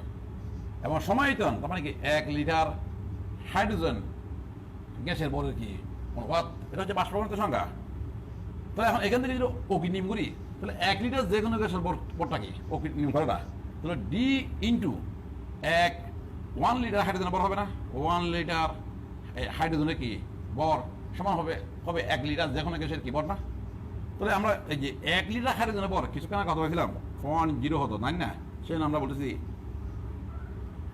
এবং সমায়তন, তার মানে কি 1 লিটার হাইড্রোজেন গ্যাসের বরের কি অনুপাত। এটা হচ্ছে বাষ্প ঘনত্বের সংখ্যা। তাহলে এখন এখান থেকে যদি ওকে নিম করি, তাহলে 1 লিটার যে কোনো গ্যাসের বরটা কি ওকে নিম করাটা, তাহলে ডি ইন্টু 1 লিটার হাইড্রোজেনের বর হবে না, 1 লিটার হাইড্রোজেনের কি বর সমান হবে 1 লিটার যে কোনো গ্যাসের কি বর না। তাহলে আমরা এই যে 1 লিটার হাইড্রোজেনের বর কিছুক্ষণ কথা বলেছিলাম 0.0 হতো 9 না, সেজন্য আমরা বলতেছি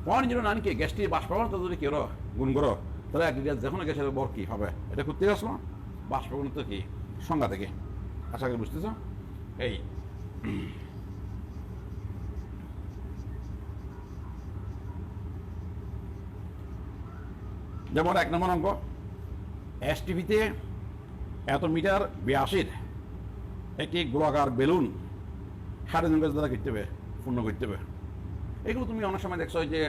0.09 কে গ্যাসটি বাষ্প ঘনত্ব যদি কেউ গুণ করো, তাহলে 1 লিটার যে কোনো গ্যাসের বর কি হবে, এটা করতে আসলো বাষ্প ঘনত্ব কি সংজ্ঞা থেকে। আশা করি বুঝতেছ। এই যেমন 1 নম্বর অঙ্ক, এসটিভিতে এত মিটার ব্যাসের একটি গোলাকার বেলুন হাইড্রোজেন গ্যাস দ্বারা করতে হবে, পূর্ণ করতে হবে। এগুলো তুমি অনেক সময় দেখছো যে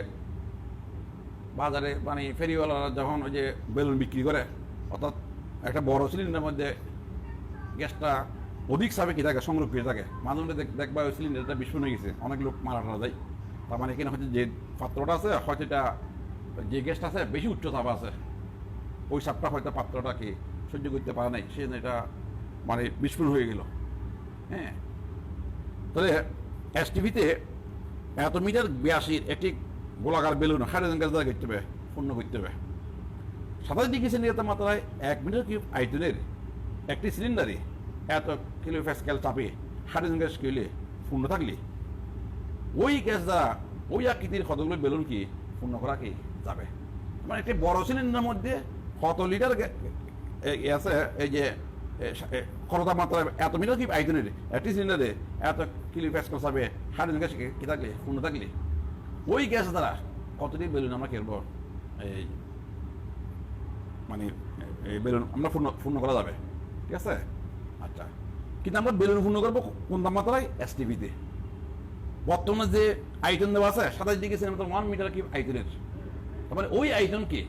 বাজারে মানে ফেরিওয়ালারা যখন ওই যে বেলুন বিক্রি করে, অর্থাৎ একটা বড় সিলিন্ডারের মধ্যে গ্যাসটা অধিক চাপে কি থাকে সংরক্ষিত থাকে, মাঝে মধ্যে দেখবা ওই সিলিন্ডারটা বিস্ফোরণ হয়ে গেছে, অনেক লোক মারা টারা যায়। তার মানে এখানে হয়তো যে পাত্রটা আছে হয়তো এটা যে গ্যাসটা আছে বেশি উচ্চ চাপ আছে, ওই চাপটা হয়তো পাত্রটা কি সহ্য করতে পারে নাই, সেজন্য এটা মানে বিস্ফোরণ হয়ে গেল। হ্যাঁ, তাহলে এসটিভিতে এত মিটার ব্যাসের একটি গোলাকার বেলুন হাইড্রোজেন গ্যাস দ্বারা করতে হবে, পূর্ণ করতে হবে। 27 ডিগ্রি সেন্টিগ্রেড মাত্রায় 1 মিটার কিউব আয়তনের একটি সিলিন্ডারে এত কিলো প্যাসকেল চাপে হাইড্রোজেন গ্যাস কিলে পূর্ণ থাকলে ওই গ্যাস দ্বারা ওই আকৃতির কতগুলো বেলুন কি পূর্ণ করা কি যাবে। মানে একটি বড় সিলিন্ডারের মধ্যে কত লিটার আছে, এই যে কত মাত্রায় এত মিটার কিউব আয়তনের একটি সিলিন্ডারে এত কিলো প্যাসকেল চাপে হাইড্রোজেন গ্যাস কি থাকলে পূর্ণ থাকলে ওই গ্যাস দ্বারা কতটি বেলুন আমরা খেলবো, এই মানে এই বেলুন আমরা পূর্ণ করা যাবে, ঠিক আছে। আচ্ছা, কিন্তু আমরা বেলুন পূর্ণ করবো কোন তাপমাত্রায়, এসটিভিতে। বর্তমানে যে আয়তন দেওয়া আছে 27 ডিগ্রি সেন্টিগ্রেড 1 মিটার কিউব আয়তনের, তার মানে ওই আয়তনকে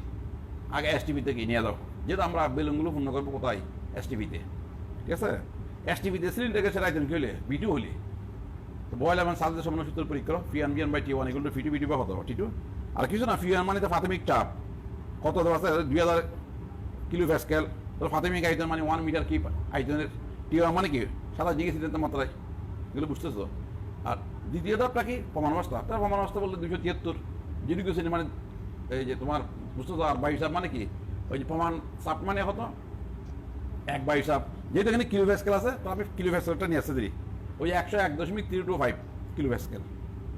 আগে এসটিভিতে কি নিয়ে যাও, যেহেতু আমরা বেলুনগুলো পূর্ণ করবো কোথায়, এসটিভিতে, ঠিক আছে। এসটিভিতে সিলিন্ডার গ্যাসের আয়তন কি হলে B2 হলে, তো বয়ল এবং সালদের সমান সূত্র প্রয়োগ করো, P1 এগুলো P2 কত T2, আর কিছু না, P1 মানে তো প্রাথমিক চাপ কত দেওয়া আছে 2000 কিলো প্যাসকেল, তাহলে প্রাথমিক আয়তন মানে 1 মিটার কিউব আয়তনের টিওয়ার মানে কি সাদা জিগে সিদ্ধান্ত মাত্রায়, এগুলো বুঝতেছো। আর দ্বিতীয় ধাপটা কি প্রমাণ অবস্থা, তার প্রমাণ অবস্থা বলতে 273 যেটুকু শ্রেণী মানে এই যে তোমার বুঝতেছো। আর বায়ু চাপ মানে কি ওই যে প্রমাণ চাপ মানে হতো 1 বায়ু চাপ, যেহেতু এখানে কিলো প্যাসকেল আছে তো আমি কিলো প্যাসকেলটা নিয়ে আসতে দিই ওই 101.325 কিলো প্যাসকেল,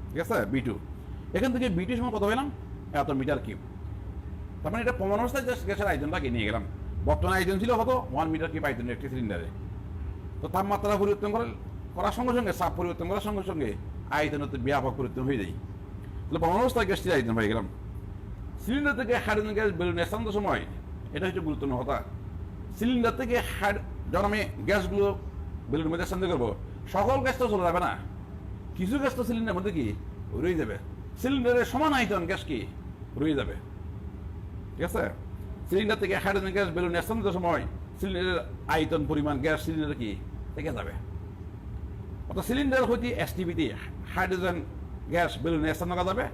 ঠিক আছে B2। এখান থেকে B2 সময় কত পেলাম এত মিটার কিউব। তার মানে এটা প্রমাণ অবস্থায় জাস্ট গ্যাসের আয়তনটাকে নিয়ে গেলাম। বর্তমান আয়তন ছিল কত 1 মিটার কিউব আয়তনের একটি সিলিন্ডারে। তো তাপমাত্রা পরিবর্তন করার সঙ্গে সঙ্গে চাপ পরিবর্তন করার সঙ্গে সঙ্গে আয়তনের ব্যাপক পরিবর্তন হয়ে যায়। তাহলে প্রমাণ অবস্থায় গ্যাসটির আয়তন হয়ে গেলাম। সিলিন্ডার থেকে হাইড্রোজেন গ্যাস বেলুনে স্থানান্তর সময় এটা হচ্ছে গুরুত্বপূর্ণ কথা। সিলিন্ডার থেকে যখন আমি গ্যাসগুলো বেলুনের মধ্যে স্থানান্তর করবো, সকল গ্যাস তো চলে যাবে না, কিছু গ্যাস তো সিলিন্ডারের মধ্যে কি রয়ে যাবে। সিলিন্ডারের সমান আয়তন গ্যাস কি রয়ে যাবে, ঠিক আছে। সিলিন্ডার থেকে হাইড্রোজেন গ্যাস বেলুনে স্থানান্তর সময় সিলিন্ডারের আয়তন পরিমাণ গ্যাস সিলিন্ডারে কি থেকে যাবে। অর্থাৎ সিলিন্ডার হইতে এসটিপিতে হাইড্রোজেন গ্যাস বেলুনে স্থানান্তর করা যাবে।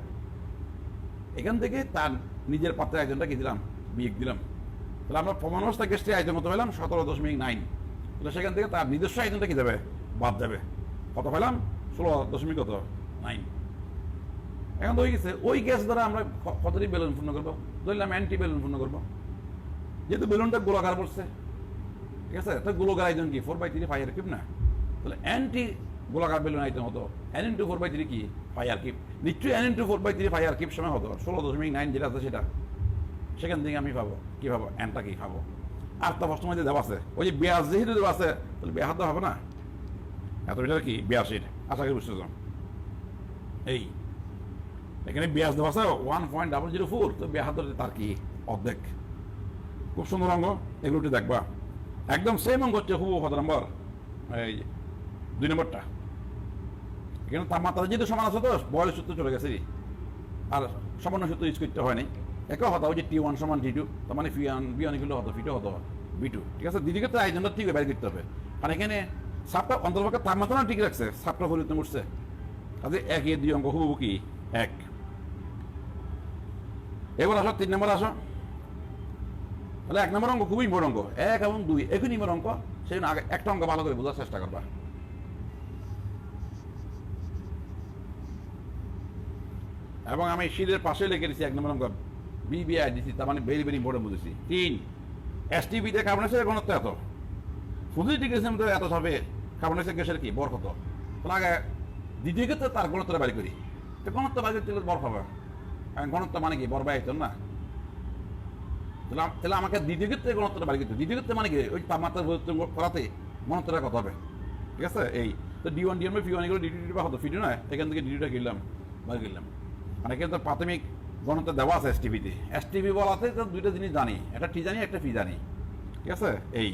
এখান থেকে তার নিজের পাত্রের আয়তনটা কি দিলাম বিয়োগ দিলাম। তাহলে আমরা প্রমাণ অবস্থা গ্যাসটির আয়তন কত পেলাম 17.9। তাহলে সেখান থেকে তার নিজস্ব আয়তনটা কি যাবে বাদ যাবে, কত পেলাম 16.9। এখন তো হয়ে গেছে ওই গ্যাস দ্বারা আমরা কতটি বেলুন পূর্ণ করবো, ধরলাম অ্যান্টি বেলুন পূর্ণ করবো। যেহেতু বেলুনটা গোলাকার পড়ছে, ঠিক আছে, তো গোলাকার আয়তন কি 4/3 পাই আর কিউব না। তাহলে অ্যান্টি গোলাকার বেলুন আয়তন হতো n × 4/3 কি পাই আর কিউব। নিশ্চয়ই n × 4/3 পাই আর কিউব সময় হতো 16.9 যেটা আছে সেটা। সেখান থেকে আমি পাবো কি পাবো এনটা কি পাবো। আর তো প্রশ্ন মধ্যে দেওয়া আছে ওই যে ব্যাস যেহেতু দেওয়া আছে তাহলে ব্যাহাত হবে না এত মিটার কি 82। আশা করি বুঝতে চাও। এই এখানে ব্যাস দেওয়া আছে 1.004, তো ব্যাহাত তার কি অর্ধেক। খুব সুন্দর অঙ্গ, এগুলো একটু দেখবা। একদম সেম অঙ্গ হচ্ছে খুব কত নম্বর এই 2 নম্বরটা। এখানে তাপমাত্রা যেহেতু সমান আছে তো বয়স সূত্র চলে গেছে আর সামান্য সূত্র ইউজ করতে হয়নি। একই হতো ওই যে T1 = T2, তার মানে B1 = হতো V2 হতো B2, ঠিক আছে। দ্বিতীয় ক্ষেত্রে আয়তনটা ঠিক বের করতে হবে, কারণ এখানে সাপটা অন্তর্পক্ষে তাপমাত্রা ঠিক রাখছে, সাপটা পরিবর্তন করছে। কাজে 1 এর 2 অঙ্ক হুবহু কি 1। এবার আসো 3 নম্বর আসো। তাহলে 1 নম্বর অঙ্ক খুবই ইম্পর্টেন্ট অঙ্ক, 1 এবং 2 একই নিম্বর অঙ্ক। সেই জন্য আগে একটা অঙ্ক ভালো করে বোঝার চেষ্টা করবা। এবং আমি শীতের পাশে লিখে দিচ্ছি 1 নম্বর অঙ্ক BBI দিচ্ছি, তার মানে ভেরি ভেরি ইম্পর্টেন্ট বুঝেছি। 3 STPতে কার্বন ডাইঅক্সাইডের ঘনত্ব এত, 25 ডিগ্রি সেন্টিগ্রেড এত হবে কার্বন ডাইঅক্সাইড গ্যাসের কি বর কত। তাহলে আগে দ্বিতীয় ক্ষেত্রে তার ঘনত্বটা বাড়ি করি, তো ঘনত্ব বাড়ি করতে বর পাবে। ঘনত্ব মানে কি বর বা আয়তন না। তাহলে আমাকে দ্বিতীয় ক্ষেত্রে ঘনত্বটা বাড়ি করতে, দ্বিতীয় ক্ষেত্রে মানে কি ওই তাপমাত্রা পরিবর্তন করাতে ঘনত্বটা কত হবে, ঠিক আছে। এই তো D1 D1 P1 এগুলো D2 বা হতো ফিটু নয়, এখান থেকে D2টা কিনলাম বাড়ি করলাম। মানে এখানে তো প্রাথমিক ঘনত্ব দেওয়া আছে STPতে। STP বলাতে তো দুইটা জিনিস জানি, একটা T জানি একটা P জানি, ঠিক আছে। এই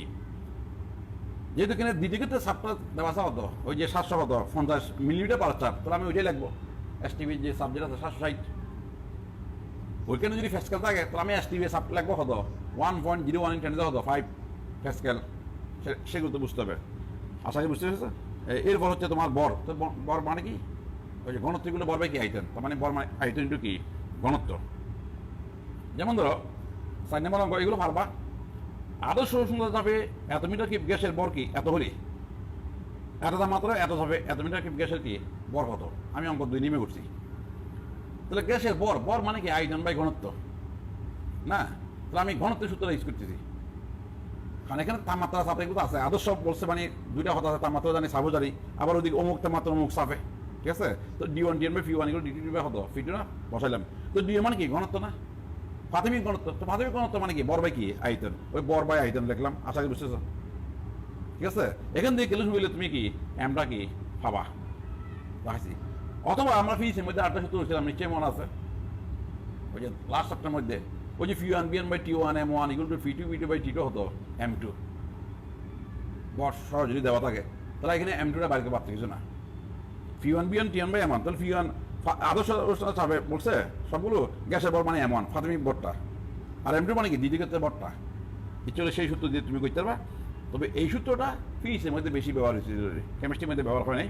যেহেতু এখানে দ্বিতীয় ক্ষেত্রে চাপটা দেওয়া আছে হতো ওই যে 750 মিলিমিটার পার চাপ, তাহলে আমি ওইটাই লিখবো। STPর যে সাবজেক্ট আছে 760, ওইখানে যদি প্যাসকেল থাকে তাহলে আমি STP চাপ লিখবো হতো 1.01 × 10 হতো 5 প্যাসকেল। সেগুলো তো বুঝতে হবে, আশা করি বুঝতে পেরেছে। এরপর হচ্ছে তোমার বর, তো বর মানে কি ওই যে ঘনত্বগুলো বর বাই কি আয়তন, তার মানে বর আয়তন ইন্টু কি ঘনত্ব। যেমন ধরো 4 নম্বর অঙ্ক, এগুলো পারবা। আদর্শ সুন্দর যাবে এত মিটার কিউব গ্যাসের বর কি এত হলে এত তাপমাত্রা এত হবে এত মিটার কিউব গ্যাসের কি বর কত। আমি অঙ্ক 2 নেমে করছি। তাহলে গ্যাসের বর, বর মানে কি আয়তন বাই ঘনত্ব না। তাহলে আমি ঘনত্বের সূত্রটা ইউজ করতেছি, কারণ এখানে তাপমাত্রা চাপ এগুলো আছে। আদর্শ বলছে মানে দুইটা কথা আছে, তাপমাত্রা জানি চাপও জানি, আবার ওদিকে অমুক তাপমাত্রা অমুক চাপে, ঠিক আছে। তো D1 D1 P1 এগুলো D2 হতো ফিটু না বসাইলাম। তো D মানে কি ঘনত্ব না, প্রাথমিক ঘনত্ব। তো প্রাথমিক ঘনত্ব মানে কি বর বাই কি আয়তন, ওই বর বাই আয়তন লিখলাম। আশা করি বুঝতেছ, ঠিক আছে। এখান থেকে ক্যালকুলেশন করলে তুমি কি এমটা কি পাবা রাখছি। অথবা আমরা ফিজিক্সের মধ্যে আরেকটা সূত্র ছিলাম নিশ্চয়ই মনে আছে, ওই যে লাস্ট চ্যাপ্টারের মধ্যে ওই যে P1 B1 / T1 M1 = P2 B2 / T2 হতো M2। বর সহ যদি দেওয়া থাকে তাহলে এখানে M2টা বাইরে পারতে কিছু না। P1 B1 T1 / M1, তাহলে P1 আদর্শ চাপে বলছে সবগুলো গ্যাসের বর মানে M1 প্রাথমিক বরটা, আর M2 মানে কি দ্বিতীয় ক্ষেত্রে বরটা। চলে সেই সূত্র দিয়ে তুমি করতে পারবা। তবে এই সূত্রটা ফিজিক্সের মধ্যে বেশি ব্যবহার হয়েছে, কেমিস্ট্রির মধ্যে ব্যবহার হয় নাই।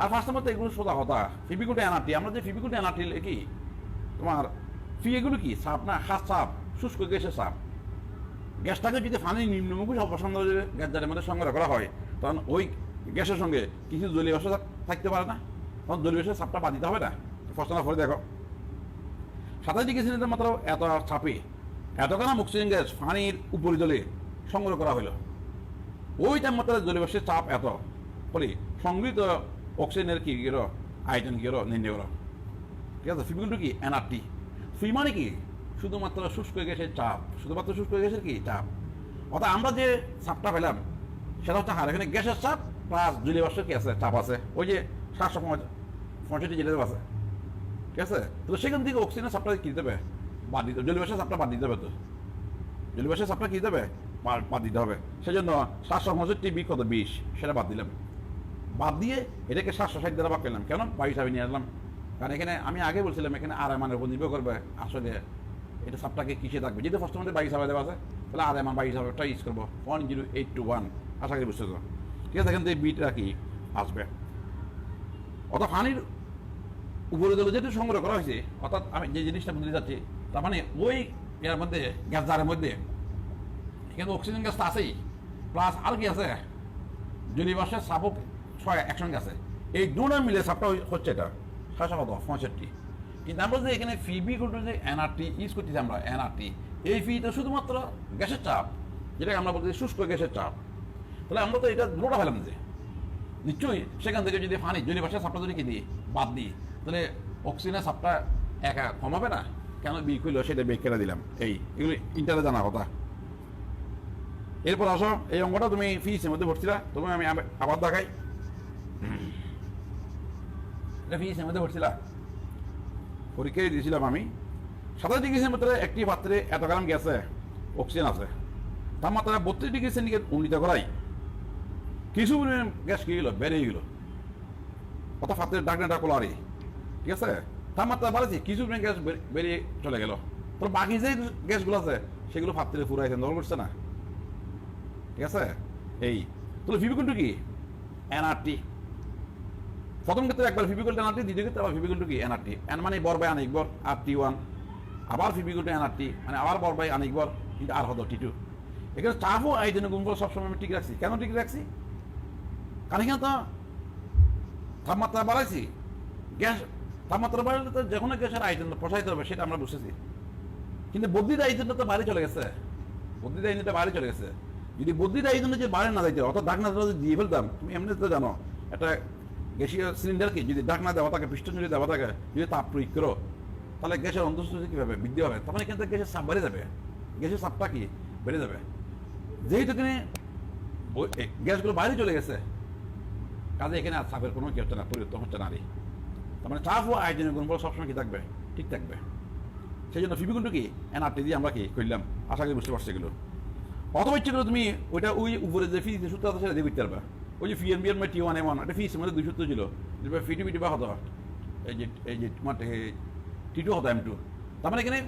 আর ফার্স্ট নাম্বার তো এগুলো সোজা কথা, ফিবিকুটে এনআরটি। আমরা যে ফিবিকুটে এনআরটি কি তোমার ফি এগুলো কি চাপ না, খাস চাপ, শুষ্ক গ্যাসের চাপ, গ্যাসটাকে যদি পানি নিম্নমুখী অপসারণ গ্যাস জারের মধ্যে সংগ্রহ করা হয় তখন ওই গ্যাসের সঙ্গে কিছু জলীয় বাষ্প থাকতে পারে না, তখন জলীয় বাষ্পের চাপটা বাদ দিতে হবে না। প্রশ্ন করে দেখো 27 সেন্টিমিটার মাত্র এত চাপে এতখানা অক্সিজেন গ্যাস পানির উপরিতলে সংগ্রহ করা হলো। ওই তাপমাত্রায় জলীয় বাষ্পের চাপ এত ফলে সংগৃহীত অক্সিজেনের কি করো আয়তন কি করো নির্ণয় করো। ঠিক আছে, ফি কিন্তু কি এনআরটি। ফি মানে কি শুধুমাত্র শুষ্ক গ্যাসের চাপ, শুধুমাত্র শুষ্ক গ্যাসের কি চাপ। অর্থাৎ আমরা যে চাপটা পেলাম সেটা হচ্ছে হার এখানে গ্যাসের চাপ প্লাস জলীয় বাষ্পের কি আছে চাপ আছে, ওই যে 765 যেটা আছে। ঠিক আছে, তো সেখান থেকে অক্সিজেনের চাপটা কি দিতে হবে বাদ দিতে হবে, জলীয় বাষ্পের চাপটা বাদ দিতে হবে। তো জলীয় বাষ্পের চাপটা কি দিতে হবে বাদ দিতে হবে। সেই জন্য 765 কত 20 সেটা বাদ দিলাম। বাদ দিয়ে এটাকে 760 দ্বারা ভাগ করলাম। কেন 22 নিয়ে আসলাম? কারণ এখানে আমি আগে বলছিলাম এখানে আর মানের উপর নির্ভর করবে আসলে এটা চাপটাকে কিসে থাকবে। যেহেতু ফার্স্ট মধ্যে 22 দেওয়া আছে তাহলে আর মান 22 ইউজ করবো 10821। আশা করি বুঝতেছ। ঠিক আছে, এখান থেকে বিটা কি আসবে। অর্থাৎ পানির উপরে জল যেহেতু সংগ্রহ করা হয়েছে, অর্থাৎ আমি যে জিনিসটা বুঝতে যাচ্ছি তার মানে ওই এর মধ্যে গ্যাস জারের মধ্যে এখানে অক্সিজেন গ্যাস তো আছেই, প্লাস আর কি আছে জলীয় বাষ্পের চাপও একসঙ্গে আছে। এই দুটো মিলে চাপটা হচ্ছে এটা 765। কিন্তু আমরা যে এখানে ফি বি করতে যে এনআরটি ইউজ করতেছি আমরা এনআরটি, এই ফিটা শুধুমাত্র গ্যাসের চাপ, যেটাকে আমরা বলতেছি শুষ্ক গ্যাসের চাপ। তাহলে আমরা তো এটা দুটোটা পেলাম যে নিশ্চয়ই সেখান থেকে যদি পানি জলীয় বাষ্পের চাপটা যদি কি দিই বাদ দিই তাহলে অক্সিজেনের চাপটা একা কমাবে না। কেন বি করলো সেটা বেক করে দিলাম। এগুলো ইন্টারে জানা কথা। এরপর আসো এই অঙ্কটা তুমি ফিসের মধ্যে ভরছিলা, তুমি আমি আবার দেখাই। এটা ফিসের মধ্যে ভরছিলা, পরীক্ষায় দিয়েছিলাম আমি। 27 সেন্টিমিটারে একটি পাত্রে এত গ্রাম গ্যাসে অক্সিজেন আছে, তাপমাত্রা 32 সেন্টিগ্রেড উন্নীত করাই কিছু পরিমাণ গ্যাস কি গেল বেরিয়ে গেল। অর্থাৎ পাত্রের ডাকনাটা কোলারি। ঠিক আছে, তাপমাত্রা বাড়াচ্ছি কিছু পরিমাণ গ্যাস বেরিয়ে চলে গেল। তো বাকি যে গ্যাসগুলো আছে সেগুলো পাত্রে ফুরাইছে, দখল করছে না। ঠিক আছে, তাহলে ফিবিকলটা কি এনআরটি। প্রথম ক্ষেত্রে একবার ফিবিকল এনআরটি, দ্বিতীয় ক্ষেত্রে আবার ফিবিকল কি এনআরটি। এন মানে বর বাই আনিক বর আর T1, আবার ফিবিকল এনআরটি মানে আবার বর বাই আনিক বর কিন্তু আর হতো T2। এখানে চাপও আয়তনের গুণফল সবসময় আমি ঠিক রাখছি। কেন ঠিক রাখছি? কারণ এখানে তো তাপমাত্রা বাড়াইছি, গ্যাস তাপমাত্রা বাড়ালে তো যে কোনো গ্যাসের আয়তনটা প্রসারিত হবে সেটা আমরা বুঝতেছি। কিন্তু বর্ধিত আয়তনটা তো বাইরে চলে গেছে, বর্ধিত আয়তনটা বাইরে চলে গেছে। যদি বর্ধিত আয়তনে যে বাইরে না যাইতে অর্থাৎ ঢাকনা যদি দিয়ে ফেলতাম, তুমি এমনি তো জানো একটা গ্যাসীয় সিলিন্ডারকে যদি ঢাকনা দেওয়া থাকে, পিস্টন যদি দেওয়া থাকে, যদি তাপ প্রয়োগ করো তাহলে গ্যাসের অন্তঃস্থিতি কীভাবে বৃদ্ধি হবে? তখন এখান থেকে গ্যাসের চাপ বেড়ে যাবে, গ্যাসের চাপটা কি বেড়ে যাবে। যেহেতু এখানে গ্যাসগুলো বাইরে চলে গেছে কাজে এখানে আর চাপের কোনো কি হচ্ছে না, পরিবর্তন হচ্ছে না। তার মানে চাপ ও আয়তনের গুণফল সবসময় কি থাকবে ঠিক থাকবে। সেই জন্য ফিবিগুণটা কি এনআরটি দিয়ে আমরা কি করলাম, আশা করি বুঝতে পারছি এগুলো। অথবা ইচ্ছে করে তুমি ওইটা ওই উপরে যে ফি সূত্র আছে সেটা দিয়ে করতে পারবা। ওই যে ফি এন T1 M1 একটা ফিসের মধ্যে 2 সূত্র ছিল, ফিটি বা হতো এই যে তোমার T2 হতো M2। তার মানে এখানে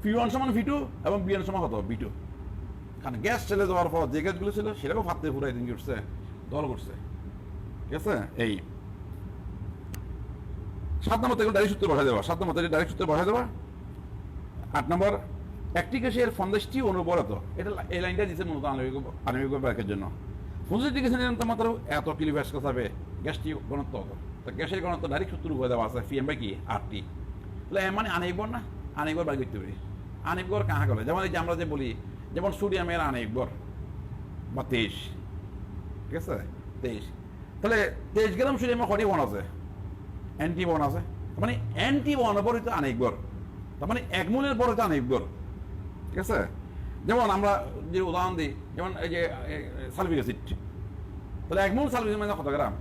P1 সমান V2 এবং BN সমান হতো B2। কারণ গ্যাস ছেড়ে যাওয়ার পর যে গ্যাসগুলো ছিল সেটাকেও ভাবতে পুরাই দিন করছে, দল করছে। ঠিক আছে, 7 নম্বর থেকে ডাইরেক্ট সূত্র বসাই দেওয়া, 7 নম্বর থেকে ডাইরেক্ট সূত্র বসাই দেওয়া। 8 নম্বর একটি গ্যাসের ফন্দেশটি অনুবরত, এটা এই লাইনটা দিচ্ছে মূলত আণবিক ব্যাকের জন্য। 65 গ্যাসের তাপমাত্রা এত কিলোব্যাস হবে গ্যাসটি ঘনত্ব হতো। তো গ্যাসের ঘনত্ব ডাইরেক্ট সূত্র উপরে দেওয়া আছে PM বাই কি RT। তাহলে এম মানে আণবিক ভর না, আণবিক ভর বাই করতে পারি। আণবিক ভর কাহা গেলে যেমন এই যে আমরা যে বলি যেমন সোডিয়ামের আণবিক ভর বা 23, ঠিক আছে 23। তাহলে 23 গ্রাম সোডিয়ামের কটি বন আছে? অ্যান্টি বন আছে। তার মানে অ্যান্টি বনের পর হইতে আণবিক ভর, তার মানে 1 মোলের পর হইতে আণবিক ভর। ঠিক আছে, যেমন আমরা যে উদাহরণ দিই যেমন এই যে সালফিক অ্যাসিড, তাহলে 1 মোল সালফিক মানে কত গ্রাম?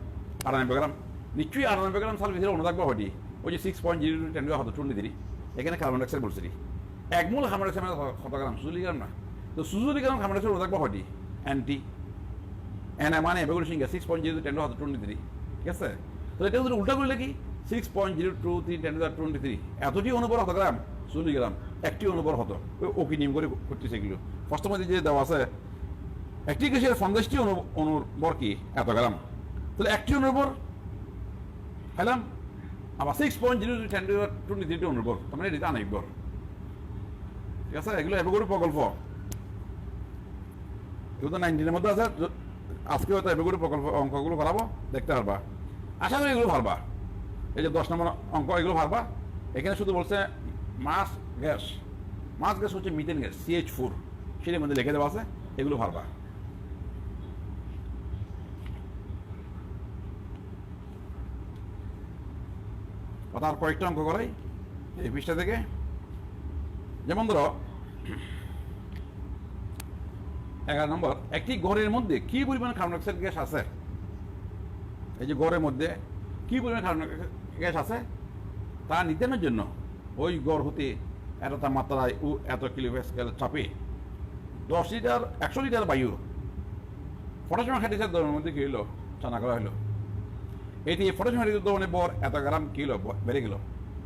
98 গ্রাম। নিশ্চয়ই 98 গ্রাম সালফিকের অনুদাগ বা হটি ওই যে 6.010 হতো 23। এখানে কার্বন ডাইঅক্সাইড বলছি 1 মোল কার্বন ডাইঅক্সাইড কত গ্রাম? 40 গ্রাম না। তো 40 গ্রাম কার্বন ডাইঅক্সাইড অনুদাগ বা হটি অ্যান্টি এন মানে এভাগুলো সিঙ্গা 6.010 হতো 23। ঠিক আছে, তো এটা যদি উল্টা করলে কি 6.023 এতটি অনুবর হতো গ্রাম 40 গ্রাম, একটি অনুবর হতো। ওকে নিয়ম করে করতেছে এগুলো। প্রথম যে দেওয়া আছে একটি গ্যাসের 50টি অনুবর কি এত গ্রাম, তাহলে একটি অনুবর খাইলাম আবার 6.023 অনুবর, তার মানে এটা আণবিক ভর। ঠিক আছে, এগুলো এভাবে প্রকল্প এগুলো তো 19-এর মধ্যে আছে। আজকে হয়তো এগুলো প্রকল্প অঙ্কগুলো করাবো, দেখতে পারবা। আশা করি এগুলো পারবা। এই যে 10 নম্বর অঙ্ক, এগুলো পারবা। এখানে শুধু বলছে মাছ গ্যাস হচ্ছে মিথেন গ্যাস, CH4, সেটার মধ্যে লিখে দেওয়া আছে, এগুলো পারবা। তার কয়েকটা অঙ্ক করাই এই পৃষ্ঠা থেকে। যেমন ধরো 11 নম্বর, একটি ঘরের মধ্যে কি পরিমাণ কার্বন ডাইঅক্সাইড গ্যাস আছে? এই যে ঘরের মধ্যে কি পরিমাণ কার্বন গ্যাস আছে তা নির্ধারণের জন্য ওই ঘর হতে এত তাপমাত্রায় ও এত কিলোপ্যাসকেল চাপে 10 লিটার 100 লিটার বায়ু পটাশিয়াম হাইড্রোক্সাইড দ্রবণের মধ্যে কি হলো চালনা করা হলো। এটি পটাশিয়াম হাইড্রোক্সাইড দ্রবণের ভর এত গ্রাম কিলো বেড়ে গেল।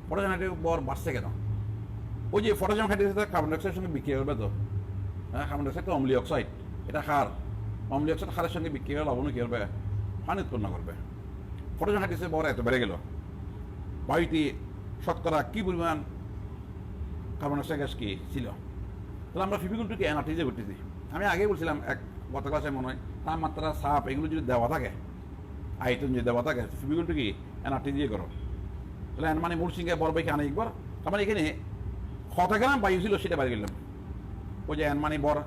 পটাশিয়াম হাইড্রোক্সাইড ভর বাড়ছে কেন? ওই যে পটাশিয়াম হাইড্রোক্সাইড কার্বন ডাইঅক্সাইডের সঙ্গে বিক্রিয়া করবে তো, হ্যাঁ, কার্বন ডাইঅক্সাইড তো অম্লীয় অক্সাইড, এটা ক্ষার। অম্লীয় অক্সাইড ক্ষারের সঙ্গে বিক্রিয়া লবণ কি করবে? পানি উৎপন্ন করবে। পটাশিয়াম হাইড্রোক্সাইড ভর এত বেড়ে গেল, বায়ুতে শতকরা কি পরিমাণ কার্বন ডাইঅক্সাইড গ্যাস কি ছিল? তাহলে আমরা ফিফিকুলটুকে এনআরটিজে করতেছি। আমি আগেই বলছিলাম গত ক্লাসে মনে হয়, তাপমাত্রা, চাপ এগুলো যদি দেওয়া থাকে, আয়তন যদি দেওয়া থাকে, ফিফিকুলটু কি এনআরটি দিয়ে করো। তাহলে মানে মূল সিংহে বর বাইকে আনা একবার, তার মানে এখানে কত গ্রাম বায়ু ছিল সেটা বাইরে গেলাম। ওই যে মানে বর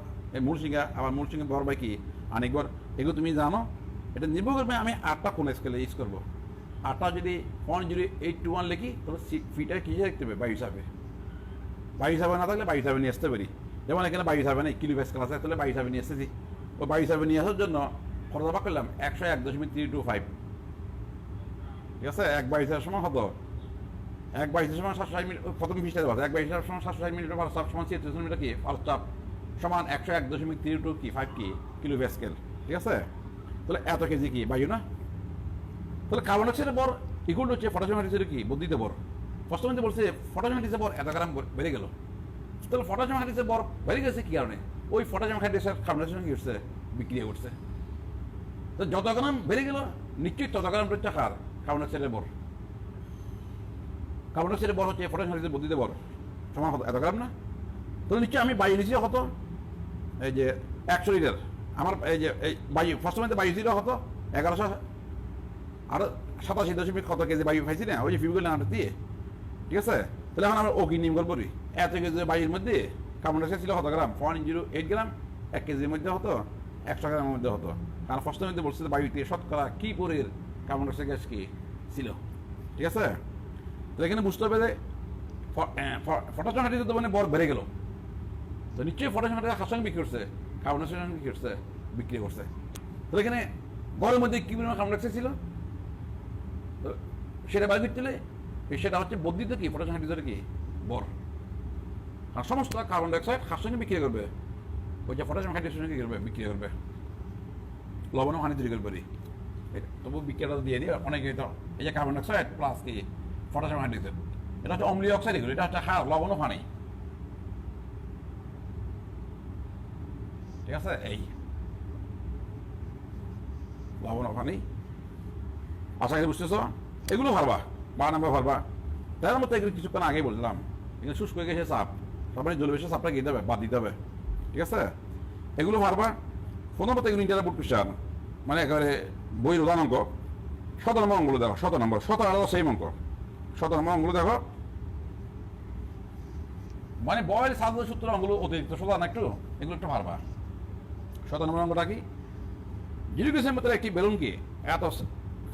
মূল সিংহা, আবার মূল সিংহে বর বাইকি আনেকবার, এগুলো তুমি জানো। এটা নির্ভর করবে আমি 8টা কোন স্কেলে ইউজ করবো। 8টা যদি 0.0821 লিখি, তাহলে ফিটার কী লিখতে হবে? বায়ু হিসাবে। বায়ু হিসাবে না থাকলে বায়ু হিসাবে নিয়ে আসতে পারি। যেমন এখানে বায়ু হিসাবে নেই, কিলোপ্যাসকেল আছে, তাহলে বায়ু হিসাবে নিয়ে এসেছি। ও বায়ু হিসাবে নিয়ে আসার জন্য খরচ ভাগ করলাম 101.325। ঠিক আছে, 1 বায়ু হিসাবের সময় হতো 1 বায়ু হিসাবের সময় 760 মিনিট, প্রথম পৃষ্ঠায় দেওয়া আছে 1 বায়ু হিসাবের সময় 760 মিনিটের পার চাপ সমান 76 মিটার কি পার চাপ সমান 101.32 কি 5 কি কিলোপ্যাসকেল। ঠিক আছে, তাহলে এত কেজি কি বায়ু না? তাহলে কার্বন ডাইঅক্সাইডের ভর ইকুয়াল হচ্ছে পটাশিয়াম হাইড্রোক্সাইডের কি বর্ধিত ভর। প্রশ্নটি বলছে পটাশিয়াম হাইড্রোক্সাইডের ভর এত গ্রাম বেড়ে গেল। তাহলে পটাশিয়াম হাইড্রোক্সাইডের ভর বেড়ে গেছে কি কারণে? ওই পটাশিয়াম হাইড্রোক্সাইড কার্বন ডাইঅক্সাইড কি করছে? বিক্রিয়া করছে। তো যত গ্রাম বেড়ে গেল নিশ্চয়ই তত গ্রাম হচ্ছে কার কার্বন ডাইঅক্সাইডের ভর। কার্বন ডাইঅক্সাইডের ভর হচ্ছে পটাশিয়াম হাইড্রোক্সাইডের বর্ধিত ভর সমান কত? এত গ্রাম না? তাহলে নিশ্চয়ই আমি বায়ু নিচ্ছি কত? এই যে 100 লিটার। আমার এই যে এই বায়ু ফার্স্ট মধ্যে বায়ু ছিল কত? 1100 আর 87 কত কেজি বায়ু পাইছি না, ওই যে ফিউগুলো আনতে দিয়ে। ঠিক আছে, তাহলে এখন আমরা ওকে নিয়ম করবো। এত কেজি বায়ুর মধ্যে কার্বন ডাইঅক্সাইড ছিল কত গ্রাম? 0.08 গ্রাম। 1 কেজির মধ্যে হতো 100 গ্রামের মধ্যে হতো। কারণ ফার্স্টের মধ্যে বলছে বায়ুতে শতকরা কি পরিমাণ কার্বন ডাইঅক্সাইড গ্যাস কি ছিল। ঠিক আছে, তো এখানে বুঝতে হবে যে পটাশিয়াম হাইড্রোক্সাইড মানে বর বেড়ে গেল। তো নিশ্চয়ই পটাশিয়াম হাইড্রোক্সাইড সঙ্গে বিক্রি করছে, কার্বন ডাইঅক্সাইড সঙ্গে বিক্রি করছে, বিক্রি করছে। তো এখানে ঘরের মধ্যে কি পরিমাণ কার্বন ডাইঅক্সাইড ছিল তো সেটা বাইরে দিলে সেটা হচ্ছে বর্ধিত কি পটাশিয়াম হাইড্রোক্সাইড কি বর। আর সমস্ত কার্বন ডাইঅক্সাইড খার সঙ্গে বিক্রি করবে, ওই যে পটাশিয়াম হাইড্রোক্সাইড সঙ্গে করবে বিক্রি করবে, লবণও পানি তৈরি করবে। তবু বিক্রিয়াটা দিয়ে দিই অনেকে। তো এই যে কার্বন ডাইঅক্সাইড প্লাস কি পটাশিয়াম হাইড্রোক্সাইড, এটা হচ্ছে অম্লীয় অক্সাইড, এগুলো এটা হচ্ছে খার, লবণও পানি। ঠিক আছে, এই লবণ পানি। আশা করি বুঝতেছ। এগুলো ভারবা 12 নম্বর ভারবা। তার মতো এগুলো কিছুক্ষণ আগেই বলছিলাম, এগুলো শুষ্ক হয়ে গেছে চাপ, তারপরে জলবেশে চাপটা গিয়ে দেবে, বাদ দিতে হবে। ঠিক আছে, এগুলো ভারবা। 15 মতো এগুলো ইন্টারভিউ কোশ্চেন, মানে একেবারে বইয়ের উদাহরণ অঙ্ক। 17 নম্বর অঙ্কগুলো দেখো, 17 নম্বর 17 আলাদা সেই অঙ্ক। 17 নম্বর অঙ্কগুলো দেখো, মানে বয়ের সাধারণ সূত্র অঙ্কগুলো অতিরিক্ত সোজা না একটু, এগুলো একটু ভারবা। 17 নম্বর অঙ্কটা কি? 0 গ্যাসের মধ্যে একটি বেলুনকে এত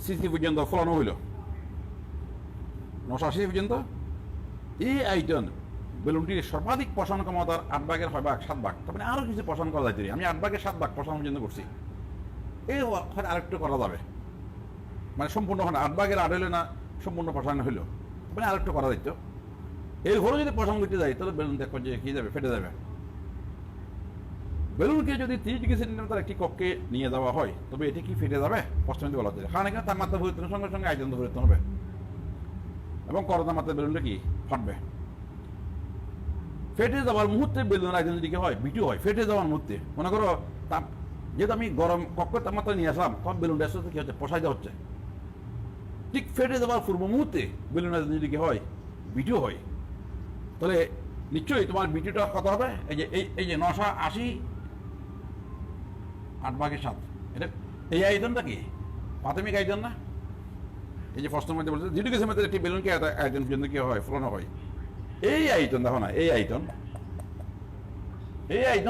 সিসি পর্যন্ত ফলানো হইল, 980 পর্যন্ত। এই আয়তন বেলুনটির সর্বাধিক প্রসারণ ক্ষমতার 8 ভাগের 6 ভাগ 7 ভাগ, তার মানে আরও কিছু প্রসারণ করা যাইতে। আমি 8 ভাগের 7 ভাগ প্রসারণ পর্যন্ত করছি। এই আরেকটু করা যাবে, মানে সম্পূর্ণ 8 ভাগের 8 হইলে না, সম্পূর্ণ প্রসারণ হইল, মানে আরেকটু করা যাইত। এই ঘরে যদি প্রসারণ করতে যাই তাহলে বেলুন দেখো যে কি যাবে, ফেটে যাবে। বেলুনকে যদি 30 ডিগ্রি সেন্টিমিটার একটি কক্ষে নিয়ে যাওয়া হয় তবে এটি কি ফেটে যাবে? প্রশ্নটি বলা হচ্ছে। কারণ এখানে তাপমাত্রা পরিবর্তনের সঙ্গে সঙ্গে আয়তন পরিবর্তন হবে এবং করতামাত্রার বেলুনটা কি ফাটবে। ফেটে যাওয়ার মুহূর্তে বেলুনের আয়তন দিকে হয় বিটু হয়। ফেটে যাওয়ার মুহূর্তে মনে করো তাপ, যেহেতু আমি গরম কক্ষের তাপমাত্রা নিয়ে আসলাম, তখন বেলুনটা আসতে কি হচ্ছে? প্রসারিত হচ্ছে। ঠিক ফেটে যাওয়ার পূর্ব মুহূর্তে বেলুনের আয়তন দিকে হয় বিটু হয়। তাহলে নিশ্চয়ই তোমার বিটুটা কত হবে? এই যে 980 8/7। এটা এই আয়তনটা কি প্রাথমিক আয়তন না? এই যে প্রশ্নের মধ্যে বলছে জিরো গ্যাসের মধ্যে একটি বেলুনকে আয়তন পর্যন্ত কি হয় ফোলানো হয়, এই আয়তন দেখো না, এই আয়তন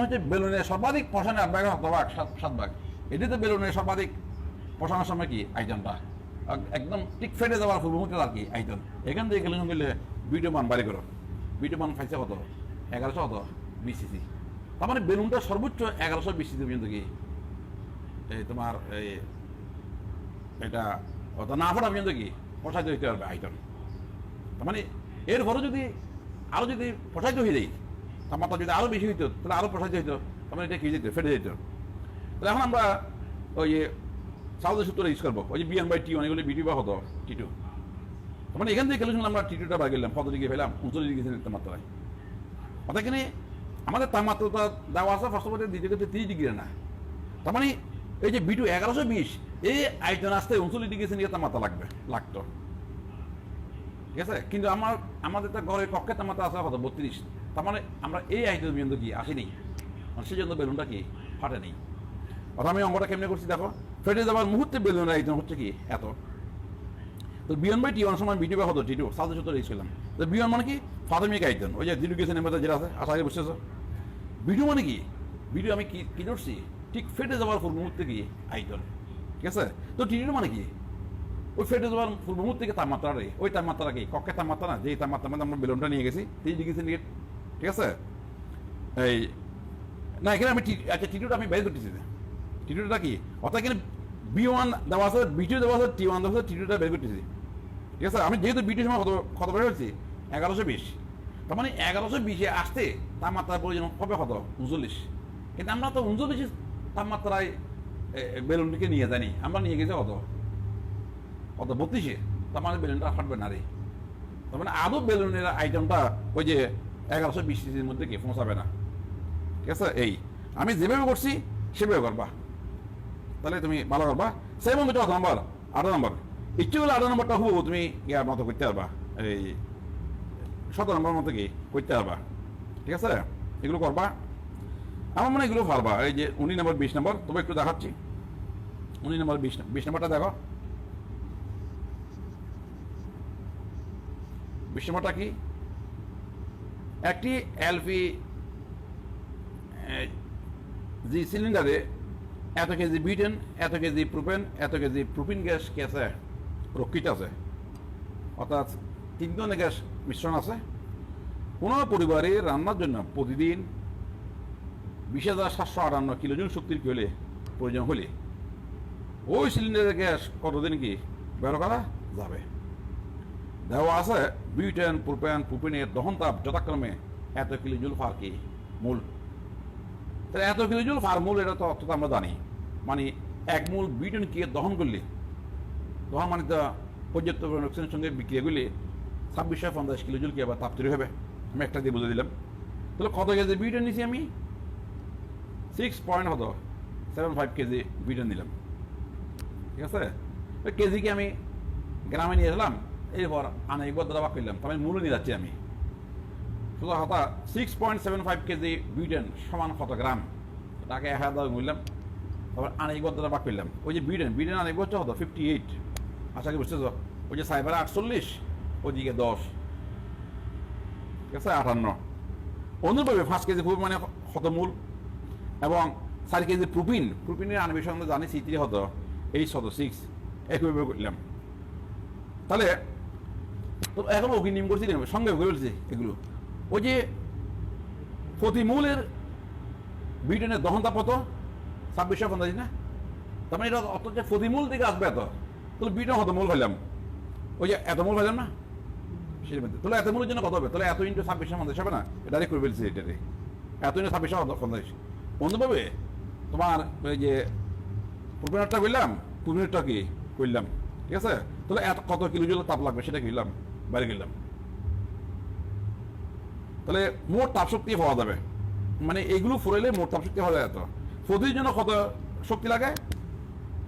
হচ্ছে বেলুনের সর্বাধিক প্রসারণের 8/7 7 ভাগ। এটি তো বেলুনের সর্বাধিক প্রসারণের সময় কি আয়তনটা একদম ঠিক ফেটে যাওয়ার পূর্বমুহূর্তে আর কি আয়তন। এখান থেকে গেলে বিটু মান বাড়ি করো, বিটু মান পাইছে কত 1120 সিসি। তার মানে বেলুনটা সর্বোচ্চ 1120 সিসি পর্যন্ত কি এই তোমার এই এটা অত না ফোটা পর্যন্ত কি প্রসারিত হইতে পারবে আয়তন। তার মানে এরপরে যদি আরো যদি প্রসারিত হয়ে যায়, তাপমাত্রা যদি আরো বেশি হইতো তাহলে আরো প্রসারিত হইতো, তার মানে এটা কি যেত ফেটে যেত। তাহলে এখন আমরা ওই সাউথের সূত্র ইউজ করবো, ওই যে BN/T1 এগুলো বিটি বা হতো T2। তার মানে এখান থেকে ক্যালকুলেশন আমরা T2টা বার গেলাম, কত ডিগ্রি পেলাম 39 ডিগ্রি তাপমাত্রায়। অর্থাৎ এখানে আমাদের তাপমাত্রাটা দেওয়া আছে ফার্স্ট অফ অল দ্বিতীয় ক্ষেত্রে 30 ডিগ্রি না। তার মানে এই যে বিটু 1120 এই আয়তন আসতে 39 ডিগ্রি সেন্টিগ্রেড তাপমাত্রা লাগতো, ঠিক আছে। কিন্তু আমাদের তো ঘরের কক্ষের তাপমাত্রা আছে কত 32। তার মানে আমরা এই আয়তন পর্যন্ত কি আসেনি, সেই জন্য বেলুনটা কি ফাটে নেই। অর্থাৎ আমি অঙ্কটা কেমনে করছি দেখো, ফেটে যাওয়ার মুহূর্তে বেলুনের আয়তন হচ্ছে কি এত। তো BN/T1 সময় বিটু বা হতো T2 সাউথের সূত্র ইউজ করলাম। তো B1 মানে কি প্রাথমিক আয়তন, ওই যে জিরো গ্যাসের মধ্যে যেটা আছে আশা করি বুঝতেছো। বিটু মানে কি, বিটু আমি কি ধরছি ঠিক ফেটে যাওয়ার পূর্ব মুহূর্তে কি আয়তন, ঠিক আছে। তো T2 মানে কি ওই ফেটে যাওয়ার পূর্ব মুহূর্তে কি তাপমাত্রা রে, ওই তাপমাত্রা কি কক্ষের তাপমাত্রা না, যেই তাপমাত্রার মধ্যে আমরা বেলুনটা নিয়ে গেছি 30 ডিগ্রি সেন্টিগ্রেড, ঠিক আছে। এই না এখানে আমি আচ্ছা T2টা আমি বের করতেছি, T2টা কি অর্থাৎ এখানে B1 দেওয়া আছে, B2 দেওয়া আছে, T1 দেওয়া আছে, T2টা বের করতেছি, ঠিক আছে। আমি যেহেতু বিটির সময় কত বের হচ্ছি 1120, তার মানে 1120 আসতে তাপমাত্রার প্রয়োজন হবে কত 39। কিন্তু আমরা তো 39 তাপমাত্রায় বেলুনটিকে নিয়ে যাইনি, আমরা নিয়ে গেছি কত 32। তার মানে বেলুনটা ফাটবে না রে। তার মানে আদৌ বেলুনের আইটেমটা ওই যে 1120 সিসির মধ্যে কি পৌঁছাবে না, ঠিক আছে। এই আমি যেভাবে করছি সেভাবে করবা, তাহলে তুমি ভালো করবা। সেই মতো 8 নম্বর ইচ্ছে করলে 8 নম্বরটা হবো তুমি ইয়ার মতো করতে পারবা, এই 17 নম্বর মতো কি করতে পারবা, ঠিক আছে। এগুলো করবা, আমার মনে এগুলো পারবা। এই যে 19 নম্বর 20 নম্বর তবে একটু দেখাচ্ছি। 19 নম্বর 20 নম্বরটা দেখো, 20 নম্বরটা কি একটি এলপি জি সিলিন্ডারে এত কেজি বিউটেন, এত কেজি প্রোপেন, এত কেজি প্রোপিন গ্যাস কি আছে রক্ষিত আছে, অর্থাৎ 3 ধরনের গ্যাস মিশ্রণ আছে। কোনো পরিবারে রান্নার জন্য প্রতিদিন 20,758 কিলোজুল শক্তির কি হলে প্রয়োজন হলে ওই সিলিন্ডারের গ্যাস কতদিন কি ব্যবহার করা যাবে। দেওয়া আছে বিউটেন, প্রোপেন, প্রোপিনের দহন তাপ যথাক্রমে এত কিলোজুল ফার কি মূল। তাহলে এত কিলোজুল ফার মূল এটা তো অর্থ আমরা জানি, মানে 1 মূল বিউটেন কি দহন করলে, দহন মানে তো পর্যাপ্ত অক্সিজেনের সঙ্গে বিক্রিয়া করলে 2650 কিলোজুল কি আবার তাপ তৈরি হবে। আমি একটা দিয়ে বুঝে দিলাম। তাহলে কত কেজি বিউটেন নিছি আমি 6.75 কেজি বিউটেন নিলাম, ঠিক আছে। কেজিকে আমি গ্রামে নিয়ে এলাম, এরপর আনাইবার দ্বারা বাক করলাম, তাহলে মূল্য নিয়ে যাচ্ছি আমি। শুধু হতা 6.75 কেজি বিউটেন সমান কত গ্রাম, তাকে 1000 মূল্যাম, তারপর আনাইবার দ্বারা বাক করলাম। ওই যে বিউটেন আনাইবার হচ্ছে কত 58, আশা করি বুঝতেছ। ওই যে সাইবার 48, ওইদিকে 10, ঠিক আছে 58। অনুরূপভাবে 5 কেজি মানে কত মূল, এবং 4 কেজি প্রোপিনের আনবির সঙ্গে জানি C3 হতো 6 একইভাবে করলাম। তাহলে তো এখন অগ্নিম করছি সঙ্গে করে বলছি এগুলো। ওই যে প্রতি মূলের বিউটেনের দহন তাপ কত 2650 না, তার মানে এটা অত যে প্রতি মূল থেকে আসবে এত, তাহলে বিউটেন কত মূল পাইলাম, ওই যে এত মূল পাইলাম না সেই মধ্যে। তাহলে এত মূলের জন্য কত হবে, তাহলে এত ইন্টু 2650 হবে না, এটা ডাইরেক্ট করে ফেলছি এটাতে এত ইন্টু 2650। অন্যভাবে তোমার ওই যে প্রোপেনারটা করলাম, প্রোপেনারটা কি করলাম, ঠিক আছে। তাহলে এত কত কিলোজুল তাপ লাগবে সেটা করলাম, বাইরে গেলাম। তাহলে মোট তাপশক্তি পাওয়া যাবে, মানে এগুলো ফুরাইলে মোট তাপশক্তি পাওয়া যায়। এত প্রতির জন্য কত শক্তি লাগে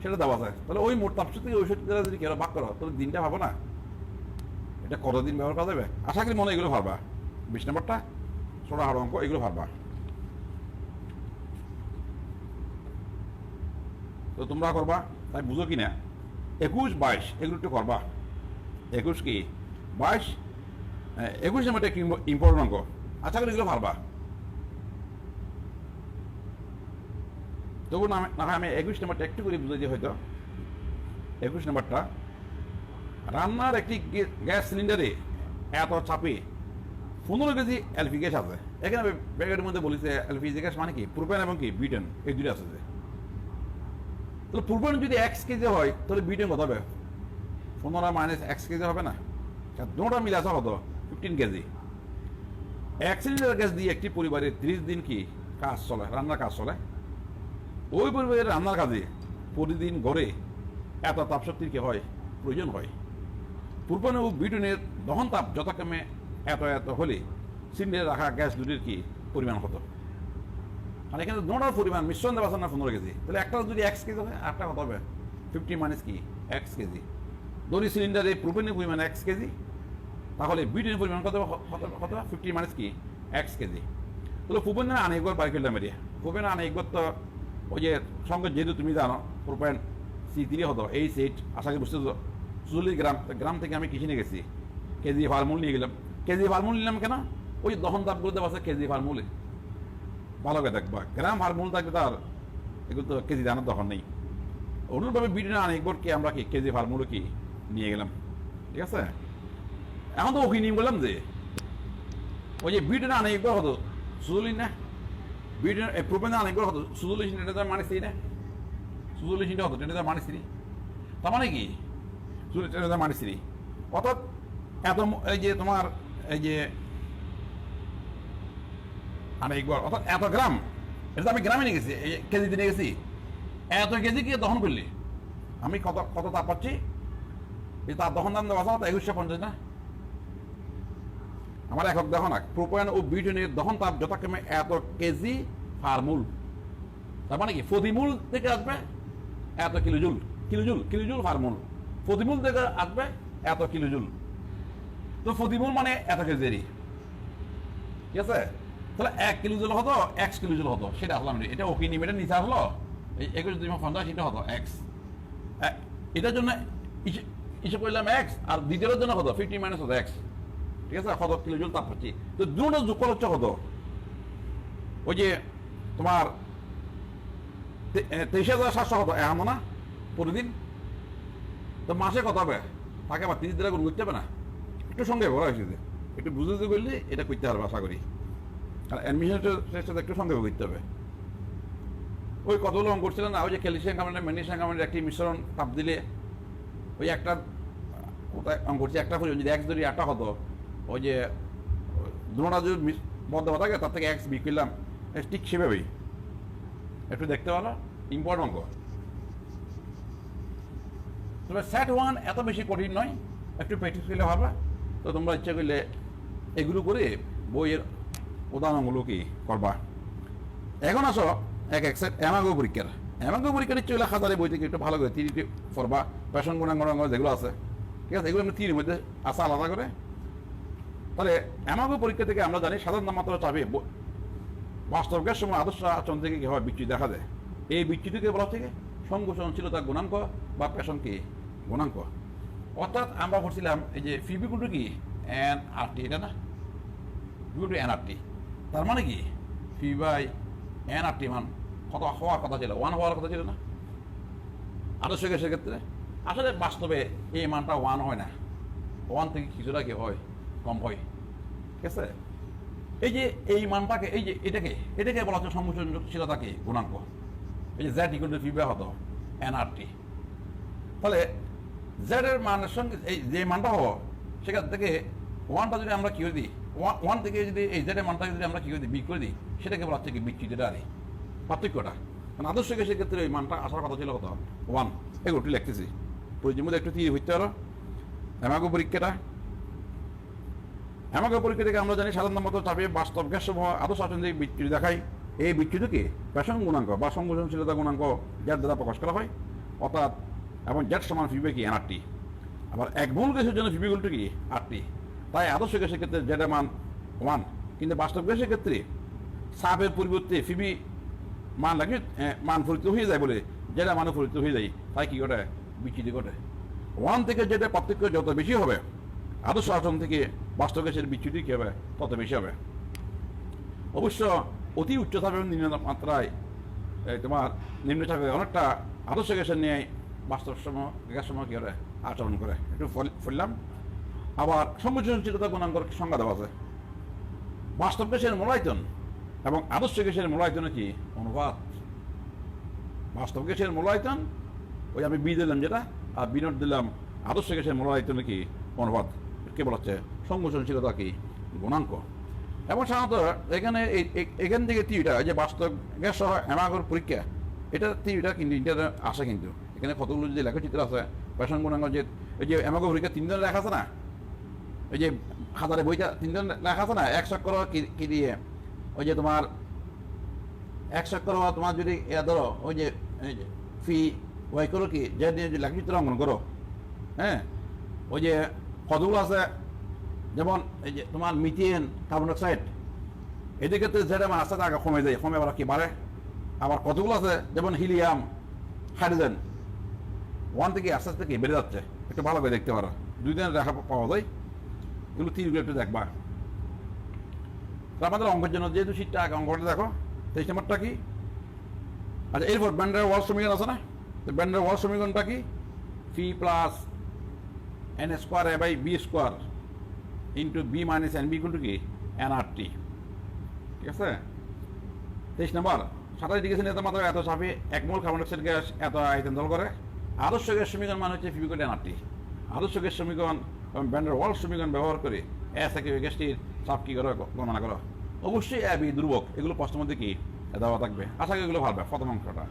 সেটা দেওয়া যায়। তাহলে ওই মোট তাপশক্তি ওই শক্তি দ্বারা যদি কেউ ভাগ করো তাহলে দিনটা ভাবো না এটা কতদিন ব্যবহার করা যাবে। আশা করি মনে এগুলো ভাববা। 20 নম্বরটা ছোট হাড় অঙ্ক, এগুলো ভাববা। তো তোমরা করবা, তাই বুঝো কি না 21, 22 এগুলো একটু করবা। 21 কি 22, 21 নাম্বারটা একটু ইম্পর্টেন্ট অঙ্ক, আশা করি এগুলো পারবা। তবু না আমি 21 নাম্বারটা একটু করে বুঝে দিই হয়তো। 21 নাম্বারটা, রান্নার একটি গ্যাস সিলিন্ডারে এত চাপে 15 কেজি এলপি গ্যাস আছে। এখানে ব্যাগের মধ্যে বলেছে এলপিজি গ্যাস মানে কি প্রোপেন এবং কি বিউটেন, এই দুটো আছে। তাহলে প্রোপেন যদি x কেজি হয় তাহলে বিউটেন কত হবে? 15 মাইনাস x কেজি হবে না? দুটোটা মিলে আছে কত? 15 কেজি। এক সিলিন্ডার গ্যাস দিয়ে একটি পরিবারের 30 দিন কি কাজ চলে, রান্নার কাজ চলে। ওই পরিবারের রান্নার কাজে প্রতিদিন গড়ে এত তাপশক্তির কি হয় প্রয়োজন হয়। প্রোপেন ও বিউটেনের দহন তাপ যথাক্রমে এত এত হলে সিলিন্ডারে রাখা গ্যাস দুটির কি পরিমাণ কত? মানে এখানে দুটার পরিমাণ মিশ্রণ দেওয়া আছে না 15 কেজি, তাহলে একটা যদি x কেজি হয় আরটা কত হবে? 50 মাইনাস কি x কেজি। ধরি সিলিন্ডারে প্রোপেনের পরিমাণ x কেজি, তাহলে বিউটেনের পরিমাণ কত কত 50 মাইনাস কি x কেজি। তাহলে প্রোপেনের আনেকবার বাই করলাম এরিয়া। প্রোপেনের আনেকবার তো ওই যে সঙ্গে যেহেতু তুমি জানো প্রোপেন C3 হতো H8, আশা করি বুঝতে 40 গ্রাম। গ্রাম থেকে আমি কৃষি নিয়ে গেছি, কেজি ফার্মুল নিয়ে গেলাম। কেজি ফার্মুল নিলাম কেন? ওই দহন তাপগুলো দেওয়া আছে কেজি ফার্মুলে, ভালো করে দেখবা। গ্রাম ফার্মুল থাকবে তার এগুলো তো কেজি জানার দরকার নেই। অনুরূপভাবে বিউটেনের আনেকবার কি আমরা কি কেজি ফার্মুলে কি নিয়ে গেলাম, ঠিক আছে। এখন তো ওকে নিয়ে বললাম যে ওই যে বিউটেনের আনেকবার হতো 40 না, বিউটেনের প্রোপেনের আনেকবার হতো 40, এটা মানে 3 না, 40 হতো, এটা মানে 3। তার মানে কি 40 মানে 3, অর্থাৎ এত এই যে তোমার এই যে আনেকবার অর্থাৎ এত গ্রাম, এটা তো আমি গ্রামে নিয়ে গেছি, কেজিতে নিয়ে গেছি। এত কেজি কি দহন করলি আমি কত কত তাপ পাচ্ছি? এই তাপ দহন দাম দেওয়া আছে 2150 না? আমার একক দেখো না, প্রোপেন ও বিউটেনের দহন তাপ যথাক্রমে এত কেজি ফার্মুল। তার মানে কি প্রতিমূল থেকে আসবে এত কিলোজুল, কিলোজুল কিলোজুল ফার্মুল, প্রতিমূল থেকে আসবে এত কিলোজুল। তো প্রতিমূল মানে এত কেজি, ঠিক আছে। তাহলে 1 কিলোজুল হতো, x কিলোজুল হতো, সেটা আসলাম এটা ওকে নিমেটের নিচে আসলো। এই 21,250 সেটা হতো x। এটার জন্য হিসেব করলাম x, আর দ্বিতীয়টার জন্য কত 50 মাইনাস হতো x, ঠিক আছে। কত কিলোজুল তাপ পাচ্ছি, তো দুটো যোগ করা হচ্ছে কত? ওই যে তোমার 23,700 হতো এমন না প্রতিদিন। তো মাসে কত হবে? তাকে আবার 30 দিনে গুণ করতে হবে না? একটু সঙ্গে বলা হয়েছে, একটু বুঝতে করলে এটা করতে পারবে আশা করি। আর অ্যাডমিশনের সাথে একটু সন্দেহ করতে হবে। ওই কতগুলো অঙ্ক করছিলেন না, ওই যে ক্যালসিয়াম কার্বনেট ম্যাগনেসিয়াম কার্বনেট একটি মিশ্রণ তাপ দিলে ওই একটা কোথায় অঙ্ক করছি, একটা পরিমাণ যদি x ধরি একটা হতো, ওই যে দুটা যদি বদ্ধ থাকে তার থেকে x বিক করলাম, ঠিক সেভাবেই একটু দেখতে পারো ইম্পর্টেন্ট অঙ্ক। তবে সেট 1 এত বেশি কঠিন নয়, একটু প্র্যাকটিস করলে হবে। তো তোমরা ইচ্ছা করলে এগুলো করে বইয়ের উদাহরণগুলো কি করবা। এখন আসো এক সেট অ্যামাগো পরীক্ষার। অ্যামাগো পরীক্ষার ইচ্ছে হলে খাতারে বই থেকে একটু ভালো করে তিরিটি পড়বা, পেশন গুণাঙ্গ যেগুলো আছে, ঠিক আছে, এগুলো আমরা তিরির মধ্যে আসা আলাদা করে। তাহলে অ্যামাগো পরীক্ষা থেকে আমরা জানি সাধারণ মাত্রা চাপে বাস্তবকের সময় আদর্শ আচরণ থেকে কি হয় বিচ্যুতি দেখা যায়। এই বিচ্যুতিকে বলা থেকে সংঘর্ষণশীলতা গুণাঙ্ক বা পেশন কি গুণাঙ্ক। অর্থাৎ আমরা পড়ছিলাম এই যে ফিবিকুলটা কি NRT, এটা না ফিবিকুলটা NRT, তার মানে কি ফি বাই NRT মান কত হওয়ার কথা ছিল? 1 হওয়ার কথা ছিল না আদর্শ গ্যাসের ক্ষেত্রে। আসলে বাস্তবে এই মানটা 1 হয় না, 1 থেকে কিছুটা কি হয় কম হয়, ঠিক আছে। এই যে এই মানটাকে এই যে এটাকে বলা হচ্ছে সংঘর্ষণশীলতাকে গুণাঙ্ক। এই যে Z equal to phi by হতো NRT। তাহলে Z এর মানের সঙ্গে এই যে মানটা হওয়া, সেখান থেকে 1টা যদি আমরা কি করে দিই, 1 থেকে যদি এই Z এর মানটাকে যদি আমরা কি করে দিই বিক করে দিই, সেটাকে বলা হচ্ছে কি বিচ্যুতিটা আর পার্থক্যটা। কারণ আদর্শ গ্যাসের ক্ষেত্রে এই মানটা আসার কথা ছিল কত 1, এগুলো লিখতেছি। প্রয়োজন মধ্যে একটু তিরিশ হইতে পারো। অ্যামাগো পরীক্ষাটা, অ্যামাগো পরীক্ষা থেকে আমরা জানি সাধারণ মতো চাপে বাস্তব গ্যাস সমূহ আদর্শ আচরণ থেকে বিচ্যুতি দেখায়। এই বিচ্যুতিকে পেশন গুণাঙ্ক বা সংঘর্ষণশীলতা গুণাঙ্ক Z দ্বারা প্রকাশ করা হয়, অর্থাৎ এবং Z সমান ফি বাই কি NRT। আবার এক মূল গ্যাসের জন্য ফি ইকুয়াল টু কি RT। তাই আদর্শ গ্যাসের ক্ষেত্রে Z এর মান 1, কিন্তু বাস্তব গ্যাসের ক্ষেত্রে চাপের পরিবর্তে ফিবি মান লাগে মান পরিবর্তিত হয়ে যায় বলে যেটা মানে পরিচিত হয়ে যায় তাই কি ঘটে বিচ্যুতি ঘটে। ওয়ান থেকে যেটা পার্থক্য যত বেশি হবে আদর্শ আচরণ থেকে বাস্তব গ্যাসের বিচ্যুতি কী হবে তত বেশি হবে। অবশ্য অতি উচ্চতাপ এবং নিম্ন মাত্রায় তোমার নিম্নচাপে অনেকটা আদর্শ গ্যাসের নিয়ে বাস্তব গ্যাস সময় কী করে আচরণ করে একটু ফেললাম। আবার সংবেদনশীলতা গুণাঙ্কর সংজ্ঞা দেওয়া আছে। বাস্তব গ্যাসের মূলায়তন এবং আদর্শ গ্যাসের মূলায়তনে কি অনুপাত। বাস্তব গ্যাসের মূলায়তন ওই আমি বি দিলাম যেটা, আর বি নট দিলাম আদর্শ গ্যাসের মূলায়তনে কি অনুপাত, কে বলা হচ্ছে সংবেদনশীলতা কি গুণাঙ্ক। এবং সাধারণত এখানে এখান থেকে তিনটা যে বাস্তব গ্যাস সহ অ্যামাগোর পরীক্ষা এটা তিনটা কিন্তু ইন্টারে আসে, কিন্তু এখানে কতগুলো যে লেখচিত্র আছে পেশন গুণাঙ্ক যে এই যে অ্যামাগো পরীক্ষা তিনজন লেখা আছে না, ওই যে খাতারে বইটা তিনজন লেখা আছে না, এক চক্কর কি দিয়ে ওই যে তোমার এক চক্কর তোমার যদি ধরো ওই যে ফি ওয়াই করো কি যে লেখচিত্র অঙ্কন করো, হ্যাঁ ওই যে কতগুলো আছে যেমন এই যে তোমার মিথেন কার্বন ডাইঅক্সাইড এদিকে তো যেটা আস্তে আস্তে আগে কমে যায়, কমে আবার কি বাড়ে। আবার কতগুলো আছে যেমন হিলিয়াম হাইড্রোজেন ওয়ান থেকে আস্তে আস্তে কি বেড়ে যাচ্ছে, একটু ভালো করে দেখতে পারো, দুই দিনের দেখা পাওয়া যায়, এগুলো তিনগুলো একটু দেখবা। আমাদের অঙ্কের জন্য যেহেতু শীতটা আগে অঙ্কটা দেখো 23 নম্বরটা কি। আচ্ছা এরপর ব্যান্ডার ওয়াল সমীকরণ আছে না, তো ব্যান্ডার ওয়াল সমীকরণটা কি P plus N square A by B square into B minus N B equal to কি এনআরটি, ঠিক আছে। 23 নম্বর 27 ডিগ্রি সেন্টিগ্রেড মাত্রা এত চাপে এক মোল কার্বন ডাইঅক্সাইড গ্যাস এত আয়তন দখল করে। আদর্শ গ্যাস সমীকরণ মানে হচ্ছে ফি ইকুয়াল টু এনআরটি। আদর্শ গ্যাস সমীকরণ এবং ব্যান্ডার ওয়াল সমীকরণ ব্যবহার করে এস থেকে গ্যাসটির চাপ কী করো গণনা করো। অবশ্যই এ বি ধ্রুবক, এগুলো প্রশ্নের মধ্যে কি দেওয়া থাকবে, আশা করি এগুলো ভাববে। প্রথম অংশটা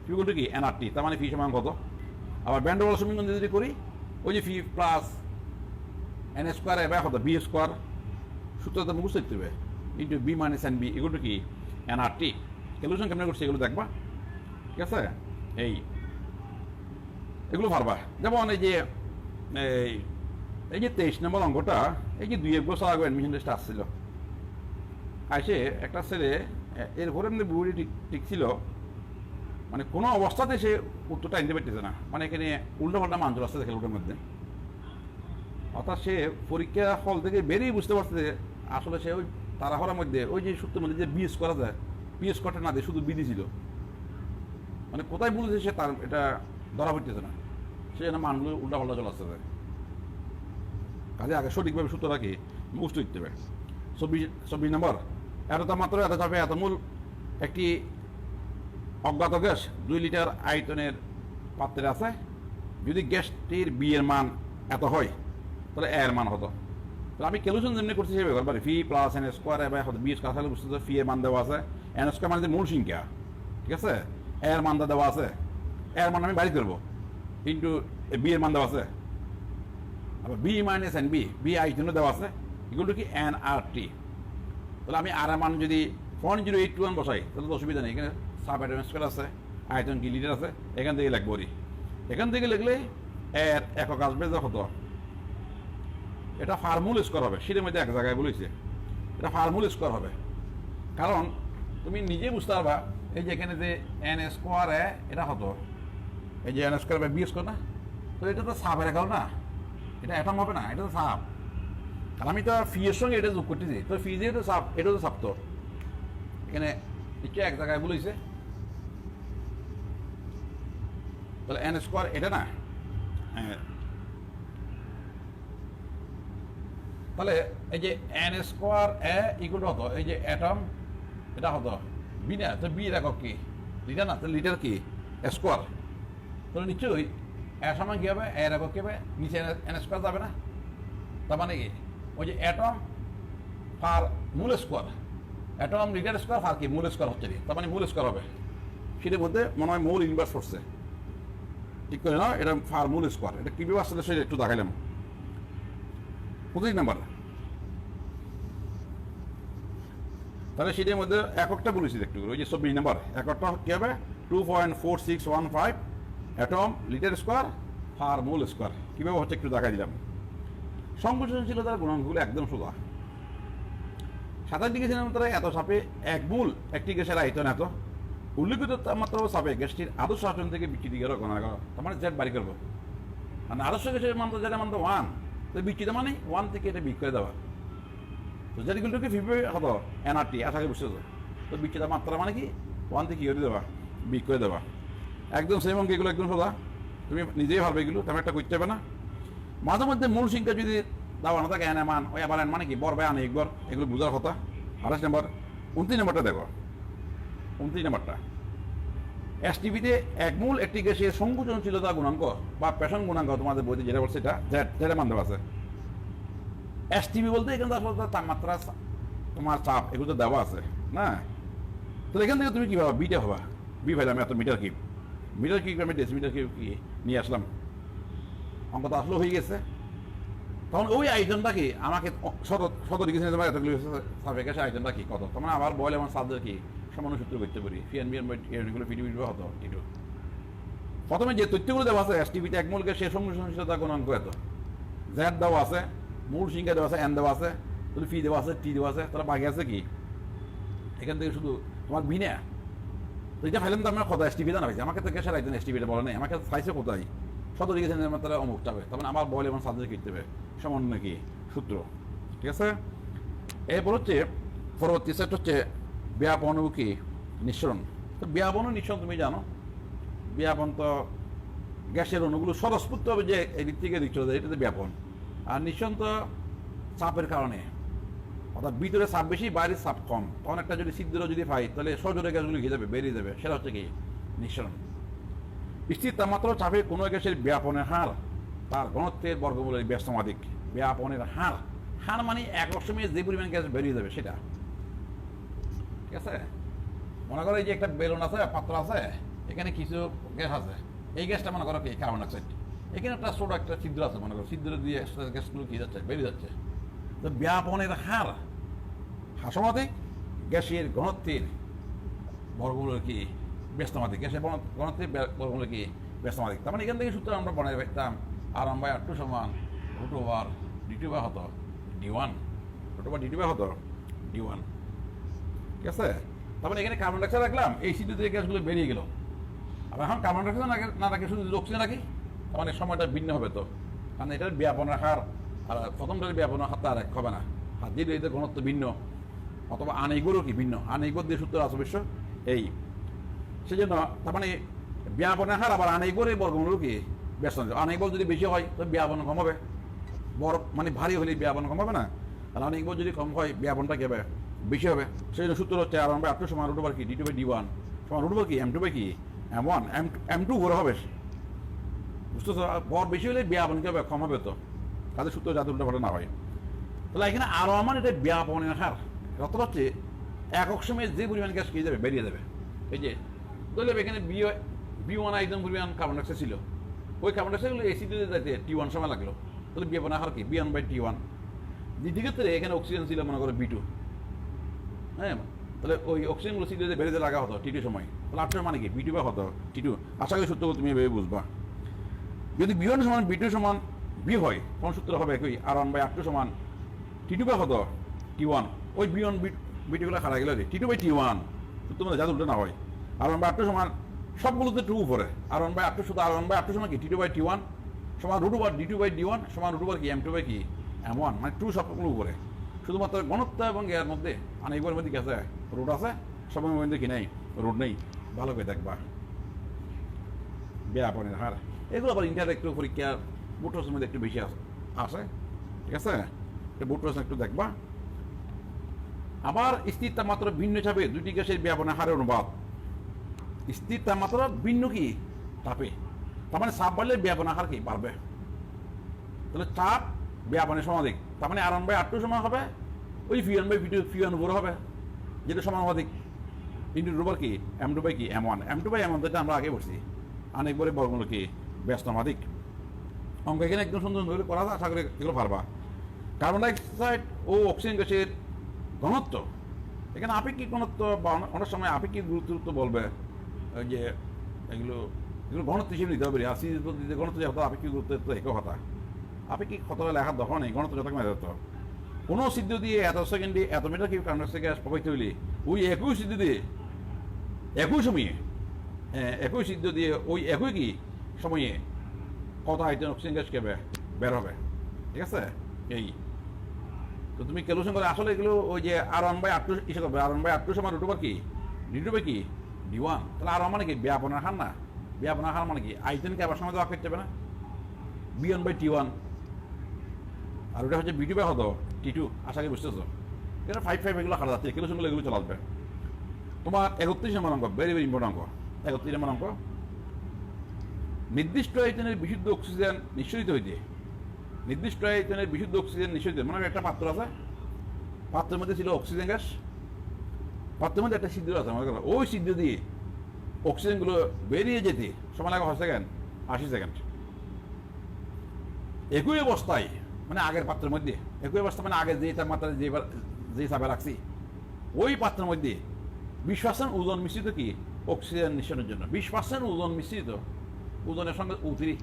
ফি ইকুয়াল টু কি এনআরটি, তার মানে ফি সমান কত। আবার ব্যান্ডার ওয়াল সমীকরণ যদি করি ওই যে P plus N square A by কত বি স্কোয়ার, সূত্রটা মুখস্থ করতে হবে, into B minus N B এগুলো কি এনআরটি। ক্যালকুলেশন কেমন করছে এগুলো দেখবা, ঠিক আছে। এগুলো পারবা। যেমন এই যে এই যে 23 নম্বর অঙ্কটা এই যে 2-1 বছর আগে অ্যাডমিশন টেস্ট আসছিল, আসে একটা ছেলে এর ঘরে এমনি বুড়ি ঠিক ছিল, মানে কোনো অবস্থাতে সে উত্তরটা আনতে পারতেছে না, মানে এখানে উল্টো পাল্টা মানজুর আসছে খেলোটার মধ্যে। অর্থাৎ সে পরীক্ষা হল থেকে বেরিয়ে বুঝতে পারছে যে আসলে সে ওই তাড়াহড়ার মধ্যে ওই যে সূত্রের মধ্যে যে বিএস করা যায় বিএস করাটা না দিয়ে শুধু বিধি ছিল, মানে কোথায় বলেছে সে তার এটা ধরা পড়তেছে না, সে যেন মানগুলো উল্টা পাল্টা চলে আসতে পারে। কাজে আগে সঠিকভাবে সূত্রটা কি মুখস্থ করতে হবে। 24 নম্বর এত মাত্র এত চাপে এত মূল একটি অজ্ঞাত গ্যাস 2 লিটার আয়তনের পাত্রে আছে। যদি গ্যাসটির বি এর মান এত হয় তাহলে এর মান হতো। তাহলে আমি ক্যালকুলেশন যেমনি করছি সেভাবে করবার ফি প্লাস এন স্কোয়ার এবার হতো বি স্কোয়ার থাকলে বুঝতে ফি এর মান দেওয়া আছে, এন স্কোয়ার মানে মূল সংখ্যা, ঠিক আছে, এর মানটা দেওয়া আছে, এর মান আমি বাড়ি করবো ইন্টু বি এর মান দেওয়া আছে। আবার B minus N B B আয়তনও দেওয়া আছে এগুলো কি এন আর টি। তাহলে আমি আর এর মান যদি 0.0821 বসাই তাহলে তো অসুবিধা নেই, এখানে সাব অ্যাটম স্কোয়ার আছে, আয়তন কি লিটার আছে, এখান থেকে লিখবো। এখান থেকে লিখলে এর একক আসবে কত, এটা ফার্মুল স্কোয়ার হবে, সেটার মধ্যে এক জায়গায় বলেছে এটা ফার্মুল স্কোয়ার হবে। কারণ তুমি নিজে বুঝতে পারবা এই যে এখানে যে এন স্কোয়ার এটা হতো এই যে N square by B square না, তো এটা তো সাবের একাও না, এটা অ্যাটম হবে না, এটা তো সাপ। কারণ আমি তো ফি এর সঙ্গে এটা যোগ করতেছি, তো ফি যেহেতু সাপ এটাও তো সাপ, তো এখানে নিচে এক জায়গায় বলেছে তাহলে এন স্কোয়ার এটা না, হ্যাঁ তাহলে এই যে N square A equal to হতো এই যে অ্যাটম এটা হতো বি না, তো বি একক কি লিটার না, তো লিটার কি স্কোয়ার, তাহলে নিশ্চয়ই এর সমান কী হবে এর একক কী হবে নিচে এন স্কোয়ার যাবে না, তার মানে কি ওই যে অ্যাটম ফার মূল স্কোয়ার, অ্যাটম লিটার স্কোয়ার ফার কি মূল স্কোয়ার হচ্ছে, তার মানে মূল স্কোয়ার হবে, সেটার মধ্যে মনে হয় মূল ইনভার্স করছে, ঠিক করে না, এটা ফার মূল স্কোয়ার, এটা কীভাবে আসলে সেটা একটু দেখাইলাম। 25 নম্বর তাহলে সেটার মধ্যে এককটা বলেছি একটু, ওই যে 24 নম্বর এককটা কী হবে 2.4615 অ্যাটম লিটার স্কোয়ার ফার মূল স্কোয়ার, কীভাবে হচ্ছে একটু দেখাই দিলাম। সংকোচনশীলতার গুণাঙ্কগুলো একদম সোজা। 27 ডিগ্রি সেন্টিগ্রেড এত চাপে এক মূল একটি গ্যাসের আয়তন এত, উল্লিখিত তাপমাত্রা ও চাপে গ্যাসটির আদর্শ আচরণ থেকে বিচ্যুতি গণনা করো, তার মানে জেড বাড়ি করবো। মানে আদর্শ গ্যাসের মান তো যেটা মান তো 1, তো বিচ্যুতি মানে 1 থেকে এটা বিক করে দেওয়া। তো যেগুলোকে ফিফে হতো এনআরটি আশা করি বুঝতে, তো বিচ্যুতি মাত্রা মানে কি 1 থেকে করে দেওয়া, বিক করে দেওয়া। একদম সেম অঙ্ক, এগুলো একদম সোজা, তুমি নিজেই ভাববে এগুলো, তেমন একটা করতে হবে না। মাঝে মধ্যে মূল সংখ্যা যদি দেওয়া না থাকে এনে মান, ওই আবার এন মানে কি বর বা আনে একবার, এগুলো বোঝার কথা। 28 নম্বর 29 নম্বরটা দেখো, 29 নম্বরটা এসটিভিতে এক মূল একটি গ্যাসের সংকোচনশীলতা গুণাঙ্ক বা পেশন গুণাঙ্ক, তোমাদের বইতে যেটা বলছে এটা যেটা মান দেওয়া আছে। এসটিভি বলতে এখানে আসলে তাপমাত্রা, তোমার চাপ, এগুলো তো দেওয়া আছে না। তো এখান থেকে তুমি কী ভাবা, বিটা হবা, বি ভাই আমি এত মিটার কিউব, মিটার কিউব আমি ডেসিমিটার কিউব কি নিয়ে আসলাম, অঙ্ক তো আসলে হয়ে গেছে। তখন ওই আয়োজনটা কি আমাকে শত ডিগ্রি সেন্টিগ্রেড এতগুলো সাপে গেছে, আয়োজনটা কি কত, তখন আবার বয়েল এবং সাবজেক্ট কি সামান্য সূত্র করতে পারি, ফিএনবিএনগুলো পিডিবিটি হতো একটু। প্রথমে যে তথ্যগুলো দেওয়া আছে এসটিভিতে এক মূলকে সে সংকোচনশীলতা গুণাঙ্ক এত, জেড দেওয়া আছে, মূল সংখ্যা দেওয়া আছে, এন দেওয়া আছে, তাহলে ফি দেওয়া আছে, টি দেওয়া আছে, তাহলে বাকি আছে কি এখান থেকে শুধু তোমার বিনা। তো এটা ফাইলাম তো আমার কথা এসটিভি জানা হয়েছে, আমাকে তো গ্যাসের একজন এসটিভিটা বলে নেই, আমাকে চাইছে কোথায় 100 ডিগ্রি সেন্টিগ্রেড তারা অমুকটা হবে, তখন আমার বয়েল এবং সাবজেক্ট করতে হবে সামান্য কি সূত্র। ঠিক আছে, এরপর হচ্ছে পরবর্তী সেট হচ্ছে ব্যাপন ও কি নিঃসরণ। তো ব্যাপন ও নিঃসরণ তুমি জানো, ব্যাপন তো গ্যাসের অণুগুলো স্বতঃস্ফূর্তভাবে যে এদিক থেকে এদিক চলে যায়, এটাতে ব্যাপন। আর নিঃসরণ তো চাপের কারণে, অর্থাৎ ভিতরে চাপ বেশি, বাইরের চাপ কম, তখন একটা যদি ছিদ্র যদি পাই তাহলে সজোরে গ্যাসগুলো ঘিরে যাবে, বেরিয়ে যাবে, সেটা হচ্ছে কি নিঃসরণ। স্থির তাপমাত্রা চাপে কোনো গ্যাসের ব্যাপনের হার তার ঘনত্বের বর্গমূলের ব্যস্তমাধিক। ব্যাপনের হার, হার মানে একক সময়ে যে পরিমাণ গ্যাস বেরিয়ে যাবে সেটা। ঠিক আছে, মনে করো এই যে একটা বেলুন আছে, পাত্র আছে, এখানে কিছু গ্যাস আছে, এই গ্যাসটা মনে করো কি কার্বন ডাইঅক্সাইড, এখানে একটা ছোট একটা ছিদ্র আছে, মনে করো ছিদ্র দিয়ে গ্যাসগুলো কি যাচ্ছে, বেরিয়ে যাচ্ছে। তো ব্যাপনের হার সমাধিক গ্যাসের ঘনত্বের বর্গমূলের কি ব্যস্তমাধিক, গ্যাসের ঘনত্বের বর্গমূলের কি ব্যস্তমাধিক। তার মানে এখান থেকে সূত্র আমরা বানাই রাখতাম R1/R2 সমান √/d2 হতো d1, √/d2 হতো d1। ঠিক আছে, তার মানে এখানে কার্বন ডাইঅক্সাইড রাখলাম, এই সিটি থেকে গ্যাসগুলো বেরিয়ে গেল। আর এখন কার্বন ডাইঅক্সাইড না রাখি শুধু অক্সিজেন রাখি, তার মানে সময়টা ভিন্ন হবে। তো কারণ এটার ব্যাপনের হার আর প্রথমটার ব্যাপনের হারটা আর এক হবে না, আর যেহেতু এদের ঘনত্ব ভিন্ন, অথবা আনইগোরও কি ভিন্ন, আনইগোর দিয়ে সূত্র আছে অবশ্য এই, সেই জন্য তার মানে ব্যাপনের হার আবার আনইগোরের বর্গমূল কি ব্যস্ত, আনইগোর যদি বেশি হয় তো ব্যাপন কম হবে, বড় মানে ভারী হলে ব্যাপন কম হবে না, আর আনইগোর যদি কম হয় ব্যাপনটা কি হবে, বেশি হবে। সেই জন্য সূত্র হচ্ছে R1/R2 সমান √/কি d2/d1 সমান √/কি m2/কি m1, m2 বড় হবে, বুঝতেছো, বর বেশি হলে ব্যাপন কি হবে, কম হবে। তো তাদের সূত্র যাতে উল্টা না হয়, তাহলে এখানে আরো আমার এটা ব্যাপনের হার কত হচ্ছে, একক সময়ে যে পরিমাণ গ্যাস খেয়ে যাবে বেরিয়ে যাবে। এই যে ধরলে এখানে B1 একদম পরিমাণ কার্বন ডাইঅক্সাইড ছিল, ওই কার্বন ডাইঅক্সাইডগুলো এসিডে যাইতে T1 সময় লাগলো, তাহলে ব্যাপনের হার কি B1/T1। দ্বিতীয় ক্ষেত্রে এখানে অক্সিজেন ছিল মনে করো B2, হ্যাঁ, তাহলে ওই অক্সিজেনগুলো সিডে বেরিয়ে লাগা হতো T2 সময়, তাহলে 8 মানে কি B2 হতো T2। আশা করি সূত্র তুমি এভাবে বুঝবা। যদি B1 সমান B2 সমান B হয়, কোন সূত্র হবে কি R1/R2 সমান T2 হতো T1, ওই B1/B2 খাড়া গেল T2/T1, সূত্র মানে যাতে উল্টো না হয়। R1/R2 সমান সবগুলোতে 2 উপরে, R1/R2 শুধু R1/R2 সমান কি T2/T1 সমান √/d2/d1 সমান √/কি m2/কি m1, মানে 2 সবগুলো উপরে। শুধুমাত্র ঘনত্ব এবং এর মধ্যে আনইগোর মধ্যে কি আছে, রোড আছে, সবার মধ্যে কি নেই, রোড নেই, ভালো করে দেখবা। ব্যাপনের হার এগুলো আবার ইন্ডিয়ার একটু পরীক্ষার বোর্ড প্রশ্নের মধ্যে একটু বেশি আসে। ঠিক আছে, বোর্ড প্রশ্ন একটু দেখবা। আবার স্থির তাপমাত্রা ভিন্ন চাপে দুটি গ্যাসের ব্যাপনের হারের অনুপাত। স্থির তাপমাত্রা ভিন্ন কি চাপে, তার মানে চাপ বাড়লে ব্যাপনের হার কি বাড়বে, তাহলে চাপ ব্যাপনের সমাধিক, তার মানে R1/R2 সমান হবে ওই P1/P2 উপর হবে, যেটা সমানুপাতিক ইন্টু √/কি কি m2/কি m1, m2/m1 যেটা আমরা আগে বলছি, অনেকবারে বর্গমূল কি ব্যস্তমাধিক। অঙ্ক এখানে একদম সুন্দর করে করা যায়, আশা করি এগুলো পারবা। কার্বন ডাইঅক্সাইড ও অক্সিজেন গ্যাসের ঘনত্ব, এখানে আপেক্ষিক ঘনত্ব বা অনেক সময় আপেক্ষিক গুরুত্ব বলবে, ওই যে এগুলো ঘনত্ব হিসেবে নিতে হবে। আর সিরিজ পদ্ধতিতে ঘনত্ব যে হতো আপেক্ষিক গুরুত্ব তো একই কথা, আপেক্ষিক কত লেখার দখল নেই, ঘনত্ব যত কমে যেত। কোনো সিদ্ধ দিয়ে এত সেকেন্ডে এত metre cube carbon dioxide gas প্রবাহিত হইলে ওই একই সিদ্ধ দিয়ে একই সময়ে একই সিদ্ধ দিয়ে ওই একই কি সময়ে কত হাইড্রোজেন অক্সিজেন গ্যাস কে বের হবে, ঠিক আছে? এই তো তুমি ক্যালকুলেশন করে আসলে এগুলো ওই যে R1/R2 ইসে করবে, R1/R2 সমান √/, কি D2/কি D1, তাহলে R1 মানে কি ব্যাপনার হার না, ব্যাপনার হার মানে কি আইটেনকে আবার সময় দেওয়া করতে হবে না, B1/T1, আর ওটা হচ্ছে B2 হত T2। আশা করি বুঝতেছো, এটা 5 এগুলো খারাপ যাচ্ছে, ক্যালকুলেশনগুলো এগুলো চলে আসবে। তোমার 31 নম্বর অঙ্ক, ভেরি ভেরি ইম্পর্টেন্ট অঙ্ক, 31 নম্বর অঙ্ক। নির্দিষ্ট আয়তনের বিশুদ্ধ অক্সিজেন নিঃসরিত হইতে, নির্দিষ্ট আয়তনের বিশুদ্ধ অক্সিজেন নিঃসরিত, মানে একটা পাত্র আছে, পাত্রের মধ্যে ছিল অক্সিজেন গ্যাস, পাত্রের মধ্যে একটা ছিদ্র আছে, মনে করো ওই ছিদ্র দিয়ে অক্সিজেনগুলো বেরিয়ে যেতে সময় লাগে 6 সেকেন্ড 80 সেকেন্ড। একই অবস্থায় মানে আগের পাত্রের মধ্যে, একই অবস্থা মানে আগে যে তাপমাত্রা যে চাপে রাখছি ওই পাত্রের মধ্যে 20% ওজন মিশ্রিত কি অক্সিজেন নিঃসরণের জন্য, 20% ওজন মিশ্রিত, ওজনের সঙ্গে উতরি,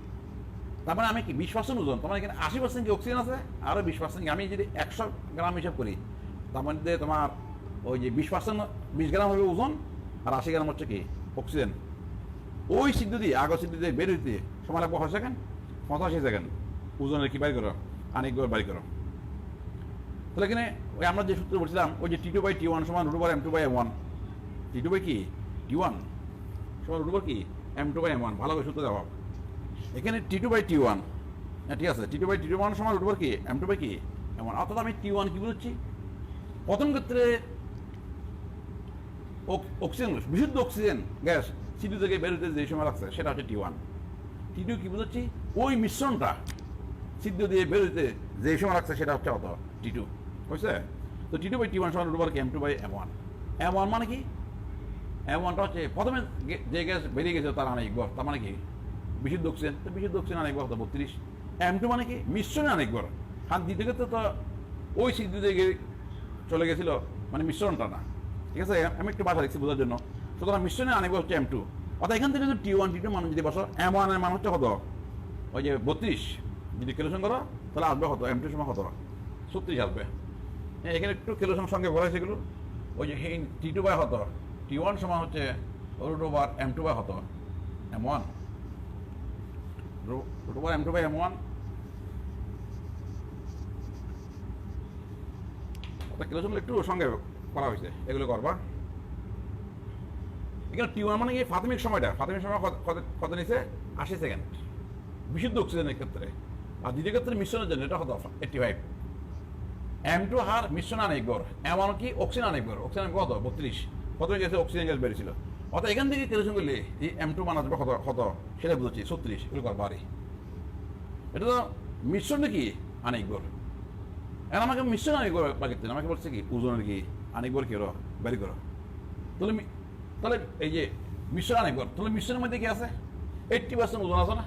তার মানে আমি কি 20% ওজন, তোমার এখানে 80% কি অক্সিজেন আছে, আরও 20% আমি যদি 100 গ্রাম হিসাব করি, তার মধ্যে তোমার ওই যে 20% 20 গ্রাম হবে ওজন, আর 80 গ্রাম হচ্ছে কি অক্সিজেন। ওই সিদ্ধ দিয়ে আগর সিদ্ধ দিয়ে বের হইতে সময় লাগবে 6 সেকেন্ড 85 সেকেন্ড। ওজনের কি বাড়ি করো, আনিক বাড়ি করো। তাহলে এখানে ওই আমরা যে সূত্র বলছিলাম, ওই যে T2/T1 সমান √/m2/m1, T2/কি T1 সমান √/, কি m2/m1, ভালো করে সূত্র দেওয়া। এখানে T2/T1, ঠিক আছে, T2/T1 সমান √/, কি m2/, কি m1, অর্থাৎ আমি T1 কি বলছি, প্রথম ক্ষেত্রে অক্সিজেন বিশুদ্ধ অক্সিজেন গ্যাস সিদ্ধ থেকে বেরোতে যে সময় লাগছে সেটা হচ্ছে T1। T2 কি বুঝাচ্ছি, ওই মিশ্রণটা সিদ্ধ দিয়ে বেরোতে যে সময় লাগছে সেটা হচ্ছে অত T2, বুঝছে? তো T2/T1 সমান √/, কি m2/m1। m1 মানে কি, m1টা হচ্ছে প্রথমে যে গ্যাস বেরিয়ে গেছে তার আনেক গড়, তার মানে কি বিশুদ্ধ অক্সিজেন, তো বিশুদ্ধ অক্সিজেন আনেক গড় 32। m2 মানে কি মিশ্রণে আনেক গড়, আর দ্বিতীয় ক্ষেত্রে তো ওই সিদ্ধ দিয়ে চলে গেছিল, মানে মিশ্রণটা না, ঠিক আছে? আমি একটু বাসা লিখছি বোঝার জন্য। সুতরাং মিশ্রণে আনেক হচ্ছে m2, অর্থাৎ এখান থেকে যদি T1 T2 মান যদি বসো, m1 এর মান হচ্ছে কত, ওই যে 32, যদি ক্যালকুলেশন করো তাহলে আসবে কত, m2 সমান কত 36 আসবে। এখানে একটু ক্যালকুলেশন সঙ্গে বলা হয়েছে এগুলো, ওই যে T2/কত, T1 সমান হচ্ছে √/m2/, কত m1, √/m2/m1। ক্যালকুলেশন একটু সঙ্গে করা হয়েছে, এগুলো করবা। এখানে T1 মানে কি প্রাথমিক সময়টা, প্রাথমিক সময় কত নিচ্ছে 80 সেকেন্ড বিশুদ্ধ অক্সিজেনের ক্ষেত্রে, আর দ্বিতীয় ক্ষেত্রে মিশ্রণের জন্য এটা কত 85। m2 হার মিশ্রণ আনেক গড়, m1 কি অক্সিজেন আনেক গড়, অক্সিজেন কত 32, প্রথমে গেছে অক্সিজেন গ্যাস বেরিয়েছিল, অর্থাৎ এখান থেকে ক্যালকুলেশন করলে এই m2 মান আসবে কত কত সেটা বুঝছি 36, এগুলো করবা। আর এটা তো মিশ্রণটা কি আনেক গড়, এখন আমাকে মিশ্রণ আনেক গড় বাকি, আমাকে বলছে কি ওজনের কি আনেক গড় কি বেরি করো। তাহলে এই যে মিশ্রণ আনেক গড়, তাহলে মিশ্রণের মধ্যে কি আছে 80% ওজন আছে না,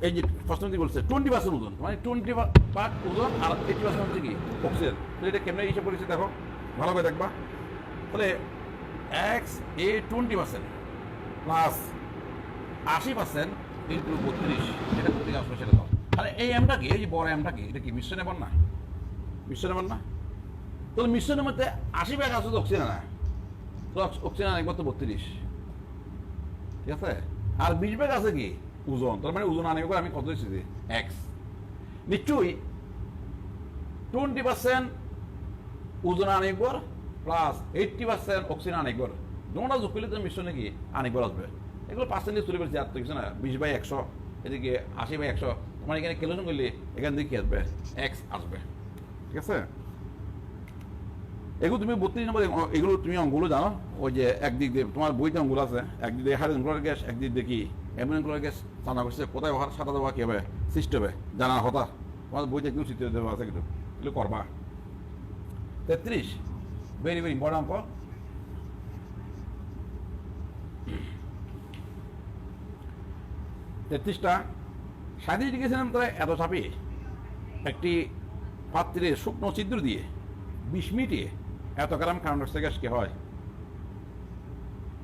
এই যে প্রশ্ন বলছে 20% ওজন, মানে 20% ওজন আর 80% হচ্ছে কি অক্সিজেন। তো এটা কেমন হিসাব করেছে দেখো, ভালো করে দেখবা। তাহলে XA 20% প্লাস 80% ইন্টু 32, এটা করতে আসবে সেটা দাও। তাহলে এই এমটা কি, এই যে বড় এমটা কি, এটা কি মিশ্রণে বল না, মিশ্রণে বল না। তাহলে মিশ্রণের মধ্যে 80% আছে তো অক্সিজেন না, তো অক্সিজেন একবার তো 32, ঠিক আছে? আর 20% আছে কি ওজন, তার মানে ওজন আনেক আমি কত দিচ্ছি যে x, নিশ্চয়ই 20% ওজন আনেকবার প্লাস 80% অক্সিজেন আনেকবার, দুটা যোগ করলে তো মিশ্রণে কি আনেকবার আসবে। এগুলো পার্সেন্টেজ চলে পেরেছি আর তো কিছু না, 20/100 এদিকে 80/100, তোমার এখানে ক্যালকুলেশন করলে এখান থেকে কি আসবে x আসবে, ঠিক আছে? এগুলো তুমি 32 নম্বর এগুলো তুমি অঙ্কগুলো জানো, ওই যে একদিক দিয়ে তোমার বইতে অঙ্কগুলো আছে, একদিক দিয়ে হাইড্রোজেন ক্লোরাইড গ্যাস, একদিক দিয়ে কি অ্যামোনিয়াম ক্লোরাইড গ্যাস জানা করছে, কোথায় সাদা দেওয়া কী হবে সৃষ্টি হবে জানার কথা, তোমার বইতে একদম চিত্র দেওয়া আছে, কিন্তু এগুলো করবা। 33 ভেরি ভেরি ইম্পর্টেন্ট অঙ্ক। 33টা 37 ডিগ্রি সেন্টিগ্রেড এত চাপে একটি পাত্রে শুকনো ছিদ্র দিয়ে 20 মিনিটে এত গ্রাম কার্বন ডাইঅক্সাইড গ্যাস কি হয়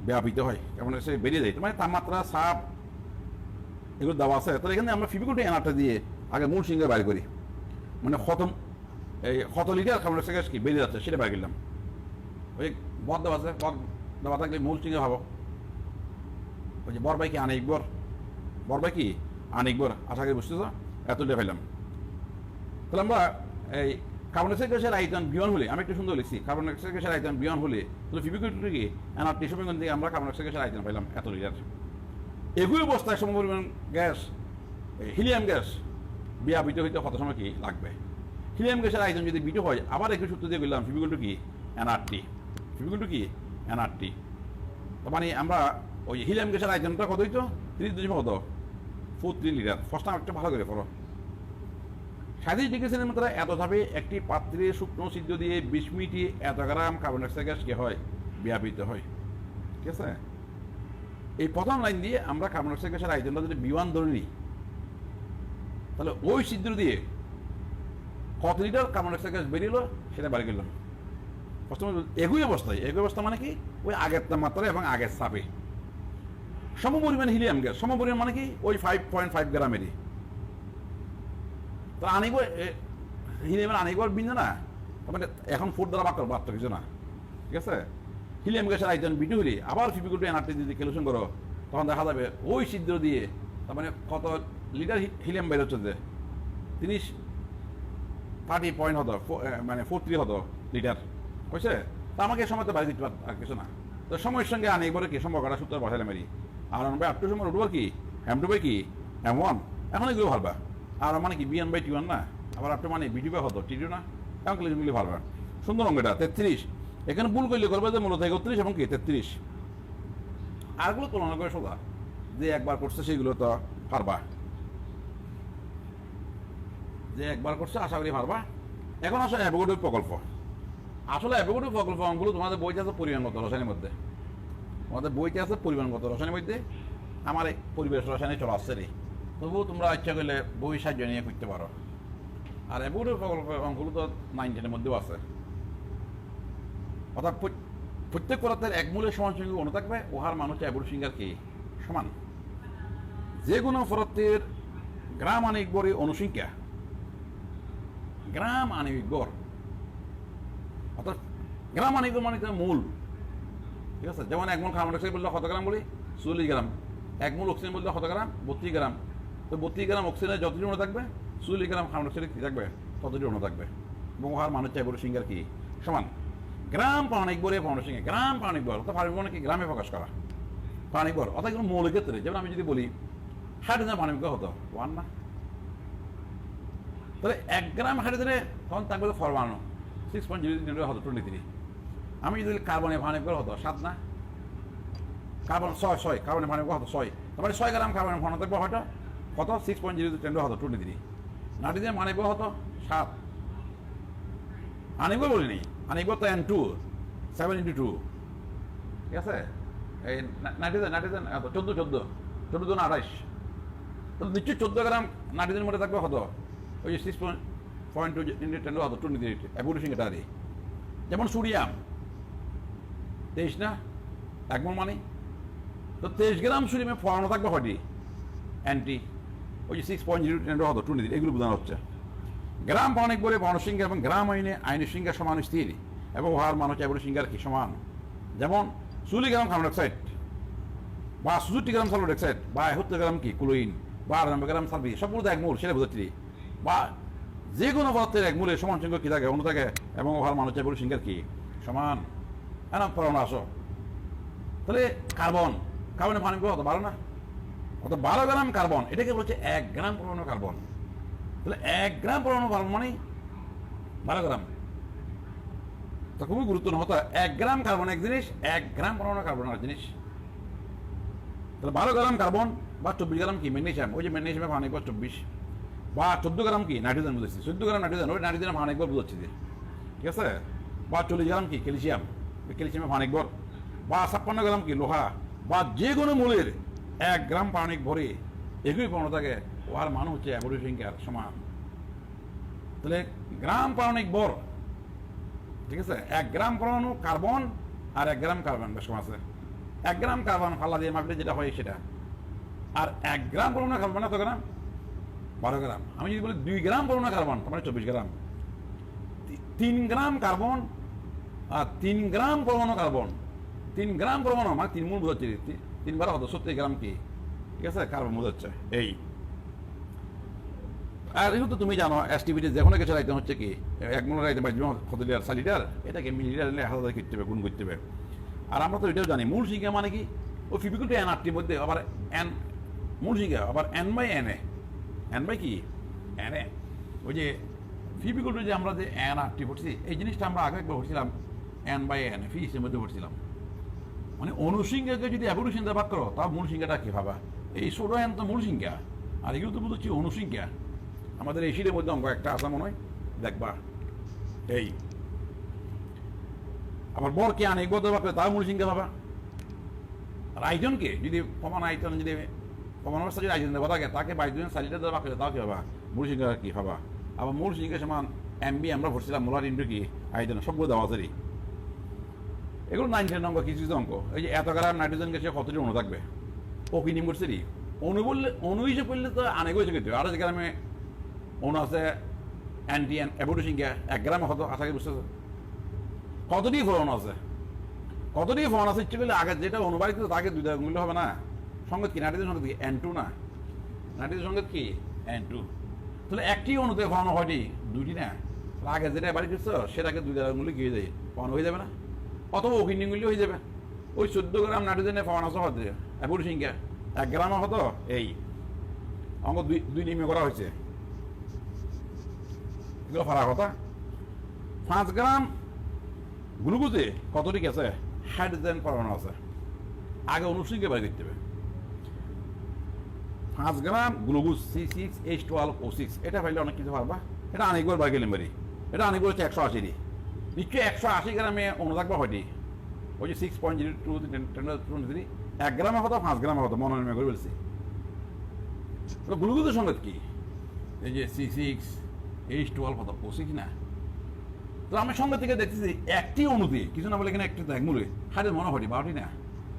ব্যাপিত হয়, কার্বন ডাইঅক্সাইড বেরিয়ে যায়, মানে তাপমাত্রা চাপ এগুলো দেওয়া আছে। তাহলে এখানে আমরা ফিফিকুটি এনারটা দিয়ে আগে মূল সিংহে বাইর করি, মানে কত লিটার কার্বন ডাইঅক্সাইড গ্যাস কি বেরিয়ে যাচ্ছে সেটা বাইর করলাম। ওই পদ দেওয়া আছে, পদ দেওয়া থাকলে মূল চিহ্ন ভাবো, ওই যে বর বাই কি আনিকবর, বর বাই কি আনিকবর, আশা করি বুঝতেছো, এতটা ফেলাম। তাহলে আমরা এই কার্বন ডাইঅক্সাইড গ্যাসের আয়তন বিয়ন হলে, আমি একটু সুন্দর লিখছি, কার্বন ডাইঅক্সাইড গ্যাসের আয়তন বিয়ন হলে তাহলে ফিবিকুইটি কি এনআরটি সমীকরণ থেকে আমরা কার্বন ডাইঅক্সাইড গ্যাসের আয়তন পেলাম এত লিটার। একই অবস্থায় সমপরিমাণ গ্যাস হিলিয়াম গ্যাস বিয়াবিত হইতে কত সময় কি লাগবে? হিলিয়াম গ্যাসের আয়তন যদি বিট হয়, আবার একই সূত্র দিয়ে বললাম ফিবিকুইটি কি এনআরটি, ফিবিকুইটি কি এনআরটি। তো মানে আমরা ওই হিলিয়াম গ্যাসের আয়তনটা কত হইতো 30 কত 43 লিটার। ফার্স্ট টাইম একটা ভালো করে পড়ো। 37 ডিগ্রি সেন্টিমিটার এত ধাপে একটি পাত্রে শুকনো সিদ্ধ দিয়ে 20 মিনিটে এত গ্রাম কার্বন ডাইঅক্সাইড গ্যাস কি হয় বিয়াপিত হয়। ঠিক আছে, এই প্রথম লাইন দিয়ে আমরা কার্বন ডাইঅক্সাইড গ্যাসের আয়তনটা যদি বিওয়ান ধরে নিই, তাহলে ওই সিদ্ধ দিয়ে কত লিটার কার্বন ডাইঅক্সাইড গ্যাস বেরিয়েলো সেটা বাড়ি গেলাম। প্রথমে একই অবস্থায়, একই অবস্থা মানে কি ওই আগের তাপমাত্রা এবং আগের চাপে সমপরিমাণ হিলিয়াম গ্যাস, সমপরিমাণ মানে কি ওই 5.5 গ্রামেরই। তো আনিব হিলিয়ামের আনিবার বিন্দু না, মানে এখন ফুট দ্বারা বাড়তো কিছু না। ঠিক আছে, হিলিয়াম গ্যাসের আয়তন বিটু হলে আবার ফিবিকুইটি এনআরটি যদি ক্যালকুলেশন করো, তখন দেখা যাবে ওই ছিদ্র দিয়ে তার মানে কত লিটার হিলিয়াম বের হচ্ছে, যে 30 পয়েন্ট হতো, মানে 43 হতো লিটার বুঝছে। তো আমাকে সময় তো বাড়ি দিতে পারত আর কিছু না। তো সময়ের সঙ্গে আনিবার কি সম্পর্কটা সূত্র বসাইলে মেরি আর বাই আপ টু সময় উঠবার কি M2 বাই কি M1, এখন এগুলো ভাববা। আর মানে কি বিএন বাই টি1 না, আবার আপনি মানে বিডি বাই হতো টি2 না, এখন ক্লিয়ারলি ভাববা। সুন্দর অঙ্কটা 33। এখানে ভুল করলে করবে যে মূলত 31 এবং কি 33। আরগুলো তুলনা করে সোজা, যে একবার করছে সেগুলো তো পারবা, যে একবার করছে আশা করি পারবা। এখন আসলে অ্যাভোগাড্রো প্রকল্প, আসলে অ্যাভোগাড্রো প্রকল্প অঙ্কগুলো তোমাদের বইতে আছে পরিমাণগত রসায়নের মধ্যে, তোমাদের বইতে আছে পরিমাণগত রসায়নের মধ্যে। আমার এই পরিবেশ রসায়নে চলে আসছে রে, তবুও তোমরা ইচ্ছা করলে বই সাহায্য নিয়ে করতে পারো। আর অ্যাভোগাড্রো প্রকল্প অঙ্কগুলো তো 9 10-এর মধ্যেও আছে। অর্থাৎ প্রত্যেক পদার্থের এক মূলের সমান সংখ্যক অণু থাকবে, উহার মান হচ্ছে অ্যাভোগাড্রো সংখ্যার কি সমান। যে কোনো পদার্থের গ্রাম আণবিক গড়ে অনুসংখ্যা, গ্রাম আণবিক গড় অর্থাৎ গ্রাম আণবিক গড় মানে মূল। ঠিক আছে, যেমন 1 মোল কার্বন ডাইঅক্সাইড বললে কত গ্রাম বলি 40 গ্রাম, 1 মোল অক্সিজেন বললে কত গ্রাম 32 গ্রাম। তো 32 গ্রাম অক্সিজেনের যতটি অণু থাকবে 40 গ্রাম কার্বন ডাইঅক্সাইড কি থাকবে ততটি অণু থাকবে, এবং উহার মান হচ্ছে অ্যাভোগাড্রো সংখ্যার কি সমান। গ্রাম পারমাণবিক ভরে পারমাণবিক সংখ্যা, গ্রাম পারমাণবিক ভর অর্থাৎ পারমাণবিক কি গ্রামে প্রকাশ করা পারমাণবিক ভর। অর্থাৎ কোনো মৌলের ক্ষেত্রে যেমন আমি যদি বলি হাইড্রোজেন পারমাণবিক ভর হতো 1 না, তাহলে 1 গ্রাম হাইড্রোজেনে তখন থাকবে পরমাণু 6.0 হতো 23। আমি যদি কার্বনের পারমাণবিক ভর হতো 7 না, কার্বন 6 কার্বনের পারমাণবিক ভর হতো 6, তারপরে 6 গ্রাম কার্বনের পারমাণবিক ভর হতো কত 6.0 হতো 23। নাইট্রোজেন পারমাণবিক ভর হতো 7। আণবিক ভর বলিনি, আণবিক ভর তো N2 7 × 2। ঠিক আছে, এই নাইট্রোজেন 14 28, তাহলে নিশ্চয়ই 14 গ্রাম নাইট্রোজেনের মধ্যে থাকবে কত ওই 6.2 হতো 23 অ্যাভোগাড্রো সংখ্যাটা। যেমন সোডিয়াম 23 না, 1 মোল মানে তো 23 গ্রাম সোডিয়ামে পরমাণু থাকবে কয়টি অ্যান্টি ওই 6.0 হতো 23। এগুলো বোঝানো হচ্ছে গ্রাম পারমাণবিক বলে পরমাণু সংখ্যা এবং গ্রাম আয়নের সংখ্যা সমান স্থির, এবং উহার মান হচ্ছে অ্যাভোগাড্রো সংখ্যার কি সমান। যেমন 40 গ্রাম কার্বন ডাইঅক্সাইড বা 66 গ্রাম সালফার ডাইঅক্সাইড বা 71 গ্রাম কি ক্লোরিন বা 98 গ্রাম সালফার সবগুলো তো 1 মোল, সেটা বোঝাচ্ছি। বা যে কোনো পদার্থের 1 মোলের সমান সংখ্যক কি থাকে অণু থাকে, এবং উহার মান হচ্ছে অ্যাভোগাড্রো সংখ্যার কি সমান। হ্যাঁ পরমাণু আসো, তাহলে কার্বনের পারমাণবিক ভর হতো 12 না, অত 12 গ্রাম কার্বন, এটাকে বলছে 1 গ্রাম পরমাণু কার্বন। তাহলে 1 গ্রাম পরমাণু কার্বন মানে 12 গ্রাম। তো খুবই গুরুত্বপূর্ণ হতো 1 গ্রাম কার্বন এক জিনিস, 1 গ্রাম পরমাণু কার্বন আর জিনিস। তাহলে 12 গ্রাম কার্বন বা 24 গ্রাম কি ম্যাগনেসিয়াম, ওই যে ম্যাগনেসিয়ামের পারমাণবিক ভর 24, বা 14 গ্রাম কি নাইট্রোজেন বুঝেছি, 14 গ্রাম নাইট্রোজেন ওই নাইট্রোজেনের পারমাণবিক ভর বুঝাচ্ছি যে। ঠিক আছে, বা 40 গ্রাম কি ক্যালসিয়াম, ক্যালসিয়ামের পারমাণবিক ভর, বা 56 গ্রাম কি লোহা, বা যে কোনো মূলের 1 গ্রাম পারমাণবিক ভরে একই পরমাণু থাকে, উহার মান হচ্ছে অ্যাভোগাড্রো সংখ্যার সমান। তাহলে গ্রাম পারমাণবিক ভর, ঠিক আছে, 1 গ্রাম পরমাণু কার্বন আর 1 গ্রাম কার্বন বেশ কম আছে। 1 গ্রাম কার্বন ফাল্লা দিয়ে মাপলে যেটা হয় সেটা, আর 1 গ্রাম পরমাণু কার্বন এত গ্রাম 12 গ্রাম। আমি যদি বলি 2 গ্রাম পরমাণু কার্বন তার মানে 24 গ্রাম। 3 গ্রাম কার্বন আর 3 গ্রাম পরমাণু কার্বন 3 গ্রাম পরমাণু মানে 3 মোল বোঝাচ্ছে 3 বার হতো 70 গ্রাম কি, ঠিক আছে, কার্বন বোঝাচ্ছে এই। আর যেহেতু তুমি জানো এসটিভিতে যে কোনো কিছু আইটেম হচ্ছে কি 1 মোলের আইটেম কত লিটার 4 লিটার, এটাকে মিলিলিটার নিয়ে 1000 করতে হবে, গুণ করতে হবে। আর আমরা তো এটাও জানি মূল সংখ্যা মানে কি ও ফিপিকুল টু এনআরটির মধ্যে আবার এন মূল সংখ্যা আবার এন বাই এন কি এন এ, ওই যে ফিপিকুল টু যে আমরা যে এনআরটি পড়ছি এই জিনিসটা আমরা আগে একবার পড়ছিলাম এন বাই এন ফিসের মধ্যে পড়ছিলাম। মানে অনুসংখ্যাকে যদি এভলিউশন দিয়ে ভাগ করো তাও মূল সংখ্যাটা কি ভাবা, এই ছোট এন তো মূল সংখ্যা আর এগুলো তো বুঝছি অনুসংখ্যা। আমাদের এই শীতের মধ্যে অঙ্ক একটা আসা মনে হয় দেখবা এই। আবার বরকে আনে গত ভাগ করে তাও মূল সংখ্যা ভাবা। আর আইজনকে যদি প্রমাণ আইজন যদি প্রমাণ অবস্থা যদি আইজন দেওয়া থাকে তাকে 22 জন 4 লিটার দেওয়া ভাগ করে তাও কি ভাবা মূল সংখ্যা কি ভাবা। আবার মূল সংখ্যা সমান এমবি আমরা ভরছিলাম মোলার ইন্টু কি আইজন সবগুলো দেওয়া আছে। এগুলো 9-10 অঙ্ক কিছু কিছু অঙ্ক। এই যে এত গ্রাম নাইট্রোজেন গ্যাসে কতটি অণু থাকবে ও কি নিম করছে অণু বললে অণু হিসেবে করলে তো আনেক হয়েছে কিন্তু আর গ্রামে অণু আছে অ্যান্টি অ্যাবোটো সংখ্যা 1 গ্রামে কত আশা করি বুঝতেছে কতটি ফোন আছে, কতটি ফোন আছে ইচ্ছে করলে আগে যেটা অনুবাদিত তাকে 2 দ্বারা গুণলে হবে না। সংগত কি নাইট্রোজেন সংগত কি N2 না, নাইট্রোজেন সংগত কি N2। তাহলে একটি অণুতে ফোন হয়টি 2টি না, আগে যেটা বাড়ি করছো সেটাকে 2 দ্বারা গুণলে কি হয়ে যায় ফোন হয়ে যাবে না, অথবা ওকিনি গুণলে হয়ে যাবে। ওই 14 গ্রাম নাইট্রোজেনের ফোন আছে হতে অ্যাবোটো সংখ্যা 1 গ্রামে হতো এই অঙ্ক 2 নিয়মে করা হয়েছে। এগুলো ফারাক কথা। 5 গ্রাম গ্লুকোজে কতটি আছে হাইড্রোজেন পরমাণু আছে আগে অনুসংখ্যা বের করতে হবে। 5 গ্রাম গ্লুকোজ C6H12O6 এটা পাইলে অনেক কিছু পারবা। এটা অনেকবার বার গেলে মারি, এটা অনেকবার হচ্ছে 180 নিশ্চয়ই 180 গ্রামে অণু থাকবে হয়টি ওই যে 6.02 1 গ্রামে হতো 5 গ্রামে হতো মনোনির্ণয় করে বলছি। গ্লুকোজের সঙ্গে কি এই যে C6H12O6 না, তো আমি সঙ্গে থেকে দেখতেছি একটি অণুতে কিছু না বলে এখানে একটি দেখ মূলে হাইড্রোজেন মনে হয় 12টি না।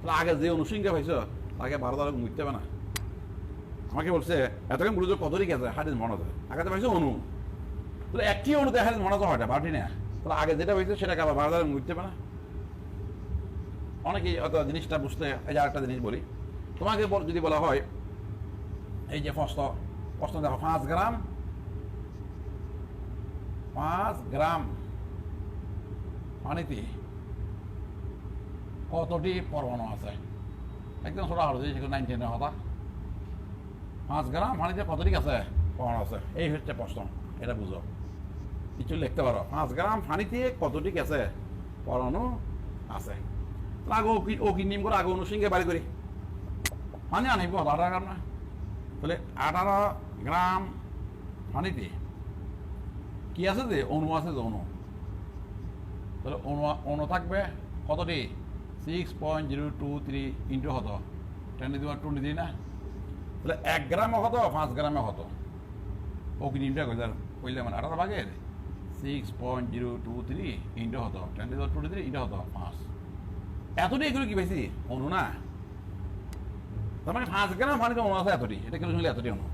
তাহলে আগে যে অনুসংখ্যা পাইছো তাকে 12 দ্বারা গুণতে হবে না। আমাকে বলছে এতক্ষণ গ্লুকোজ কতটি আছে হাইড্রোজেন মনে হয় আগে তো পাইছো অণু, তাহলে একটি অণুতে হাইড্রোজেন মনে হয় 12টি না, তাহলে আগে যেটা পাইছো সেটাকে আবার 12 দ্বারা গুণতে হবে না। অনেকেই অত জিনিসটা বুঝতে এই যে আরেকটা জিনিস বলি তোমাকে যদি বলা হয় এই যে প্রশ্ন দেখো 5 গ্রাম পানিতে কতটি পরমাণু আছে, একদম ছোট হলো 9-10 কথা 5 গ্রাম পানিতে কতটি আছে পরমাণু আছে, এই হচ্ছে প্রশ্ন। এটা বুঝো কিছু লিখতে পারো 5 গ্রাম পানিতে কতটি আছে পরমাণু আছে। আগে ও কি নিয়ম করে আগে অনুসংখ্যা বাড়ি করি পানি আনিব 18 গ্রাম না, তাহলে 18 গ্রাম পানিতে কি আছে যে অণু আছে যে অণু, তাহলে অণু থাকবে কতটি 6.023 ইন্টু হতো 10⁻23 না, তাহলে 1 গ্রামে হতো 5 গ্রামে হতো ও কি নিয়মটা কইলে মানে 18 ভাগের 6.023 ইন্টু হতো 10⁻23 ইন্টু হতো 5 এতটি এগুলো কি বেশি অণু না, তার মানে 5 গ্রাম পানিতে অণু আছে এতটি, এটা কেন শুনলে এতটি অণু।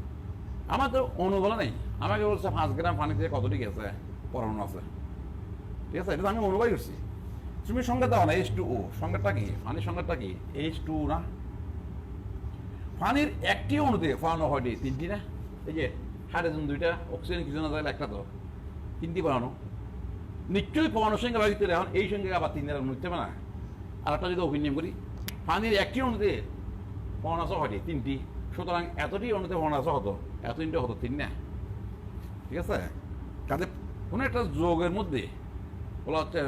আমার তো অণু বলে নেই, আমাকে বলছে 5 গ্রাম পানিতে কতটি আছে পরমাণু আছে, ঠিক আছে, এটা তো আমি অনুবাদ করছি। তুমি সংজ্ঞা দাও না H2O সংজ্ঞাটা কি, পানির সংজ্ঞাটা কি H2 না। পানির একটি অণুতে পরমাণু হয়টি 3টি না, এই যে হাইড্রোজেন 2টা অক্সিজেন কিছু না থাকলে একটা তো 3টি পরমাণু নিশ্চয়ই পরমাণু সংখ্যা বাড়িতে এখন এই সংখ্যা আবার 3 দ্বারা নিতে হবে না। আর একটা যদি অভিনয় করি পানির একটি অণুতে পরমাণু আছে হয়টি 3টি, সুতরাং এতটি অণুতে পরমাণু আছে হতো এত তিনটে হতো 3 না, ঠিক আছে। কাজে কোনো একটা যোগের মধ্যে বলা হচ্ছে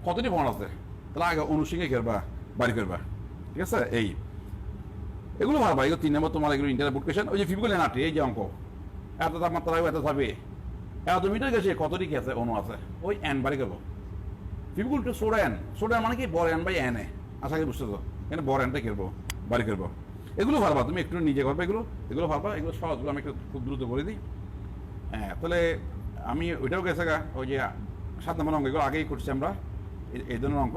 কতটি পরমাণু আছে তাহলে আগে অনুসংখ্যা করবা বাড়ি করবা, ঠিক আছে। এই এগুলো ভাববা এগুলো 3 নম্বর তোমার এগুলো ইন্টারভিউ কোয়েশ্চেন। ওই যে ফিজিক্যাল এনার্জি এই যে অঙ্ক এত তাপমাত্রা এত থাকবে এত মিটার গেছে কতটি কি আছে অণু আছে ওই এন বাড়ি করবো। ফিজিক্যাল টু সোডা মানে কি বড় এন বাই এন এ আশা করি বুঝতে তো এখানে বড় এনটা করবো বাড়ি করবো। এগুলো ভাববা তুমি একটু নিজে করবে এগুলো ভাববা, এগুলো সহজগুলো আমি একটু খুব দ্রুত করে দিই। হ্যাঁ তাহলে আমি ওইটাও গেছে গা ওই যে 7 নম্বর অঙ্ক এগুলো আগেই করছি আমরা এই ধরনের অঙ্ক।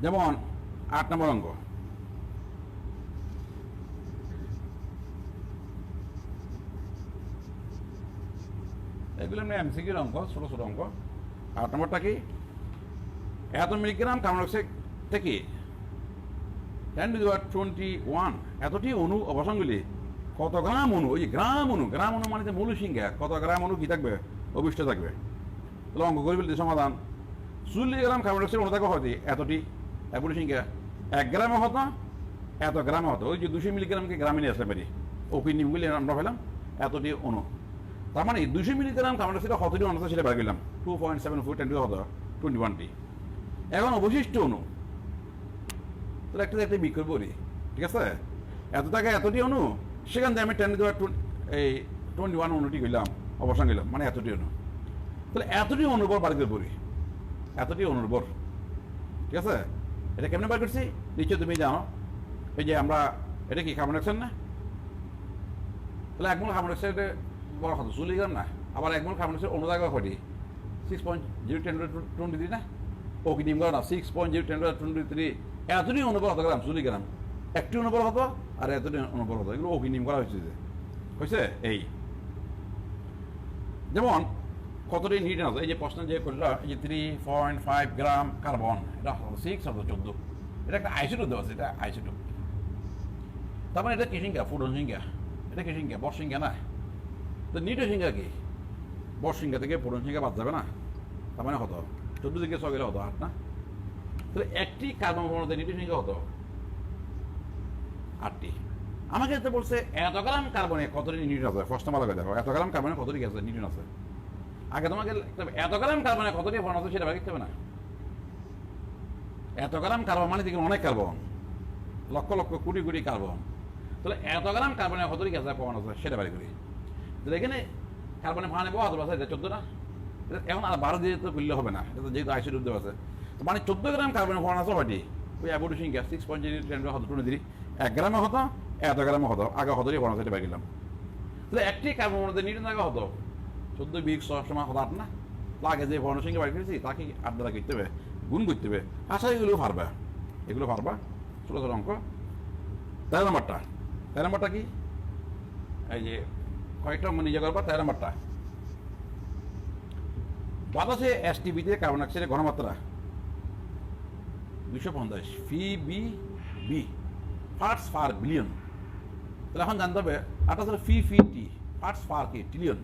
যেমন 8 নম্বর অঙ্ক এগুলো এমনি এমসিকিউর অঙ্ক ছোট ছোট অঙ্ক। 8 নম্বরটা কি এত মিলিগ্রাম কার্বন ডাইঅক্সাইড থেকে 10^21 এতটি অণু অবসংগুলি কত গ্রাম অণু, ওই যে গ্রাম অণু মানে যে মূল সংখ্যা, কত গ্রাম অণু কি থাকবে, অবিষ্ট থাকবে। তাহলে অঙ্ক করে ফেলতে সমাধান 40 গ্রাম কার্বন ডাইঅক্সাইড অণু থাকবে হতে এতটি মূল সংখ্যা 1 গ্রামে হতো, এত গ্রামে হতো, ওই যে 200 মিলিগ্রামকে গ্রামে নিয়ে আসতে পারি, ওপি নিমগুলি আমরা পেলাম এতটি অণু। তার মানে 200 মিলিগ্রাম কার্বন ডাইঅক্সাইড কতটি অণু সেটা বের করলাম 2.74 10^21। এখন অবশিষ্ট অণু তাহলে একটা বিক্রয় করি, ঠিক আছে, এত টাকা এতটি অণু, সেখান থেকে আমি 10^21 অণুটি করলাম, অবসান গেলাম, মানে এতটি অণু। তাহলে এতটি অনুর পর বার করে পড়ি, এতটি অনুর পর, ঠিক আছে। এটা কেমনে বার করছি নিশ্চয় তুমি জানো, এই যে আমরা এটা কি কার্বন ডাইঅক্সাইড না, তাহলে 1 মোল কার্বন ডাইঅক্সাইডে বড় কত 40 গ্রাম না, আবার 1 মোল কার্বন ডাইঅক্সাইড অণু জায়গা কয়টি 6.010^23 না, ও কি নিম না 6.010^23, এতটি অনুপর কত গ্রাম 40 গ্রাম, একটি অনুপর কত আর এতটি অনুপর কত, এগুলো ওকি নিম করা হয়েছে এই যেমন কতটি নিউটন আছে, এই যে প্রশ্ন যে করলো এই যে 3.5 গ্রাম কার্বন, এটা 6 অথবা 14, এটা একটা আইসোটোপ দেওয়া আছে, এটা আইসোটোপ। তার মানে এটা কি সংখ্যা, ফুটন সংখ্যা, এটা কি সংখ্যা, বর সংখ্যা না। তো নিউটন সংখ্যা কি, বর সংখ্যা থেকে ফুটন সংখ্যা বাদ যাবে না, তার মানে কত 14 থেকে 6 গেলে হতো 8 না। তাহলে একটি কার্বন পরমাণুতে নিউটন সংখ্যা হতো 8টি। আমাকে যেতে বলছে এত গ্রাম কার্বনে কতটি নিউটন আছে, প্রশ্ন ভালো করে দেখো, এত গ্রাম কার্বনে কতটি আছে নিউটন আছে। আগে তোমাকে এত গ্রাম কার্বনে কতটি পরমাণু আছে সেটা দেখতে হবে না, এত গ্রাম কার্বন মানে দেখুন অনেক কার্বন, লক্ষ লক্ষ কোটি কোটি কার্বন, তাহলে এত গ্রাম কার্বনে কতটি আছে পরমাণু আছে সেটা বাড়ি করি। তাহলে এখানে কার্বনে পানি পাওয়া আছে, এটা 14 না, এখন আর 12 দিয়ে তো করলে হবে না, এটা তো যেহেতু আইসোটোপ দেওয়া আছে, মানে 14 গ্রাম কার্বনের পরমাণু আছে হয়টি, ওই অ্যাবোর্ড সংখ্যা 6.010^23, 1 গ্রামে হতো, এত গ্রামে হতো, আগে হতোই পরমাণু সেটা বাড়ি গেলাম। তাহলে একটি কার্বন মধ্যে নিউটন জায়গা হতো 14 সময় হতো 8 না, আগে যে পরমাণু সংখ্যা বাড়ি করেছি তাকে 8 দ্বারা করতে হবে, গুণ করতে হবে, আশা এগুলো পারবা, এগুলো পারবা, ছোটো ছোটো অঙ্ক। 13 নম্বরটা কি, এই যে কয়েকটা অঙ্ক নিজে করবা। 13 নম্বরটা বাতাসে এসটিবিতে কার্বন ডাইঅক্সাইডের ঘনমাত্রা 250 pbv পার্টস পার বিলিয়ন। তাহলে এখন জানতে হবে আটা ছিল টি পার্টস পার কি ট্রিলিয়ন,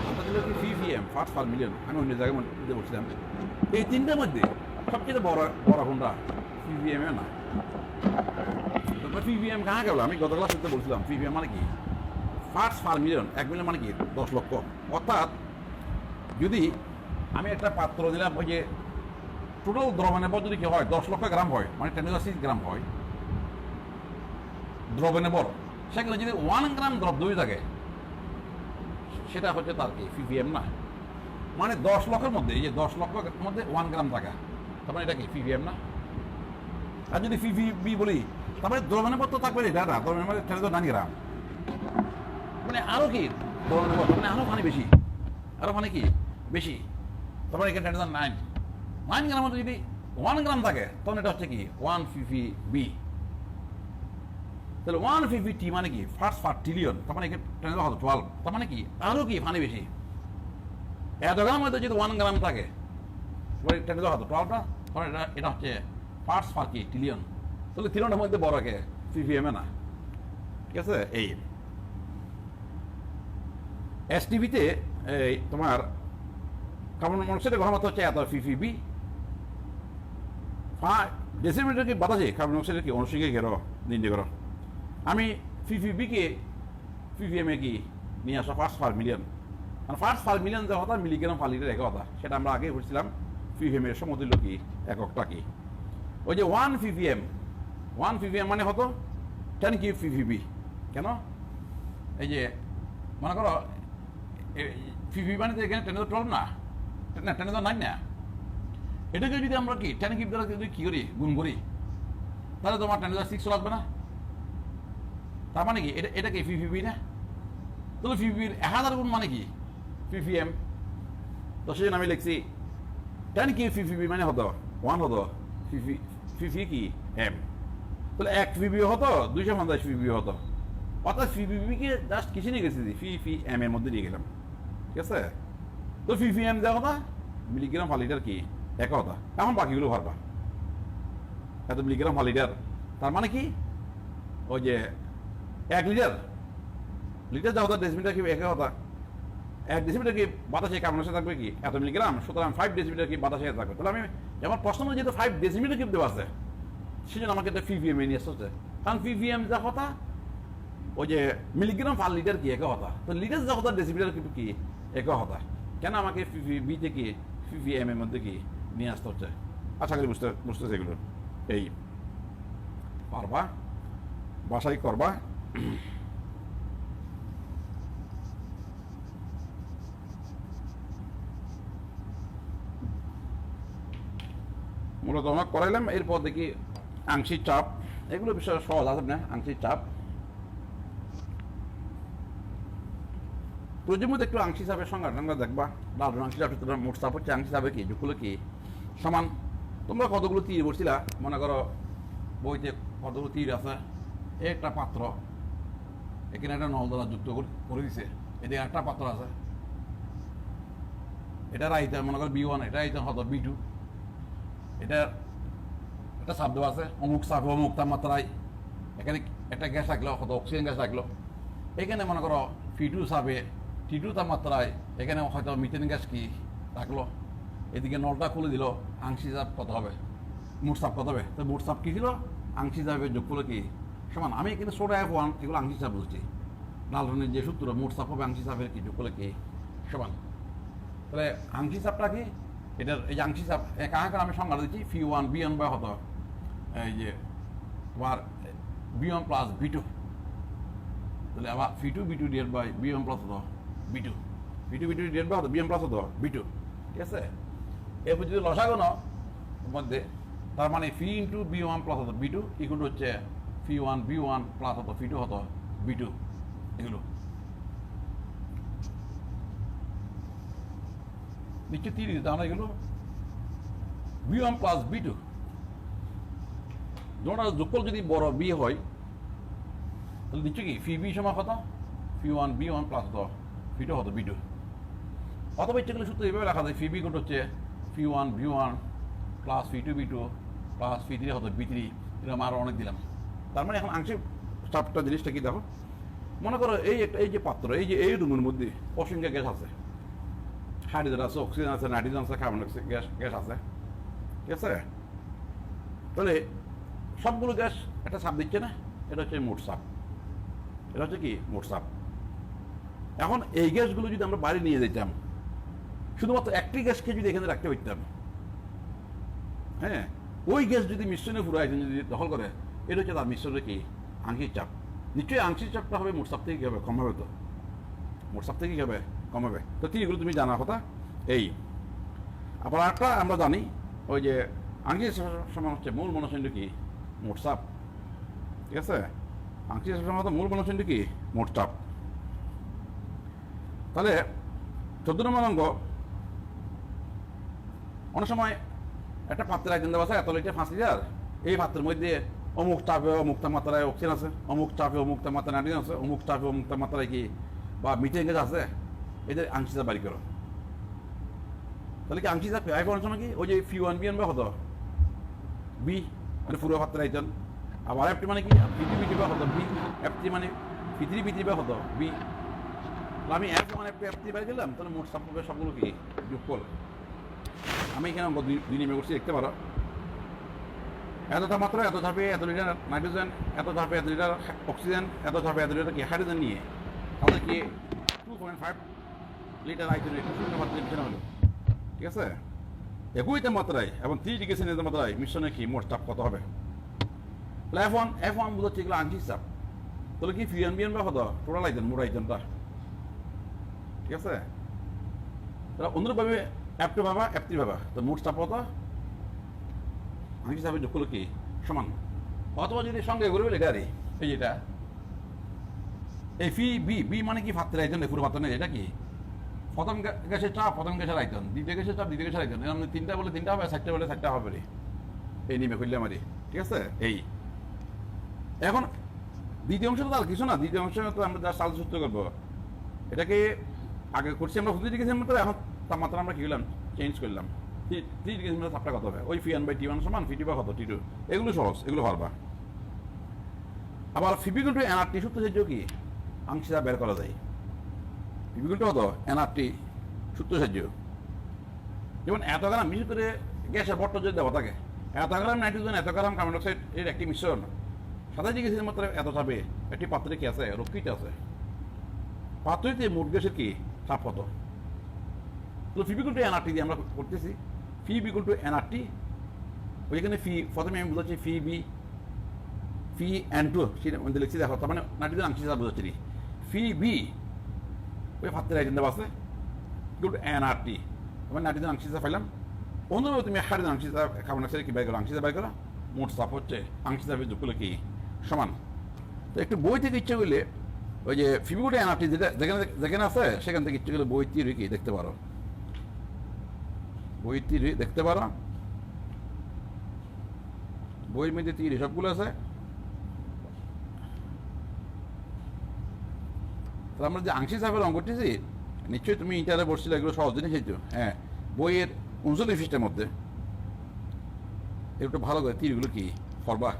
আটা ছিল কি ppm পার্টস পার মিলিয়ন। আমি অন্য জায়গায় মধ্যে বলছিলাম এই তিনটার মধ্যে সবচেয়ে বড় কোনটা, ppm না। ppm কাহা গেল, আমি গত ক্লাসে বলছিলাম ppm মানে কি পার্টস পার মিলিয়ন, 1 মিলিয়ন মানে কি 10 লক্ষ। অর্থাৎ যদি আমি একটা পাত্র দিলাম, ওই যে টোটাল দ্রবণের বর যদি কি হয় 10 লক্ষ গ্রাম হয়, মানে 10^6 গ্রাম হয় দ্রবণের বর, সেখানে যদি 1 গ্রাম দ্রব্য থাকে সেটা হচ্ছে তার কি ppm না, মানে 10 লক্ষের মধ্যে, এই যে 10 লক্ষের মধ্যে 1 গ্রাম থাকা, তার মানে এটা কি ppm না। আর যদি ppb বলি তারপরে দ্রবণের বর তো থাকবে এটা না, দ্রবণের মধ্যে 9 গ্রাম, মানে আরো কি দ্রবণের বর মানে আরো পানি বেশি, আরো পানি কি বেশি, তারপরে এখানে 9 গ্রাম মধ্যে যদি 1 গ্রাম থাকে তখন এটা হচ্ছে কি 1 ppb। তাহলে 1 ppt মানে কি ফার্স্ট পার ট্রিলিয়ন, তার মানে এখানে 12, তার মানে কি আরো কি পানি বেশি। এত গ্রাম মধ্যে যদি 1 গ্রাম থাকে 12টা, তখন এটা হচ্ছে ফার্স্ট পার কি ট্রিলিয়ন। তাহলে তিনটার মধ্যে বড় কে ppm না, ঠিক আছে। এই এসটিভিতে এই তোমার কার্বন মনোক্সাইডের ঘনমাত্রা হচ্ছে এত ppb, ডেসিমিটার কি বাতাসে কার্বন মনোক্সাইডের কি অনুসঙ্গে ঘেরো নির্ণয় করো। আমি ppb-কে ppm-এ কি নিয়ে আসো পার্টস পার মিলিয়ন, মানে পার্টস পার মিলিয়ন যে কথা মিলিগ্রাম পার লিটার এক কথা, সেটা আমরা আগে বলছিলাম ppm-এর সমতুল্য কি এককটা কি, ওই যে 1 ppm মানে হতো 10 কিউব ppb। কেন, এই যে মনে করো ppb মানে তো এখানে 10^12 না, 10^9 না, এটাকে যদি আমরা কি 10 কিউব দ্বারা যদি কি করি গুণ করি তাহলে তোমার 10^6 লাগবে না, তার মানে কি এটা কি ppb না। তাহলে ppb-র 1000 গুণ মানে কি ppm, তো সেজন্য আমি লিখছি 10 কিউব ppb মানে হতো 1 হতো pp কি m, তাহলে 1 ppb হতো 250 ppb হতো, অর্থাৎ ppb-কে জাস্ট কিছু নিয়ে গেছি ppm এর মধ্যে নিয়ে গেলাম, ঠিক আছে। তো ppm দেওয়া কথা মিলিগ্রাম পার লিটার কি এক কথা। এখন বাকিগুলো ভরবা এত মিলিগ্রাম পার লিটার, তার মানে কি ওই যে 1 লিটার লিটার যা হতো ডেসিমিটার কি এক কথা, 1 ডেসিমিটার কি বাতাসে কার্বন সাথে থাকবে কি এত মিলিগ্রাম, সুতরাং 5 ডেসিমিটার কি বাতাসে থাকবে। তাহলে আমি আমার প্রশ্ন মধ্যে যেহেতু 5 ডেসিমিটার কিপ দেওয়া আছে, সেজন্য আমাকে একটা পিভিএম নিয়ে আসতে, কারণ পিভিএম যা কথা ওই যে মিলিগ্রাম পার লিটার কি এক কথা, তো লিটার যা কথা ডেসিমিটার কি এক কথা, কেন আমাকে বি থেকে পিভিএম এর মধ্যে কি নিয়ে আসতে হচ্ছে। আশা করি বুঝতেছে এগুলো। এই পারবা, বাসায় করবা। মূলত আমরা করাইলাম, এরপর দেখি আংশিক চাপ, এগুলো বিষয় সহজ আছে না। আংশিক চাপ প্রয়োজন মধ্যে একটু আংশিক চাপের সংজ্ঞাটা দেখবা। ডালটন আংশিক চাপ, মোট চাপ হচ্ছে আংশিক চাপে কি যোগগুলো কি সমান। তোমরা কতগুলো তীর বলছিলা, মনে করো বইতে কতগুলো তীর আছে, একটা পাত্র এখানে একটা নল দ্বারা যুক্ত করে দিছে, এদিকে একটা পাত্র আছে, এটা রাইতে মনে করো B1, এটা রাইতে হতো B2, এটা একটা চাপ দেওয়া আছে, অমুক চাপ অমুক তাপমাত্রায়, এখানে একটা গ্যাস রাখলো, হয়তো অক্সিজেন গ্যাস রাখলো, এখানে মনে করো P2 চাপে T2 তাপমাত্রায় এখানে হয়তো মিথেন গ্যাস কি রাখলো, এদিকে নলটা খুলে দিল, আংশিক চাপ কত হবে, মোট চাপ কত হবে। তো মোট চাপ কি ছিল, আংশিক চাপের যোগ করলে কি সমান। আমি কিন্তু সোডা F1 এগুলো আংশিক চাপ বুঝছি, ডালটনের যে সূত্র মোট চাপ হবে আংশিক চাপের কি যোগ করলে কি সমান। তাহলে আংশিক চাপটা কি, এটার এই যে আংশিক চাপ কাহাকে আমি সংজ্ঞা দিচ্ছি, P1 B1 বা হতো এই যে তোমার B1 প্লাস B2, তাহলে আবার P2 B2 divide by B1 plus হতো B2, P2 B2 divide by হতো B1 প্লাস হতো B2, ঠিক আছে। এরপর যদি লসাগু মধ্যে, তার মানে P ইন্টু B1 প্লাস হতো B2 ইকুয়াল হচ্ছে P1 B1 প্লাস হতো P2 হতো B2, এগুলো নিশ্চয় তীর দিতে আমরা এগুলো B1 প্লাস B2 দুটোটা যোগফল যদি বড় B হয়, তাহলে নিশ্চয় কি P B সমান কত, P1 B1 প্লাস হতো P2 হতো B2, অথবা ইচ্ছেগুলো সূত্র এইভাবে লেখা যায়, P B হচ্ছে P1 B1 plus P2 B2 plus P3 হতো B3, এরকম আরও অনেক দিলাম। তার মানে এখন আংশিক চাপটা জিনিসটা কি দেখো, মনে করো এই যে পাত্র, এই রুমের মধ্যে অসংখ্য গ্যাস আছে, হাইড্রোজেন আছে, অক্সিজেন আছে, নাইট্রোজেন আছে, কার্বন গ্যাস আছে, ঠিক আছে। তাহলে সবগুলো গ্যাস একটা চাপ দিচ্ছে না, এটা হচ্ছে মোট চাপ, এটা হচ্ছে কি মোট চাপ। এখন এই গ্যাসগুলো যদি আমরা বাইরে নিয়ে যেতাম, শুধুমাত্র একটি গ্যাসকে যদি এখানে রাখতে পারতাম, হ্যাঁ, ওই গ্যাস যদি মিশ্রণে পুরো আয়োজন যদি দখল করে, এটা হচ্ছে তার মিশ্রণে কি আংশিক চাপ। নিশ্চয়ই আংশিক চাপটা হবে মোট চাপ থেকে কী হবে, কম হবে, তো মোট চাপ থেকে কী হবে, কম হবে। তো এগুলো তুমি জানার কথা। এই আবার একটা আমরা জানি, ওই যে আংশিক সমান হচ্ছে মূল মনোসিন্ড কি মোট চাপ, ঠিক আছে। আংশিক সমান মূল মনোসিন্ড কি মোট চাপ। তাহলে 14 নম্বর অঙ্ক, অনেক সময় একটা পাত্রের আয়োজন দেওয়া আছে এত লিটার 5 লিটার, এই পাত্রের মধ্যে অমুক চাপে অমুক তাপমাত্রায় অক্সিজেন আছে, অমুক চাপে অমুক তাপমাত্রায় নাইট্রোজেন আছে, অমুক চাপে অমুক তাপমাত্রায় কি বা মিথেন গ্যাস আছে, এদের আংশিক চাপ বাড়ি করো। তাহলে কি আংশিক চাপ আয় করার জন্য কি ওই যে P1 B1 বা হতো B মানে পুরো পাত্রের আয়োজন, আবার F2 মানে কি P2 B2 বা হতো B, F3 মানে P3 B3 বা হতো B। আমি F1 F2 F3 বাড়ি দিলাম, তাহলে মোট চাপ হবে সবগুলো কি যোগ করো। আমি এখানে অঙ্ক 2 নিমে করছি, দেখতে পারো। এত তাপমাত্রা, এত ধাপে এত লিটার নাইট্রোজেন, এত ধাপে এত লিটার অক্সিজেন, এত ধাপে এত লিটার কি হাইড্রোজেন নিয়ে তাদের কি 2.5 লিটার আইটেম মিশ্রণ হলো, ঠিক আছে। একই তাপমাত্রায় এবং 3 ডিগ্রি সেলসিয়াস তাপমাত্রায় মিশ্রণে কি মোট চাপ কত হবে। তাহলে F1 বোঝাচ্ছে এগুলো আংশিক চাপ। তাহলে কি P1 B1 বা হতো টোটাল আইটেম, মোট আইটেমটা, ঠিক আছে। তাহলে অনুরূপভাবে F2 ভাবা F3 ভাবা, তো মোট চাপ কত আংশিক চাপের যোগ করলে কি সমান। অথবা যদি সঙ্গে করে বলে গাড়ি এই যেটা এই বি মানে কি পাত্রের আয়তন, পুরো পাত্র নেই, এটা কি প্রথম গ্যাসের চাপ প্রথম গ্যাসের আয়তন, দ্বিতীয় গ্যাসের চাপ দ্বিতীয় গ্যাসের আয়তন, এরকম 3টা বলে 3টা হবে, 4টা বলে 4টা হবে, এই নিমে করলে আমারই, ঠিক আছে। এই এখন দ্বিতীয় অংশ তো আর কিছু না, দ্বিতীয় অংশ তো আমরা যা চাল সূত্র করবো, এটাকে আগে করছি আমরা 25 ডিগ্রি সেলসিয়াস, এখন তাপমাত্রা আমরা কি করলাম চেঞ্জ করলাম, থ্রি ডিগ্রি সেন্টিগ্রেড তাপটা কত হবে, ওই P1/T1 সমান P2 কত T2, এগুলো সহজ, এগুলো পারবা। আবার P = nRT সূত্র সাহায্য কি আংশিক চাপ বের করা যায়। P = কত nRT সূত্র সাহায্য, যেমন এত গ্রাম বিশেষ করে গ্যাসের ভট্ট যদি দেওয়া থাকে, এত গ্রাম নাইট্রোজেন এত গ্রাম কার্বন ডাইঅক্সাইড এর একটি মিশ্রণ 27 ডিগ্রি সেন্টিগ্রেড মাত্রা এত চাপে একটি পাত্রে কি আছে, রক্ষিত আছে। পাত্রটিতে মোট গ্যাসের কি চাপ কত, তো P = nRT দিয়ে আমরা করতেছি। P = nRT, ওইখানে প্রথমে আমি বুঝাচ্ছি N2 সেটা মধ্যে লিখছি, দেখো তার মানে নাইট্রোজেন আংশিক চাপ বুঝাচ্ছি। Pb ওই পাত্রের আইটেম দেওয়া আছে nRT, মানে নাইট্রোজেন আংশিক চাপ পাইলাম। অন্যভাবে তুমি হাইড্রোজেন আংশিক চাপ কার্বন ডাইঅক্সাইড কি বের করো, আংশিক চাপ বের করো, মোট চাপ হচ্ছে আংশিক চাপের যোগ করলে কি সমান। তো একটু বই থেকে ইচ্ছে করলে ওই যে P = nRT যেটা যেখানে আছে সেখান থেকে ইচ্ছে করলে বই থিওরি কি দেখতে পারো, বই থিওরি দেখতে পারো, বইয়ের মধ্যে থিওরি সবগুলো আছে। তো আমরা যে আংশিক চাপের অঙ্ক করতেছি নিশ্চয়ই তুমি ইন্টারে বসছিলে, এগুলো সহজ জিনিস হইতো। হ্যাঁ, বইয়ের 39 পৃষ্ঠার মধ্যে একটু ভালো করে তীরগুলো কি করবা,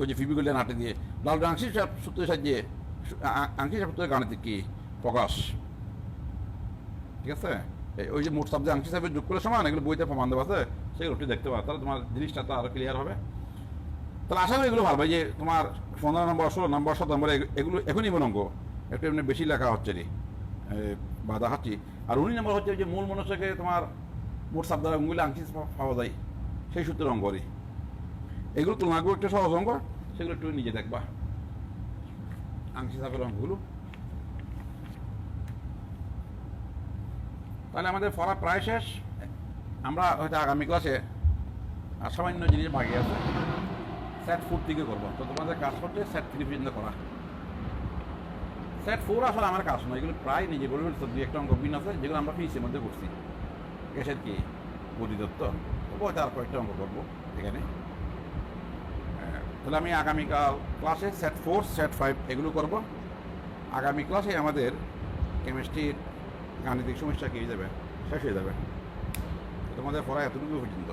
ওই যে P = nRT দিয়ে লাল আংশিক চাপ সূত্রের সাহায্যে আংশিক চাপ সূত্রের গাণিতিক কি প্রকাশ, ঠিক আছে। ওই যে মোট চাপ যে আংশিক চাপের যোগ করে সমান, এগুলো বইতে প্রমাণ দেওয়া আছে, সেগুলো একটু দেখতে পারো, তাহলে তোমার জিনিসটা তো আরো ক্লিয়ার হবে। তাহলে আশা করি এগুলো ভালো, যে তোমার 15 নম্বর 16 নম্বর 17 নম্বর এগুলো এখনই মনঙ্গ একটু এমনি বেশি লেখা হচ্ছে রে, বাধা খাচ্ছি। আর 19 নম্বর হচ্ছে যে মূল মনুষ্যকে তোমার মোট চাপ দ্বারা অঙ্গগুলো আংশিক পাওয়া যায় সেই সূত্রের অঙ্ক রে, এগুলো তুলনা করবো একটা সহজ অঙ্ক, সেগুলো একটু নিজে দেখবা আংশিক চাপের অঙ্কগুলো। তাহলে আমাদের পড়া প্রায় শেষ। আমরা হয়তো আগামী ক্লাসে আর সামান্য জিনিস বাকি আছে, সেট 4 থেকে করবো। তো তোমাদের কাজ করছে সেট 3 পর্যন্ত করা, সেট 4 আসলে আমার কাজ নয়, এগুলো প্রায় নিজে বলবেন। দুই একটা অঙ্ক বিন আছে যেগুলো আমরা ফিসের মধ্যে করছি, গ্যাসের কি গতিতত্ত্ব, ওইটা আর কয়েকটা অঙ্ক করবো এখানে। তাহলে আমি আগামীকাল ক্লাসে সেট 4 সেট 5 এগুলো করব। আগামী ক্লাসে আমাদের কেমিস্ট্রির গাণিতিক সমস্যা কি হয়ে যাবে, শেষ হয়ে যাবে। তোমাদের পড়া এতটুকু পর্যন্ত।